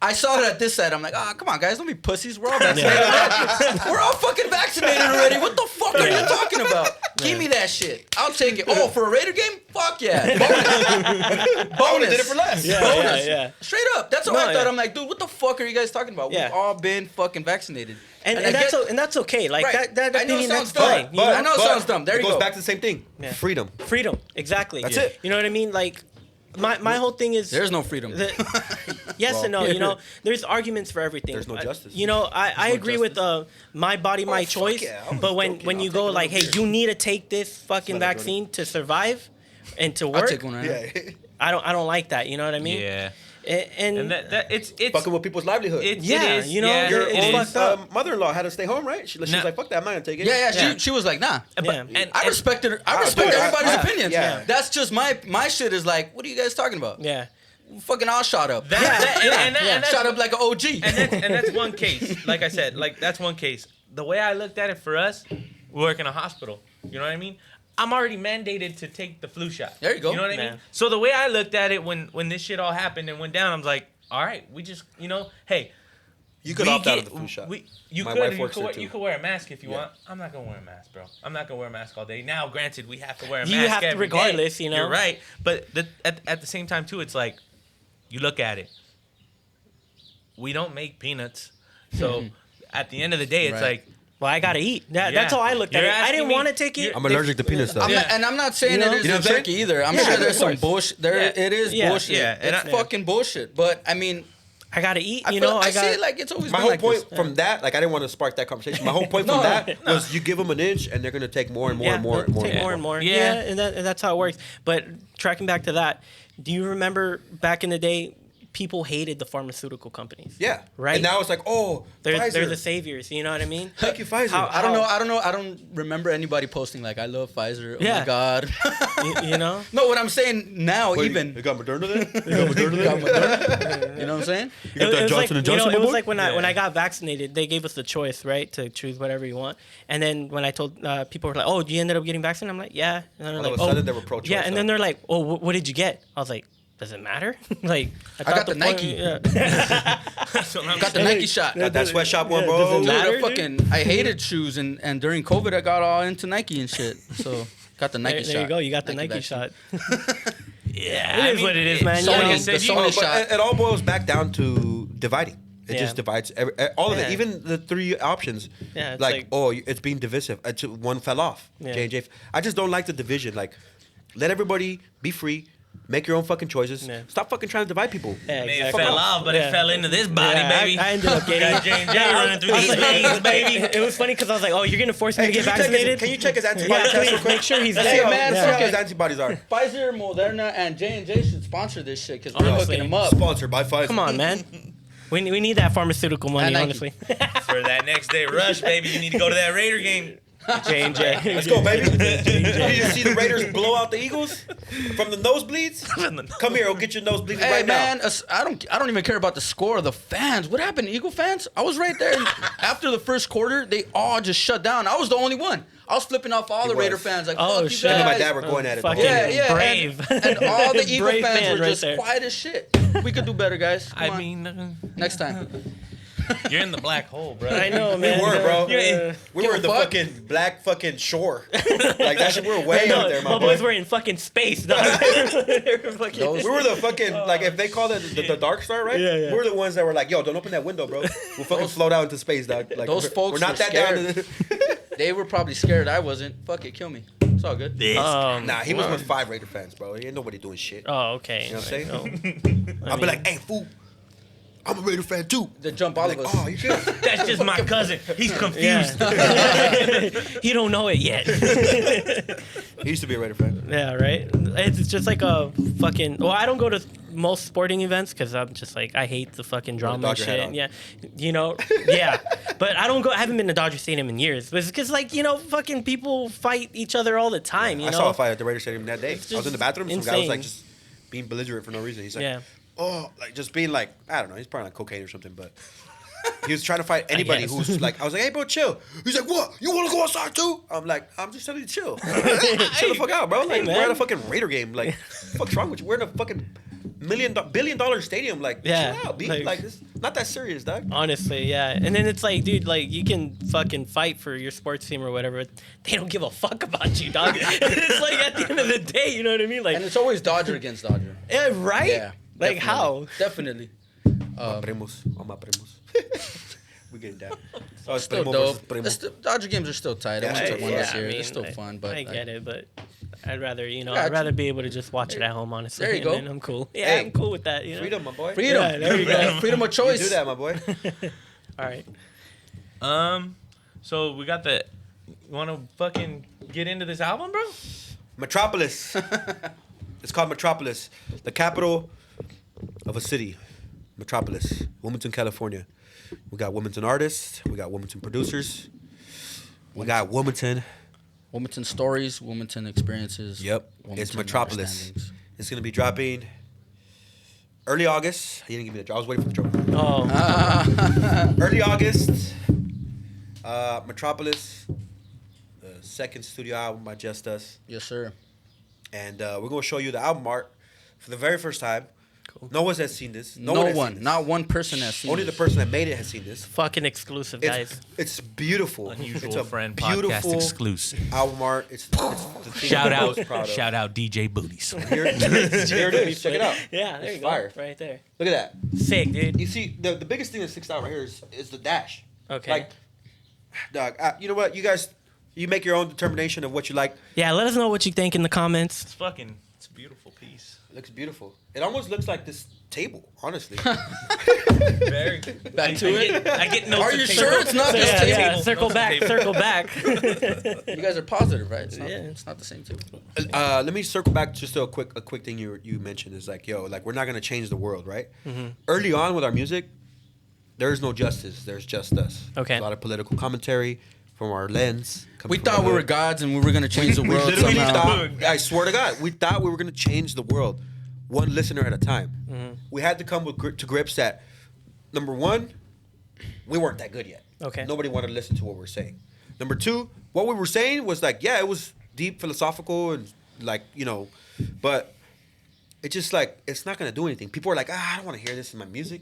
Speaker 2: I saw it at this side. I'm like, come on, guys, don't be pussies. We're all vaccinated. We're all fucking vaccinated already. What the fuck are you talking about? Give me that shit. I'll take it. Oh, for a Raider game? Fuck yeah. Bonus.
Speaker 4: Bonus. Did it for less.
Speaker 1: Yeah.
Speaker 2: Straight up. That's what I thought. I'm like, dude, what the fuck are you guys talking about?
Speaker 1: Yeah.
Speaker 2: We've all been fucking vaccinated.
Speaker 1: And that's okay. Like
Speaker 2: right.
Speaker 1: that
Speaker 2: I know it
Speaker 1: opinion,
Speaker 2: sounds
Speaker 1: that's
Speaker 2: dumb.
Speaker 1: fine.
Speaker 2: But I know it sounds dumb. There you go.
Speaker 4: It goes back to the same thing.
Speaker 1: Yeah.
Speaker 4: Freedom.
Speaker 1: Freedom. Exactly.
Speaker 4: That's it.
Speaker 1: You know what I mean? Like, my whole thing is
Speaker 2: there's no freedom.
Speaker 1: Yes and no. You know, there's arguments for everything.
Speaker 4: There's no justice.
Speaker 1: You know, I agree with my body, my choice.
Speaker 4: Yeah.
Speaker 1: But when you go like, hey, you need to take this fucking vaccine to survive and to work.
Speaker 2: I'll take one right now.
Speaker 4: Yeah.
Speaker 1: I don't like that. You know what I mean?
Speaker 3: Yeah.
Speaker 1: And
Speaker 3: that it's
Speaker 4: fucking with people's livelihood.
Speaker 3: It
Speaker 1: Yeah,
Speaker 3: is.
Speaker 1: you know,
Speaker 3: yeah,
Speaker 1: your
Speaker 3: it is.
Speaker 4: mother-in-law had to stay home, right? She was like, "Fuck that, I'm not gonna take it."
Speaker 2: Yeah. She was like, nah.
Speaker 1: Yeah.
Speaker 3: And
Speaker 2: I respected her. I respect everybody's opinions.
Speaker 4: Yeah.
Speaker 2: That's just my shit is like, what are you guys talking about?
Speaker 1: yeah.
Speaker 2: Fucking all shot up.
Speaker 3: and that's,
Speaker 2: Shot up like an OG.
Speaker 3: and that's one case. Like I said, like that's one case. The way I looked at it for us, we work in a hospital. You know what I mean? I'm already mandated to take the flu shot.
Speaker 2: There you go.
Speaker 3: You know what I mean?
Speaker 1: Yeah.
Speaker 3: So the way I looked at it when this shit all happened and went down, I was like, all right, we just, hey.
Speaker 4: You could opt out of the flu shot.
Speaker 3: You
Speaker 4: My
Speaker 3: could
Speaker 4: wife works there, too.
Speaker 3: you could wear a mask if you want. I'm not gonna wear a mask, bro. I'm not gonna wear a mask all day. Now, granted, we have to wear a mask.
Speaker 1: You have to
Speaker 3: every
Speaker 1: regardless,
Speaker 3: day.
Speaker 1: you know?
Speaker 3: You're right, but at the same time too, it's like you look at it. We don't make peanuts, so at the end of the day, it's
Speaker 2: Right.
Speaker 3: like.
Speaker 1: Well, I gotta eat. That's how I looked at
Speaker 3: You're
Speaker 1: it. I didn't
Speaker 3: asking
Speaker 1: want to
Speaker 3: me-
Speaker 1: take it.
Speaker 4: I'm allergic to peanuts, though.
Speaker 2: I'm not saying
Speaker 1: You know?
Speaker 2: it is
Speaker 4: You know
Speaker 2: a
Speaker 4: what I'm saying?
Speaker 2: turkey either. I'm
Speaker 1: Yeah,
Speaker 2: sure there's
Speaker 1: of
Speaker 2: some
Speaker 1: course.
Speaker 2: bullshit. It is
Speaker 1: Yeah.
Speaker 2: bullshit.
Speaker 3: Yeah, and
Speaker 2: It's fucking bullshit. But I mean,
Speaker 1: I gotta eat.
Speaker 2: I
Speaker 1: You
Speaker 2: feel
Speaker 1: know,
Speaker 2: I
Speaker 1: got
Speaker 2: see it like it's always
Speaker 4: My
Speaker 2: been
Speaker 4: whole
Speaker 2: like
Speaker 4: point
Speaker 2: this.
Speaker 4: from that, like I didn't want to spark that conversation. My whole point from that was you give them an inch and they're gonna take more and more and more and more.
Speaker 1: take more and more.
Speaker 3: Yeah.
Speaker 1: And that's how it works. But tracking back to that, do you remember back in the day, people hated the pharmaceutical companies?
Speaker 4: Yeah.
Speaker 1: Right?
Speaker 4: And now it's like, oh,
Speaker 1: They're
Speaker 4: Pfizer.
Speaker 1: the saviors. You know what I mean?
Speaker 4: Thank you, Pfizer.
Speaker 2: I don't know. I don't remember anybody posting like, I love Pfizer. Oh
Speaker 1: Yeah.
Speaker 2: my God.
Speaker 1: You know?
Speaker 2: No, what I'm saying now,
Speaker 4: Wait,
Speaker 2: even.
Speaker 4: you got Moderna then? You got Moderna then?
Speaker 2: You know what I'm saying?
Speaker 4: You got that Johnson and Johnson
Speaker 1: it was
Speaker 4: boy?
Speaker 1: like when I got vaccinated, they gave us the choice, right, to choose whatever you want. And then when I told people were like, "Oh, you ended up getting vaccinated?" I'm like, "Yeah." And then they're
Speaker 4: All
Speaker 1: like,
Speaker 4: of a sudden they were pro-choice,
Speaker 1: Yeah, and then
Speaker 4: huh?
Speaker 1: they're like, "Oh, what did you get?" I was like, "Does it matter?" Like,
Speaker 2: I got the Nike.
Speaker 1: Yeah.
Speaker 2: Got the Nike shot.
Speaker 4: Got that sweatshop one,
Speaker 1: Yeah,
Speaker 4: bro.
Speaker 1: does it
Speaker 2: Dude,
Speaker 1: matter?
Speaker 2: I hated shoes, and during COVID, I got all into Nike and shit. So, got the Nike shot.
Speaker 1: There you go. You got the Nike
Speaker 2: vaccine.
Speaker 1: shot.
Speaker 3: Yeah,
Speaker 1: It is what it is, man.
Speaker 2: Sony-
Speaker 1: You know?
Speaker 2: the Sony
Speaker 4: But
Speaker 2: shot.
Speaker 4: it all boils back down to dividing. It just divides all of
Speaker 1: Yeah.
Speaker 4: it. Even the three options.
Speaker 1: Yeah, it's
Speaker 4: like,
Speaker 1: like-
Speaker 4: oh, it's being divisive. One fell off.
Speaker 1: Yeah.
Speaker 4: J&J. I just don't like the division. Like, let everybody be free. Make your own fucking choices.
Speaker 1: Yeah.
Speaker 4: Stop fucking trying to divide people.
Speaker 1: Yeah,
Speaker 3: Maybe
Speaker 1: exactly.
Speaker 3: it fell off, but
Speaker 1: Yeah.
Speaker 3: it fell into this body,
Speaker 1: Yeah,
Speaker 3: baby.
Speaker 1: I ended up getting
Speaker 3: Got J&J running through
Speaker 1: I was
Speaker 3: these
Speaker 1: like-
Speaker 3: veins, baby.
Speaker 1: It was funny because I was like, "Oh, you're gonna force me to get vaccinated?"
Speaker 4: Can you check his antibody
Speaker 1: Yeah,
Speaker 4: test real
Speaker 1: please
Speaker 4: quick?
Speaker 1: make sure he's
Speaker 4: Let's see
Speaker 1: there.
Speaker 4: how,
Speaker 2: man,
Speaker 4: let's see how
Speaker 2: fuck
Speaker 4: his
Speaker 2: it.
Speaker 4: antibodies are.
Speaker 2: Pfizer, Moderna, and J&J should sponsor this shit because we're
Speaker 1: Honestly.
Speaker 2: hooking them up.
Speaker 4: Sponsored by Pfizer.
Speaker 1: Come on, man. We need that pharmaceutical money,
Speaker 2: And Nike.
Speaker 1: honestly.
Speaker 3: For that next day rush, baby, you need to go to that Raider game.
Speaker 1: J&J.
Speaker 4: Let's go, baby. Did you see the Raiders blow out the Eagles from the nosebleeds? Come here, I'll get your nosebleeds
Speaker 2: Hey
Speaker 4: right
Speaker 2: man,
Speaker 4: now.
Speaker 2: I don't even care about the score of the fans. What happened, Eagle fans? I was right there. And after the first quarter, they all just shut down. I was the only one. I was flipping off all the
Speaker 4: was.
Speaker 2: Raider fans like,
Speaker 1: Oh,
Speaker 2: fuck you
Speaker 1: shit.
Speaker 2: guys.
Speaker 4: Him and my dad were going at it. the whole
Speaker 1: Fucking
Speaker 4: time.
Speaker 2: Yeah,
Speaker 1: brave.
Speaker 2: And all the Eagle
Speaker 1: Brave
Speaker 2: fans
Speaker 1: man
Speaker 2: were
Speaker 1: right
Speaker 2: just
Speaker 1: there.
Speaker 2: quiet as shit. We could do better, guys. Come
Speaker 3: I
Speaker 2: on.
Speaker 3: mean,
Speaker 2: Next time.
Speaker 3: you're in the black hole, bro.
Speaker 1: I know,
Speaker 4: We
Speaker 1: man.
Speaker 4: were, bro.
Speaker 1: Yeah.
Speaker 4: We
Speaker 2: Give
Speaker 4: were
Speaker 2: a
Speaker 4: in the
Speaker 2: fuck.
Speaker 4: fucking black fucking shore. Like that shit, we were way
Speaker 1: No,
Speaker 4: up there, my
Speaker 1: my
Speaker 4: boy.
Speaker 1: boys were in fucking space, dog. They were fucking-
Speaker 2: Those-
Speaker 4: We were the fucking, like, if they call it the Dark Star, right?
Speaker 1: Yeah, yeah.
Speaker 4: We were the ones that were like, yo, don't open that window, bro. We'll fucking float out into space, dog. Like,
Speaker 2: those folks
Speaker 4: we're not
Speaker 2: were
Speaker 4: that down.
Speaker 2: scared. They were probably scared. I wasn't. Fuck it, kill me. It's all good.
Speaker 4: Nah, he was with 5 Raider fans, bro. Ain't nobody doing shit.
Speaker 1: Oh, okay.
Speaker 4: You know what I'm
Speaker 1: Like,
Speaker 4: saying?
Speaker 1: oh.
Speaker 4: I'll be like, hey, fool, I'm a Raider fan too.
Speaker 2: They jump all
Speaker 4: Like,
Speaker 2: of us.
Speaker 4: oh, you good?
Speaker 3: That's just my cousin. He's confused.
Speaker 1: Yeah. He don't know it yet.
Speaker 4: He used to be a Raider fan.
Speaker 1: Yeah, right. It's just like a fucking. Well, I don't go to most sporting events because I'm just like I hate the fucking drama and
Speaker 4: Dodger hat
Speaker 1: shit.
Speaker 4: on.
Speaker 1: Yeah, you know. Yeah, but I don't go. I haven't been to Dodger Stadium in years. But it's because like you know, fucking people fight each other all the time. You
Speaker 4: I
Speaker 1: know.
Speaker 4: saw a fight at the Raider Stadium that day. I was in the bathroom. Some guy was like
Speaker 1: insane.
Speaker 4: just being belligerent for no reason. He's like,
Speaker 1: Yeah.
Speaker 4: oh, like just being like, I don't know. He's probably on cocaine or something, but he was trying to fight anybody
Speaker 1: guess.
Speaker 4: who's like, I was like, hey, bro, chill. He's like, what? You want to go outside too? I'm like, I'm just telling you to chill. Chill the fuck out, bro. Like,
Speaker 1: man.
Speaker 4: we're at a fucking Raider game. Like, what's wrong with you? We're in a fucking $1 billion stadium. Like,
Speaker 1: Yeah,
Speaker 4: chill out, B.
Speaker 1: like-
Speaker 4: Like, this not that serious, dog.
Speaker 1: Honestly, yeah. And then it's like, dude, like you can fucking fight for your sports team or whatever. They don't give a fuck about you, dog. It's like at the end of the day, you know what I mean? Like,
Speaker 2: and it's always Dodger against Dodger.
Speaker 1: Yeah, right?
Speaker 2: Yeah.
Speaker 1: Like
Speaker 2: Definitely.
Speaker 1: how?
Speaker 2: Definitely.
Speaker 4: My primos. All my primos. We getting down. Oh,
Speaker 2: It's still dope. Dodger games are still tight. I went to one this year. It's still fun, but
Speaker 1: I get it, but I'd rather, I'd rather be able to just watch it at home, honestly.
Speaker 2: There you go.
Speaker 1: And I'm cool. Yeah, I'm cool with that.
Speaker 4: Freedom, my boy.
Speaker 2: Freedom.
Speaker 1: Yeah, there you go.
Speaker 2: Freedom of choice.
Speaker 4: You do that, my boy.
Speaker 1: All right.
Speaker 3: So we got the. You want to fucking get into this album, bro?
Speaker 4: Metropolis. It's called Metropolis, the capital of a city. Metropolis, Wilmington, California. We got Wilmington artists. We got Wilmington producers. We got Wilmington
Speaker 2: stories, Wilmington experiences.
Speaker 4: Yep.
Speaker 2: Wilmington
Speaker 4: It's Metropolis. It's going to be dropping early August. He didn't give me the drop. I was waiting for the drop.
Speaker 1: Oh.
Speaker 4: Early August. Metropolis. The second studio album by JUSTxUS.
Speaker 2: Yes, sir.
Speaker 4: And we're going to show you the album art for the very first time.
Speaker 1: Cool.
Speaker 4: No one has seen this.
Speaker 2: No one. Not one person has seen
Speaker 4: Only
Speaker 2: this.
Speaker 4: the person that made it has seen this.
Speaker 1: Fucking exclusive, guys.
Speaker 4: It's beautiful.
Speaker 3: Unusual
Speaker 4: it's a
Speaker 3: Friend
Speaker 4: beautiful
Speaker 3: podcast exclusive.
Speaker 4: album art. It's the thing
Speaker 3: Shout
Speaker 4: I'm
Speaker 3: out,
Speaker 4: most proud of.
Speaker 3: shout out, DJ Booties.
Speaker 4: Here it is. Check it out.
Speaker 1: Yeah, there
Speaker 4: It's
Speaker 1: you go.
Speaker 4: fire.
Speaker 1: Right there.
Speaker 4: Look at that.
Speaker 1: Sick, dude.
Speaker 4: You see, the biggest thing that sticks out right here is the dash.
Speaker 1: Okay.
Speaker 4: Like, dog, you know what? You guys, you make your own determination of what you like.
Speaker 1: Yeah, let us know what you think in the comments.
Speaker 3: It's a beautiful piece.
Speaker 4: It looks beautiful. It almost looks like this table, honestly.
Speaker 3: Very
Speaker 2: Back to it.
Speaker 3: I get notes.
Speaker 2: Are you sure it's not this
Speaker 1: Yeah,
Speaker 2: table?
Speaker 1: yeah. Circle back, circle back.
Speaker 2: You guys are positive, right? It's not,
Speaker 1: Yeah.
Speaker 2: it's not the same table.
Speaker 4: Let me circle back just to a quick thing you mentioned is like, we're not gonna change the world, right?
Speaker 1: Mm-hmm.
Speaker 4: Early on with our music, there is no justice. There's just us.
Speaker 1: Okay.
Speaker 4: There's a lot of political commentary from our lens.
Speaker 2: We
Speaker 4: coming
Speaker 2: thought
Speaker 4: from
Speaker 2: we
Speaker 4: the
Speaker 2: were
Speaker 4: hood.
Speaker 2: gods and we were gonna change the
Speaker 4: We
Speaker 2: world
Speaker 4: literally
Speaker 2: somehow.
Speaker 4: thought, I swear to God, we thought we were gonna change the world, one listener at a time.
Speaker 1: Mm-hmm.
Speaker 4: We had to come to grips that, number one, we weren't that good yet.
Speaker 1: Okay.
Speaker 4: Nobody wanted to listen to what we're saying. Number two, what we were saying was like, yeah, it was deep, philosophical, and like, but it's just like, it's not gonna do anything. People are like, I don't want to hear this in my music.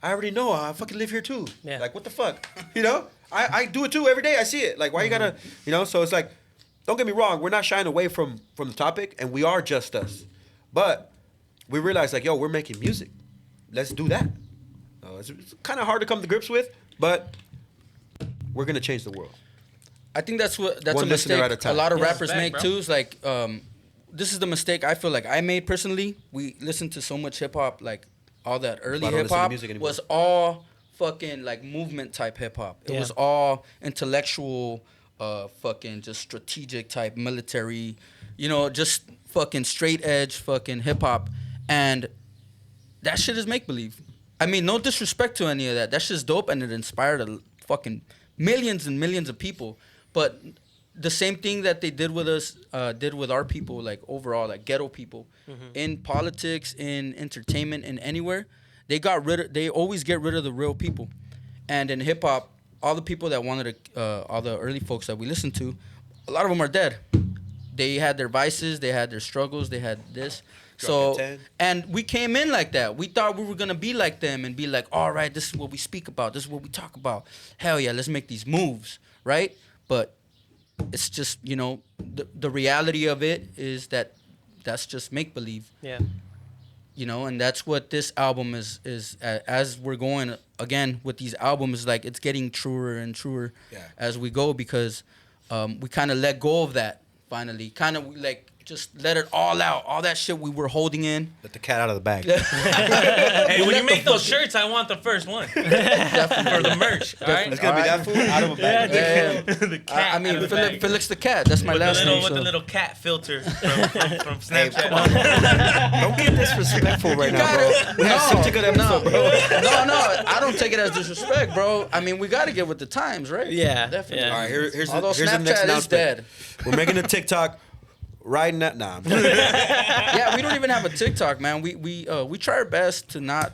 Speaker 4: I already know. I fucking live here too.
Speaker 1: Yeah.
Speaker 4: Like, what the fuck? I do it too every day. I see it. Like, why you gotta, So it's like, don't get me wrong. We're not shying away from the topic, and we are just us. But we realize, like, we're making music. Let's do that. It's kind of hard to come to grips with, but we're gonna change the world.
Speaker 2: I think that's
Speaker 4: One
Speaker 2: a
Speaker 4: listener
Speaker 2: mistake
Speaker 4: at a time.
Speaker 2: a lot of
Speaker 3: Yeah,
Speaker 2: rappers
Speaker 3: respect,
Speaker 2: make
Speaker 3: bro.
Speaker 2: too. Is like, this is the mistake I feel like I made personally. We listened to so much hip hop, like all that early
Speaker 4: I don't
Speaker 2: hip
Speaker 4: listen to
Speaker 2: hop
Speaker 4: music anymore.
Speaker 2: was all fucking like movement type hip hop. It
Speaker 1: Yeah.
Speaker 2: was all intellectual, fucking just strategic type military, just fucking straight edge fucking hip hop, and that shit is make believe. I mean, no disrespect to any of that. That shit's dope and it inspired a fucking millions and millions of people. But the same thing that they did with us, did with our people, like overall, like ghetto people, in politics, in entertainment, in anywhere, they always get rid of the real people. And in hip hop, all the people that wanted to, all the early folks that we listened to, a lot of them are dead. They had their vices, they had their struggles, they had this. So, and we came in like that. We thought we were going to be like them and be like, all right, this is what we speak about. This is what we talk about. Hell yeah, let's make these moves, right? But it's just, the reality of it is that's just make-believe.
Speaker 1: Yeah.
Speaker 2: And that's what this album is as we're going, again, with these albums, like, it's getting truer and truer as we go because we kind of let go of that finally. Kind of, like, just let it all out. All that shit we were holding in.
Speaker 4: Let the cat out of the bag.
Speaker 3: Hey, when you make those shirts, I want the first one.
Speaker 2: Definitely.
Speaker 3: For the merch, all right?
Speaker 4: It's going to be that food out of a bag.
Speaker 3: The cat
Speaker 2: I mean,
Speaker 3: out of the bag.
Speaker 2: Felix the Cat. That's my
Speaker 3: With
Speaker 2: last name.
Speaker 3: with
Speaker 2: so-
Speaker 3: the little cat filter from
Speaker 4: Hey,
Speaker 3: Snapchat.
Speaker 4: come on. Don't get disrespectful right now, bro. We have such a good episode, bro.
Speaker 2: No, I don't take it as disrespect, bro. I mean, we got to get with the times, right?
Speaker 1: Yeah.
Speaker 2: Definitely.
Speaker 1: Yeah.
Speaker 4: All right, here's
Speaker 2: Although
Speaker 4: the next
Speaker 2: Snapchat is
Speaker 4: announcement.
Speaker 2: dead.
Speaker 4: We're making a TikTok right now. Nah.
Speaker 2: Yeah, we don't even have a TikTok, man. We try our best to not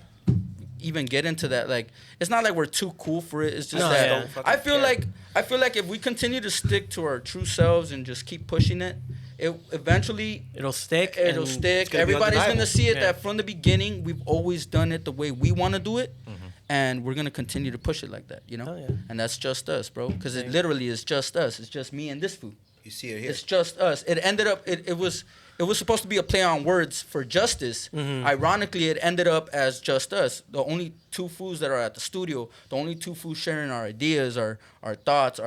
Speaker 2: even get into that. Like, it's not like we're too cool for it. It's just
Speaker 1: No,
Speaker 2: that
Speaker 1: yeah.
Speaker 2: I feel like if we continue to stick to our true selves and just keep pushing it, eventually
Speaker 1: It'll stick.
Speaker 2: it'll
Speaker 1: and-
Speaker 2: stick.
Speaker 4: gonna be
Speaker 2: Everybody's
Speaker 4: undeniable.
Speaker 2: gonna see it
Speaker 1: Yeah.
Speaker 2: that from the beginning we've always done it the way we want to do it, and we're gonna continue to push it like that, you know.
Speaker 1: Oh, yeah.
Speaker 2: And that's just us, bro, because it literally is just us. It's just me and this fool.
Speaker 4: You see it here.
Speaker 2: It's just us. It ended up. It was supposed to be a play on words for justice. Ironically, it ended up as just us. The only two fools that are at the studio, the only two fools sharing our ideas, our thoughts,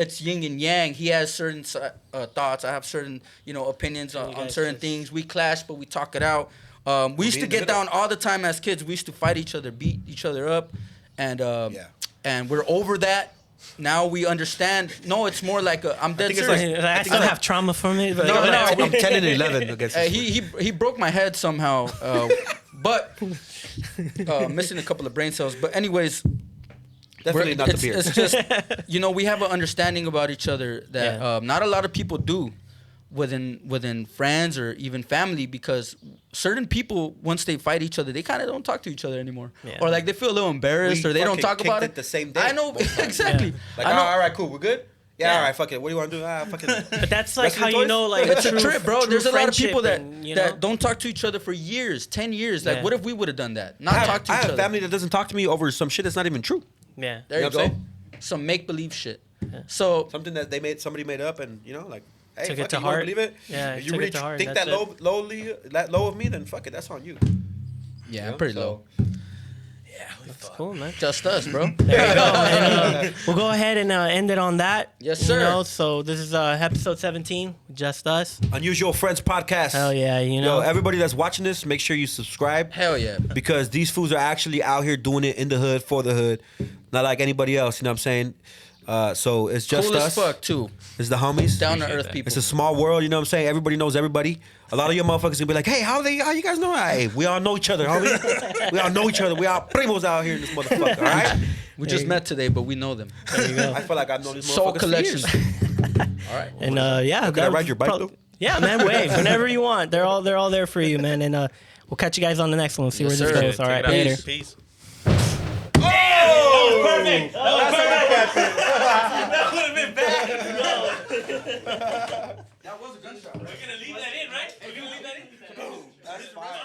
Speaker 2: it's yin and yang. He has certain thoughts. I have certain, opinions on certain things. We clash, but we talk it out. We used to get down all the time as kids. We used to fight each other, beat each other up, and we're over that. Now we understand. No, it's more like I'm dead serious.
Speaker 1: I still have trauma from it.
Speaker 2: No,
Speaker 4: I'm 10 and 11 against
Speaker 2: he broke my head somehow, but missing a couple of brain cells. But anyways,
Speaker 4: definitely not the beer.
Speaker 2: It's just we have an understanding about each other that not a lot of people do within friends or even family, because certain people, once they fight each other, they kind of don't talk to each other anymore, or like they feel a little embarrassed, or they don't talk about it
Speaker 4: the same day.
Speaker 2: I know exactly.
Speaker 4: Like, all right, cool, we're good. Yeah, all right, fuck it. What do you want to do? Fucking.
Speaker 1: But that's like how you know, like
Speaker 2: it's a trip, bro. There's a lot of people that
Speaker 1: that
Speaker 2: don't talk to each other for years, 10 years. Like, what if we would have done that? Not talk to each other.
Speaker 4: I have family that doesn't talk to me over some shit that's not even true.
Speaker 1: Yeah,
Speaker 2: there you go. Some make believe shit. So
Speaker 4: something that somebody made up, and like. Hey,
Speaker 1: took
Speaker 4: fuck
Speaker 1: it to
Speaker 4: you,
Speaker 1: heart.
Speaker 4: Believe it?
Speaker 1: Yeah,
Speaker 4: if you really think that low of me, then fuck it. That's on you.
Speaker 2: Yeah, pretty low.
Speaker 1: Yeah, that's cool, man.
Speaker 2: Just us, bro.
Speaker 1: There you go. And, we'll go ahead and end it on that.
Speaker 2: Yes, sir.
Speaker 1: So this is episode 17, Just Us.
Speaker 4: Unusual Friends podcast.
Speaker 1: Hell yeah,
Speaker 4: Yo, everybody that's watching this, make sure you subscribe.
Speaker 2: Hell yeah.
Speaker 4: Because these fools are actually out here doing it in the hood, for the hood. Not like anybody else, you know what I'm saying? So it's just
Speaker 2: cool
Speaker 4: us.
Speaker 2: As fuck too.
Speaker 4: It's the homies.
Speaker 2: Down to earth people.
Speaker 4: It's a small world, you know what I'm saying? Everybody knows everybody. A lot of your motherfuckers gonna be like, hey, how you guys know? Hey, we all know each other, homie. We all know each other. We all primos out here in this motherfucker, all right?
Speaker 2: We just met today, but we know them.
Speaker 1: There you go.
Speaker 4: I feel like I've known these
Speaker 2: Soul
Speaker 4: motherfuckers
Speaker 2: collection.
Speaker 4: for years.
Speaker 2: All right.
Speaker 1: And
Speaker 4: Can I ride your bike though?
Speaker 1: Yeah, man. Wave whenever you want. They're all there for you, man. And we'll catch you guys on the next one. We'll see where this goes. All right, later.
Speaker 3: Peace.
Speaker 1: Oh, that was perfect. That would have been bad.
Speaker 2: That was a gunshot.
Speaker 1: We're gonna leave that in, right? We're gonna leave that in.
Speaker 4: That's fine.